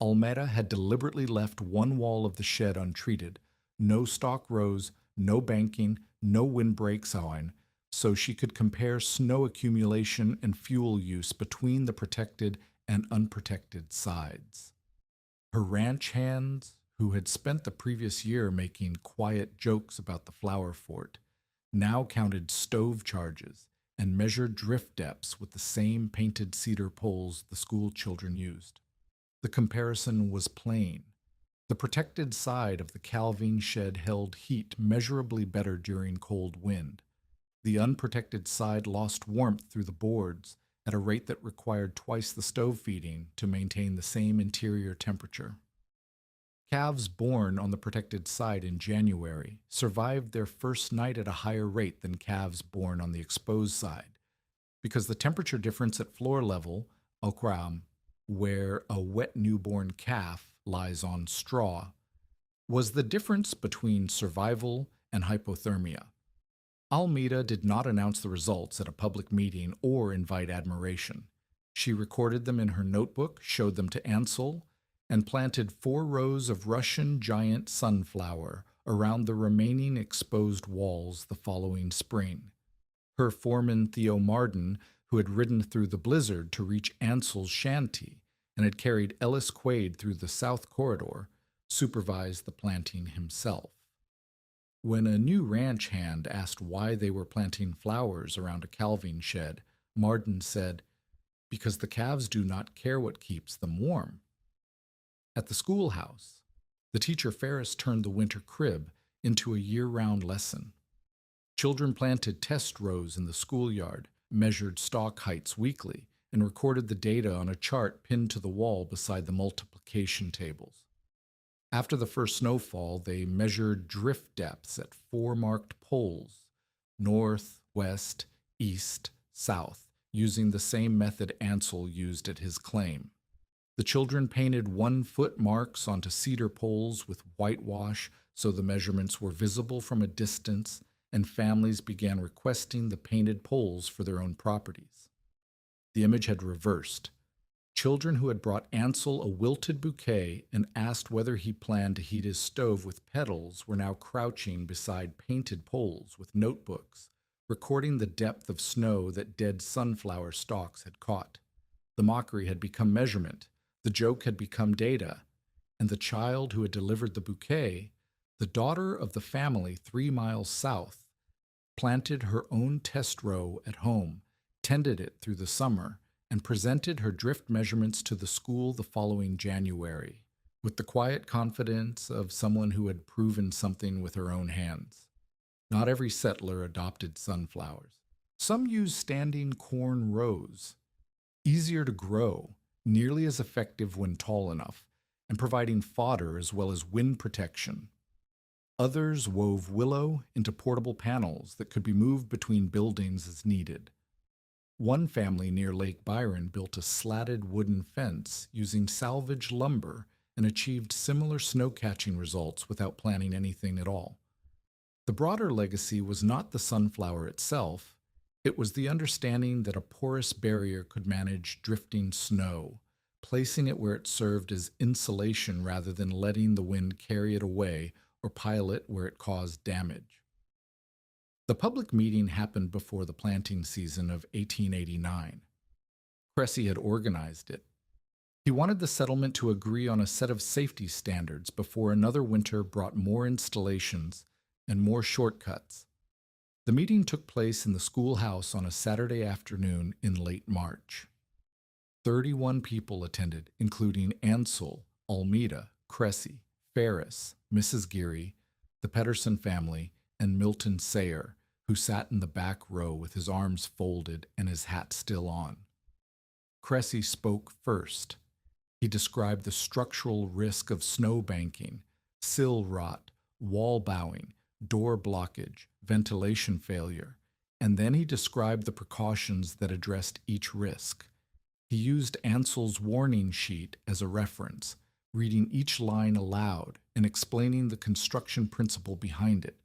Almeida had deliberately left one wall of the shed untreated, no stock rows, no banking, no windbreak sawing, so she could compare snow accumulation and fuel use between the protected and unprotected sides. Her ranch hands, who had spent the previous year making quiet jokes about the flower fort, now counted stove charges and measured drift depths with the same painted cedar poles the school children used. The comparison was plain. The protected side of the calving shed held heat measurably better during cold wind. The unprotected side lost warmth through the boards at a rate that required twice the stove feeding to maintain the same interior temperature. Calves born on the protected side in January survived their first night at a higher rate than calves born on the exposed side, because the temperature difference at floor level, okram, where a wet newborn calf lies on straw, was the difference between survival and hypothermia. Almeida did not announce the results at a public meeting or invite admiration. She recorded them in her notebook, showed them to Ansel, and planted 4 rows of Russian giant sunflower around the remaining exposed walls the following spring. Her foreman Theo Marden, who had ridden through the blizzard to reach Ansel's shanty and had carried Ellis Quaid through the south corridor, supervised the planting himself. When a new ranch hand asked why they were planting flowers around a calving shed, Marden said, "Because the calves do not care what keeps them warm." At the schoolhouse, the teacher Ferris turned the winter crib into a year-round lesson. Children planted test rows in the schoolyard, measured stalk heights weekly, and recorded the data on a chart pinned to the wall beside the multiplication tables. After the first snowfall, they measured drift depths at 4 marked poles: north, west, east, south, using the same method Ansel used at his claim. The children painted 1 foot marks onto cedar poles with whitewash so the measurements were visible from a distance, and families began requesting the painted poles for their own properties. The image had reversed. Children who had brought Ansel a wilted bouquet and asked whether he planned to heat his stove with petals were now crouching beside painted poles with notebooks, recording the depth of snow that dead sunflower stalks had caught. The mockery had become measurement, the joke had become data, and the child who had delivered the bouquet, the daughter of the family 3 miles south, planted her own test row at home, tended it through the summer, and presented her drift measurements to the school the following January, with the quiet confidence of someone who had proven something with her own hands. Not every settler adopted sunflowers. Some used standing corn rows, easier to grow, nearly as effective when tall enough, and providing fodder as well as wind protection. Others wove willow into portable panels that could be moved between buildings as needed. One family near Lake Byron built a slatted wooden fence using salvaged lumber and achieved similar snow-catching results without planning anything at all. The broader legacy was not the sunflower itself, it was the understanding that a porous barrier could manage drifting snow, placing it where it served as insulation rather than letting the wind carry it away or pile it where it caused damage. The public meeting happened before the planting season of 1889. Cressy had organized it. He wanted the settlement to agree on a set of safety standards before another winter brought more installations and more shortcuts. The meeting took place in the schoolhouse on a Saturday afternoon in late March. 31 people attended, including Ansel, Almeida, Cressy, Ferris, Mrs. Geary, the Pedersen family, and Milton Sayer, who sat in the back row with his arms folded and his hat still on. Cressy spoke first. He described the structural risk of snow banking, sill rot, wall bowing, door blockage, ventilation failure, and then he described the precautions that addressed each risk. He used Ansel's warning sheet as a reference, reading each line aloud and explaining the construction principle behind it.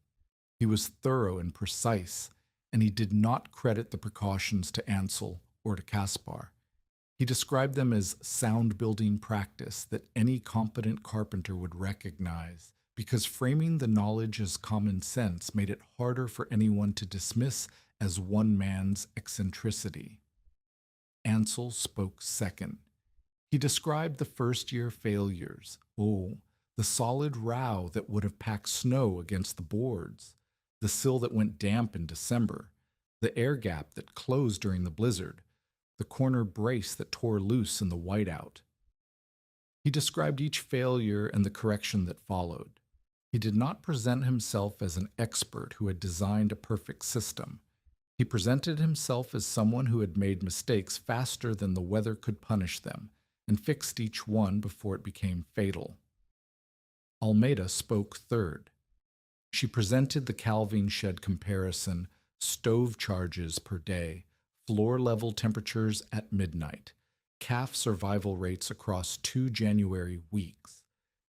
He was thorough and precise, and he did not credit the precautions to Ansel or to Caspar. He described them as sound building practice that any competent carpenter would recognize, because framing the knowledge as common sense made it harder for anyone to dismiss as one man's eccentricity. Ansel spoke second. He described the first-year failures. The solid row that would have packed snow against the boards, the sill that went damp in December, the air gap that closed during the blizzard, the corner brace that tore loose in the whiteout. He described each failure and the correction that followed. He did not present himself as an expert who had designed a perfect system. He presented himself as someone who had made mistakes faster than the weather could punish them, and fixed each one before it became fatal. Almeida spoke third. She presented the calving shed comparison, stove charges per day, floor-level temperatures at midnight, calf survival rates across 2 January weeks,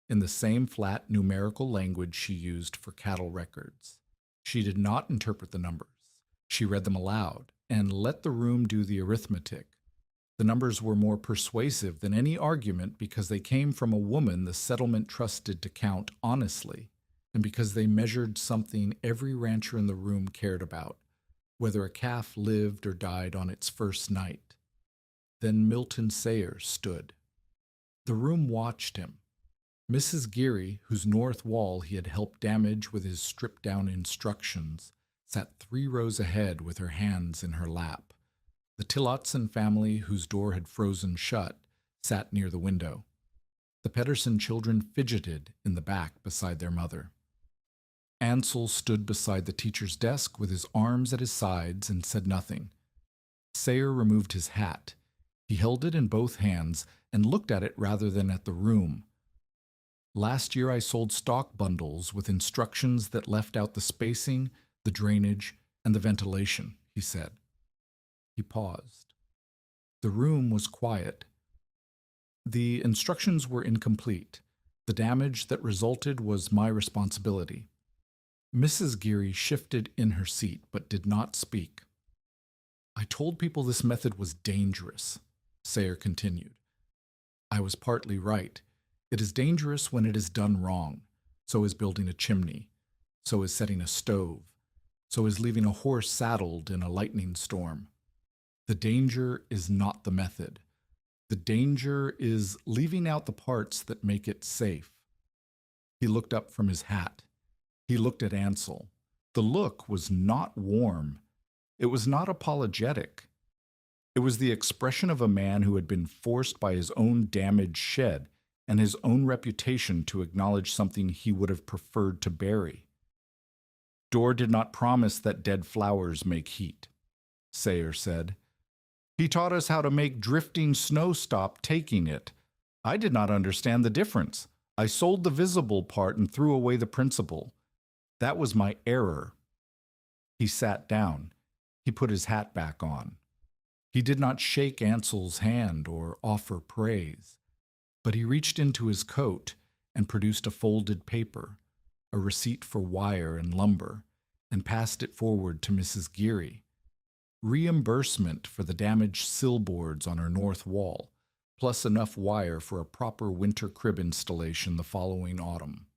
in the same flat numerical language she used for cattle records. She did not interpret the numbers. She read them aloud and let the room do the arithmetic. The numbers were more persuasive than any argument because they came from a woman the settlement trusted to count honestly, and because they measured something every rancher in the room cared about, whether a calf lived or died on its first night. Then Milton Sayer stood. The room watched him. Mrs. Geary, whose north wall he had helped damage with his stripped-down instructions, sat 3 rows ahead with her hands in her lap. The Tillotson family, whose door had frozen shut, sat near the window. The Pedersen children fidgeted in the back beside their mother. Ansel stood beside the teacher's desk with his arms at his sides and said nothing. Sayer removed his hat. He held it in both hands and looked at it rather than at the room. Last year I sold stock bundles with instructions that left out the spacing, the drainage, and the ventilation, he said. He paused. The room was quiet. The instructions were incomplete. The damage that resulted was my responsibility. Mrs. Geary shifted in her seat but did not speak. I told people this method was dangerous, Sayer continued. I was partly right. It is dangerous when it is done wrong. So is building a chimney. So is setting a stove. So is leaving a horse saddled in a lightning storm. The danger is not the method. The danger is leaving out the parts that make it safe. He looked up from his hat. He looked at Ansel. The look was not warm. It was not apologetic. It was the expression of a man who had been forced by his own damaged shed and his own reputation to acknowledge something he would have preferred to bury. Dorr did not promise that dead flowers make heat, Sayer said. He taught us how to make drifting snow stop taking it. I did not understand the difference. I sold the visible part and threw away the principle. That was my error. He sat down. He put his hat back on. He did not shake Ansel's hand or offer praise, but he reached into his coat and produced a folded paper, a receipt for wire and lumber, and passed it forward to Mrs. Geary. Reimbursement for the damaged sill boards on her north wall, plus enough wire for a proper winter crib installation the following autumn.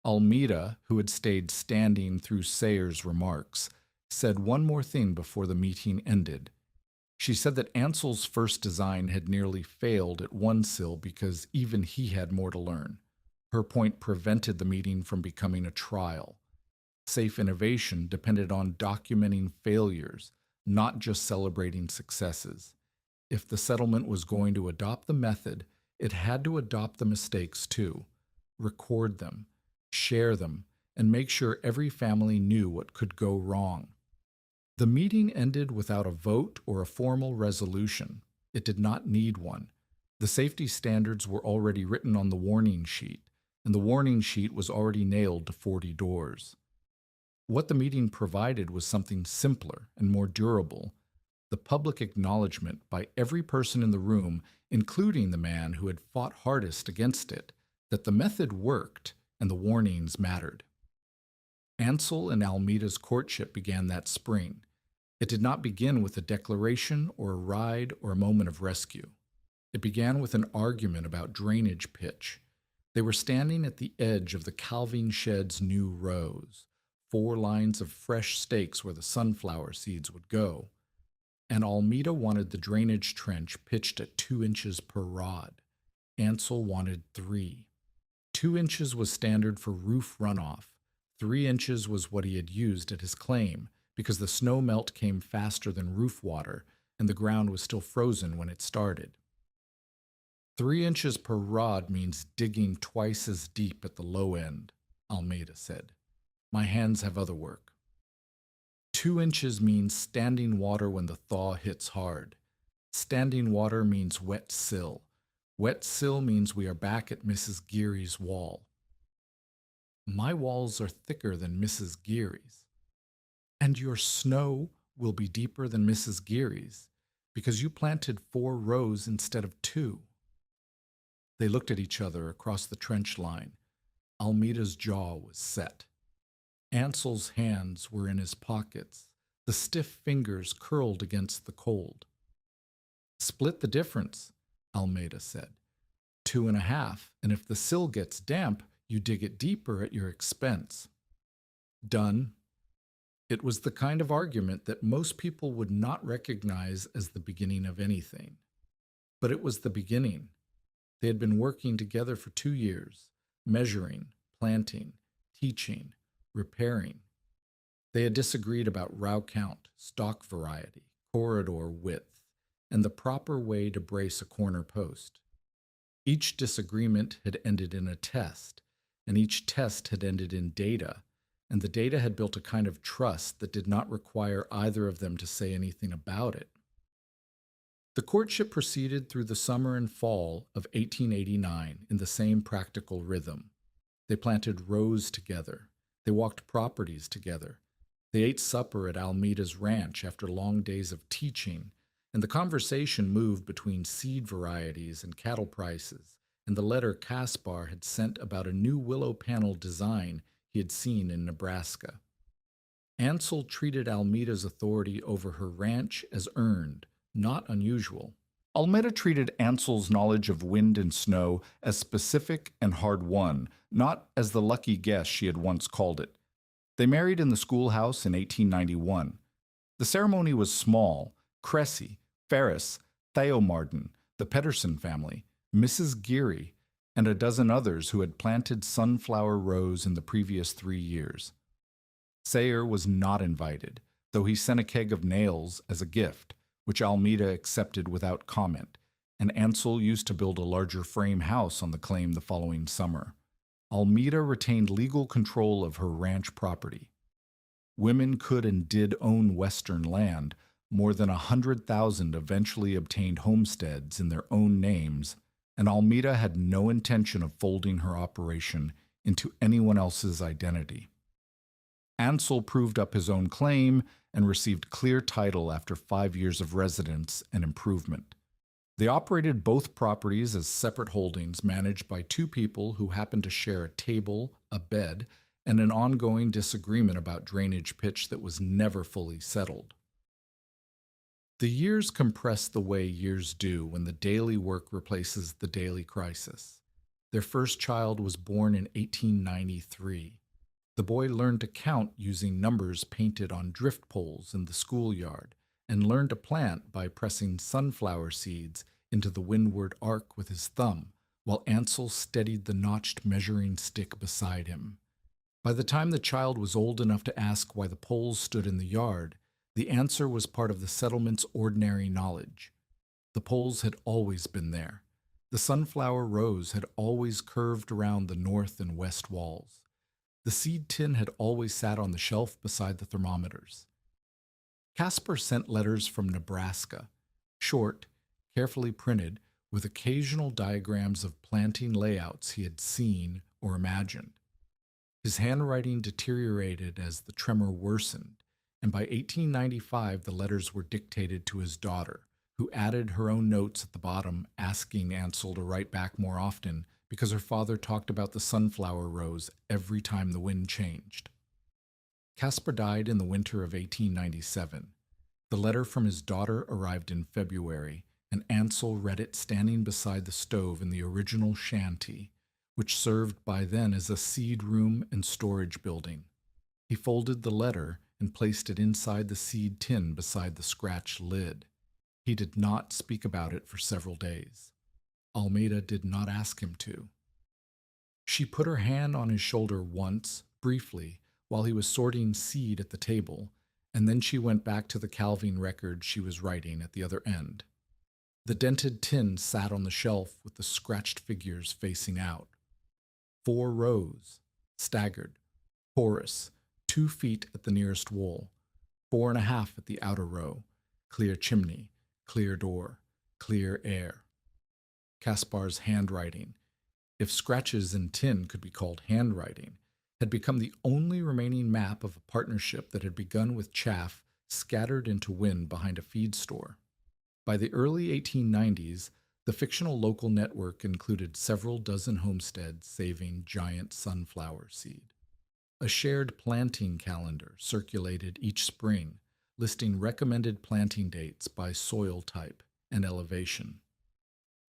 Almeda, who had stayed standing through Sayer's remarks, said one more thing before the meeting ended. She said that Ansel's first design had nearly failed at one sill because even he had more to learn. Her point prevented the meeting from becoming a trial. Safe innovation depended on documenting failures, not just celebrating successes. If the settlement was going to adopt the method, it had to adopt the mistakes too, record them, share them, and make sure every family knew what could go wrong. The meeting ended without a vote or a formal resolution. It did not need one. The safety standards were already written on the warning sheet, and the warning sheet was already nailed to 40 doors. What the meeting provided was something simpler and more durable, the public acknowledgement by every person in the room, including the man who had fought hardest against it, that the method worked and the warnings mattered. Ansel and Almeda's courtship began that spring. It did not begin with a declaration or a ride or a moment of rescue. It began with an argument about drainage pitch. They were standing at the edge of the calving shed's new rows, 4 lines of fresh stakes where the sunflower seeds would go. And Almeda wanted the drainage trench pitched at 2 inches per rod. Ansel wanted 3. 2 inches was standard for roof runoff. 3 inches was what he had used at his claim, because the snow melt came faster than roof water, and the ground was still frozen when it started. 3 inches per rod means digging twice as deep at the low end, Almeda said. My hands have other work. 2 inches means standing water when the thaw hits hard. Standing water means wet sill. Wet sill means we are back at Mrs. Geary's wall. My walls are thicker than Mrs. Geary's. And your snow will be deeper than Mrs. Geary's, because you planted 4 rows instead of 2. They looked at each other across the trench line. Almeda's jaw was set. Ansel's hands were in his pockets, the stiff fingers curled against the cold. Split the difference, Almeda said. 2.5, and if the sill gets damp, you dig it deeper at your expense. Done. It was the kind of argument that most people would not recognize as the beginning of anything. But it was the beginning. They had been working together for 2 years, measuring, planting, teaching, repairing. They had disagreed about row count, stock variety, corridor width, and the proper way to brace a corner post. Each disagreement had ended in a test, and each test had ended in data, and the data had built a kind of trust that did not require either of them to say anything about it. The courtship proceeded through the summer and fall of 1889 in the same practical rhythm. They planted rows together. They walked properties together. They ate supper at Almeida's ranch after long days of teaching, and the conversation moved between seed varieties and cattle prices, and the letter Caspar had sent about a new willow panel design he had seen in Nebraska. Ansel treated Almeida's authority over her ranch as earned, not unusual. Almeida treated Ansel's knowledge of wind and snow as specific and hard won, not as the lucky guess she had once called it. They married in the schoolhouse in 1891. The ceremony was small. Cressy, Ferris, Theomarden, the Pedersen family, Mrs. Geary, and a dozen others who had planted sunflower rows in the previous 3 years. Sayer was not invited, though he sent a keg of nails as a gift, which Almeida accepted without comment, and Ansel used to build a larger frame house on the claim the following summer. Almeida retained legal control of her ranch property. Women could and did own Western land. More than 100,000 eventually obtained homesteads in their own names, and Almeida had no intention of folding her operation into anyone else's identity. Ansel proved up his own claim and received clear title after 5 years of residence and improvement. They operated both properties as separate holdings managed by two people who happened to share a table, a bed, and an ongoing disagreement about drainage pitch that was never fully settled. The years compressed the way years do when the daily work replaces the daily crisis. Their first child was born in 1893. The boy learned to count using numbers painted on drift poles in the schoolyard, and learned to plant by pressing sunflower seeds into the windward arc with his thumb, while Ansel steadied the notched measuring stick beside him. By the time the child was old enough to ask why the poles stood in the yard, the answer was part of the settlement's ordinary knowledge. The poles had always been there. The sunflower rows had always curved around the north and west walls. The seed tin had always sat on the shelf beside the thermometers. Caspar sent letters from Nebraska, short, carefully printed, with occasional diagrams of planting layouts he had seen or imagined. His handwriting deteriorated as the tremor worsened, and by 1895 the letters were dictated to his daughter, who added her own notes at the bottom asking Ansel to write back more often because her father talked about the sunflower rows every time the wind changed. Caspar died in the winter of 1897. The letter from his daughter arrived in February, and Ansel read it standing beside the stove in the original shanty, which served by then as a seed room and storage building. He folded the letter and placed it inside the seed tin beside the scratched lid. He did not speak about it for several days. Almeida did not ask him to. She put her hand on his shoulder once, briefly, while he was sorting seed at the table, and then she went back to the calving record she was writing at the other end. The dented tin sat on the shelf with the scratched figures facing out. 4 rows, staggered, porous, 2 feet at the nearest wall, 4.5 at the outer row, clear chimney, clear door, clear air. Caspar's handwriting, if scratches in tin could be called handwriting, had become the only remaining map of a partnership that had begun with chaff scattered into wind behind a feed store. By the early 1890s, the fictional local network included several dozen homesteads saving giant sunflower seed. A shared planting calendar circulated each spring, listing recommended planting dates by soil type and elevation.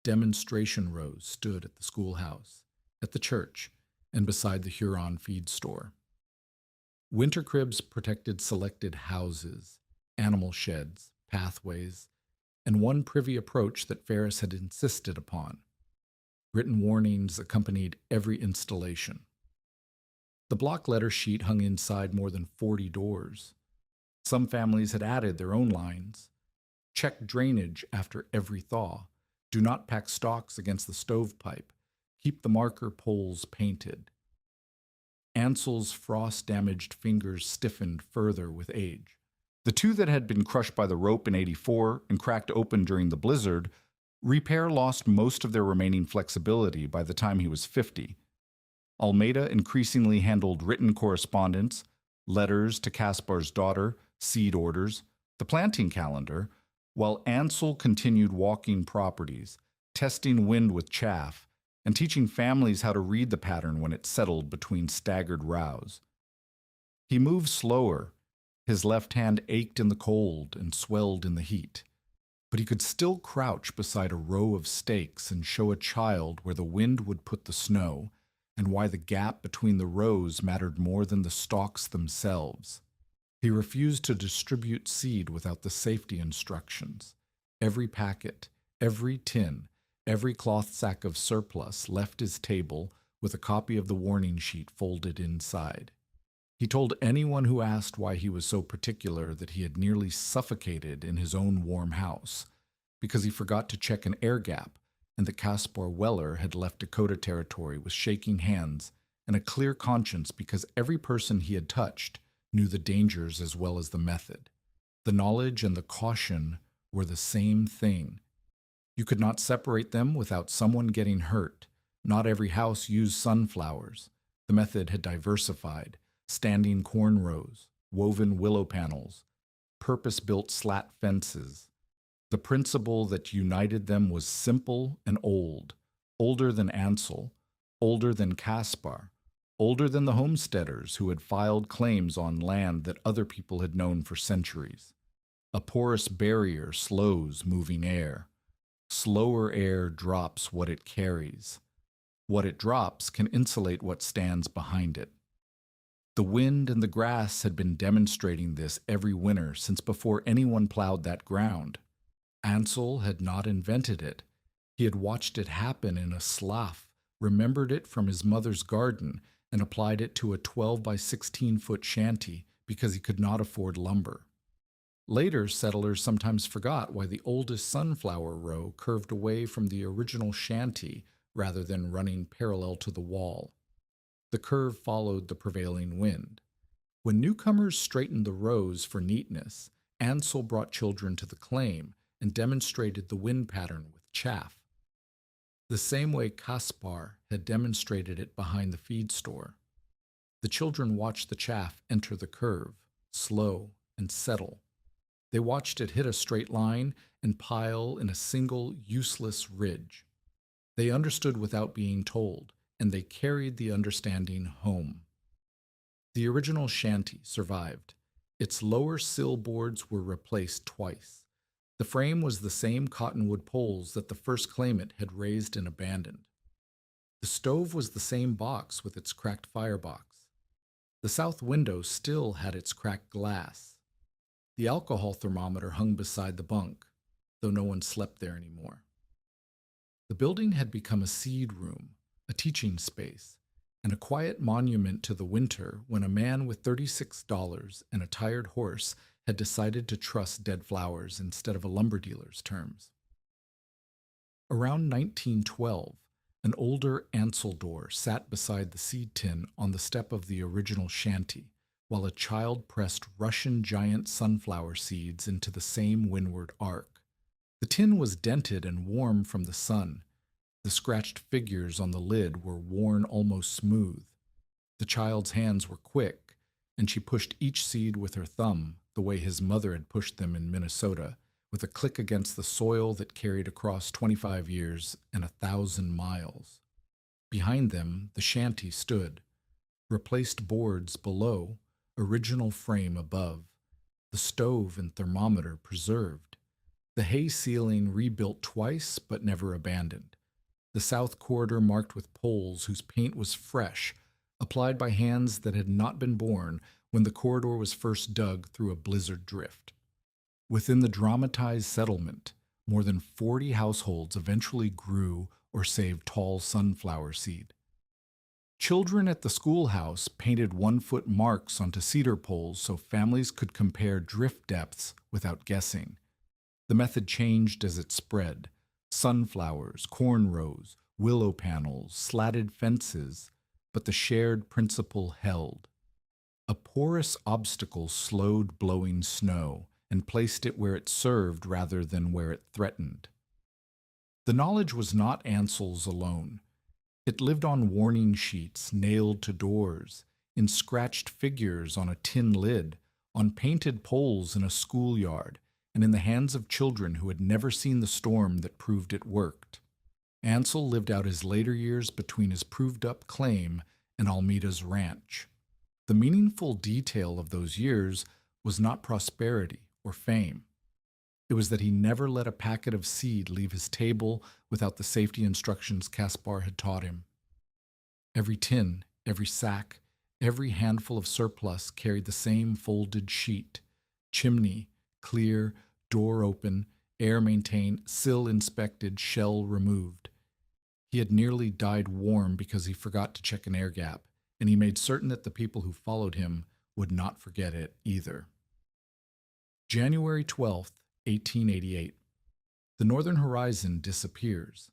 Demonstration rows stood at the schoolhouse, at the church, and beside the Huron feed store. Winter cribs protected selected houses, animal sheds, pathways, and one privy approach that Ferris had insisted upon. Written warnings accompanied every installation. The block letter sheet hung inside more than 40 doors. Some families had added their own lines. Check drainage after every thaw. Do not pack stalks against the stovepipe. Keep the marker poles painted. Ansel's frost-damaged fingers stiffened further with age. The two that had been crushed by the rope in '84 and cracked open during the blizzard, Repair lost most of their remaining flexibility by the time he was 50. Almeida increasingly handled written correspondence, letters to Caspar's daughter, seed orders, the planting calendar, while Ansel continued walking properties, testing wind with chaff, and teaching families how to read the pattern when it settled between staggered rows. He moved slower. His left hand ached in the cold and swelled in the heat, but he could still crouch beside a row of stakes and show a child where the wind would put the snow and why the gap between the rows mattered more than the stalks themselves. He refused to distribute seed without the safety instructions. Every packet, every tin, every cloth sack of surplus left his table with a copy of the warning sheet folded inside. He told anyone who asked why he was so particular that he had nearly suffocated in his own warm house because he forgot to check an air gap, and that Caspar Weller had left Dakota Territory with shaking hands and a clear conscience because every person he had touched knew the dangers as well as the method. The knowledge and the caution were the same thing. You could not separate them without someone getting hurt. Not every house used sunflowers. The method had diversified. Standing corn rows, woven willow panels, purpose-built slat fences. The principle that united them was simple and old, older than Ansel, older than Caspar, older than the homesteaders who had filed claims on land that other people had known for centuries. A porous barrier slows moving air. Slower air drops what it carries. What it drops can insulate what stands behind it. The wind and the grass had been demonstrating this every winter since before anyone plowed that ground. Ansel had not invented it. He had watched it happen in a slough, remembered it from his mother's garden, and applied it to a 12 by 16-foot shanty because he could not afford lumber. Later, settlers sometimes forgot why the oldest sunflower row curved away from the original shanty rather than running parallel to the wall. The curve followed the prevailing wind. When newcomers straightened the rows for neatness, Ansel brought children to the claim and demonstrated the wind pattern with chaff, the same way Caspar had demonstrated it behind the feed store. The children watched the chaff enter the curve, slow and settle. They watched it hit a straight line and pile in a single, useless ridge. They understood without being told, and they carried the understanding home. The original shanty survived. Its lower sill boards were replaced twice. The frame was the same cottonwood poles that the first claimant had raised and abandoned. The stove was the same box with its cracked firebox. The south window still had its cracked glass. The alcohol thermometer hung beside the bunk, though no one slept there anymore. The building had become a seed room, a teaching space, and a quiet monument to the winter when a man with $36 and a tired horse had decided to trust dead flowers instead of a lumber dealer's terms. Around 1912, an older Ansel Dorr sat beside the seed tin on the step of the original shanty, while a child pressed Russian giant sunflower seeds into the same windward arc. The tin was dented and warm from the sun. The scratched figures on the lid were worn almost smooth. The child's hands were quick, and she pushed each seed with her thumb, the way his mother had pushed them in Minnesota, with a click against the soil that carried across 25 years and 1,000 miles. Behind them, the shanty stood. Replaced boards below, original frame above. The stove and thermometer preserved. The hay ceiling rebuilt twice, but never abandoned. The south corridor marked with poles whose paint was fresh, applied by hands that had not been born when the corridor was first dug through a blizzard drift. Within the dramatized settlement, more than 40 households eventually grew or saved tall sunflower seed. Children at the schoolhouse painted 1-foot marks onto cedar poles so families could compare drift depths without guessing. The method changed as it spread. Sunflowers, corn rows, willow panels, slatted fences, but the shared principle held. A porous obstacle slowed blowing snow and placed it where it served rather than where it threatened. The knowledge was not Ansel's alone. It lived on warning sheets nailed to doors, in scratched figures on a tin lid, on painted poles in a schoolyard, and in the hands of children who had never seen the storm that proved it worked. Ansel lived out his later years between his proved-up claim and Almeida's ranch. The meaningful detail of those years was not prosperity or fame. It was that he never let a packet of seed leave his table without the safety instructions Caspar had taught him. Every tin, every sack, every handful of surplus carried the same folded sheet: chimney, clear, door open, air maintained, sill inspected, shell removed. He had nearly died warm because he forgot to check an air gap, and he made certain that the people who followed him would not forget it either. January 12th, 1888. The northern horizon disappears.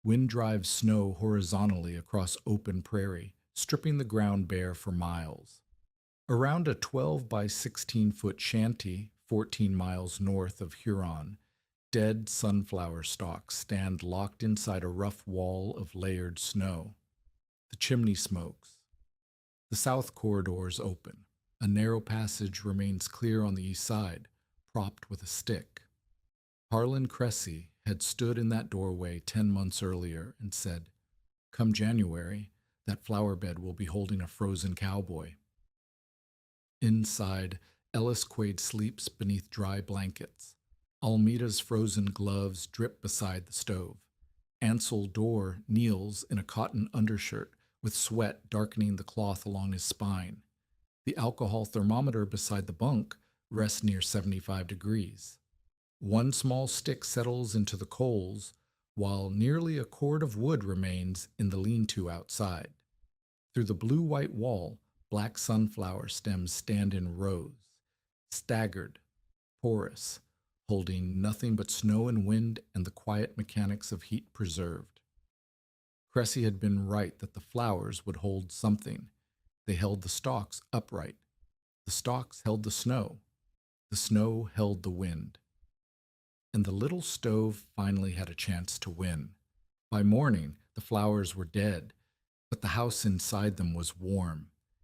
Wind drives snow horizontally across open prairie, stripping the ground bare for miles. Around a 12 by 16-foot shanty, 14 miles north of Huron, dead sunflower stalks stand locked inside a rough wall of layered snow. The chimney smokes. The south corridors open. A narrow passage remains clear on the east side, propped with a stick. Harlan Cressy had stood in that doorway 10 months earlier and said, "Come January, that flower bed will be holding a frozen cowboy." Inside, Ellis Quaid sleeps beneath dry blankets. Almeida's frozen gloves drip beside the stove. Ansel Dorr kneels in a cotton undershirt with sweat darkening the cloth along his spine. The alcohol thermometer beside the bunk rests near 75 degrees. One small stick settles into the coals, while nearly a cord of wood remains in the lean-to outside. Through the blue-white wall, black sunflower stems stand in rows, staggered, porous, holding nothing but snow and wind and the quiet mechanics of heat preserved. Cressy had been right that the flowers would hold something. They held the stalks upright. The stalks held the snow. The snow held the wind. And the little stove finally had a chance to win. By morning, the flowers were dead, but the house inside them was warm.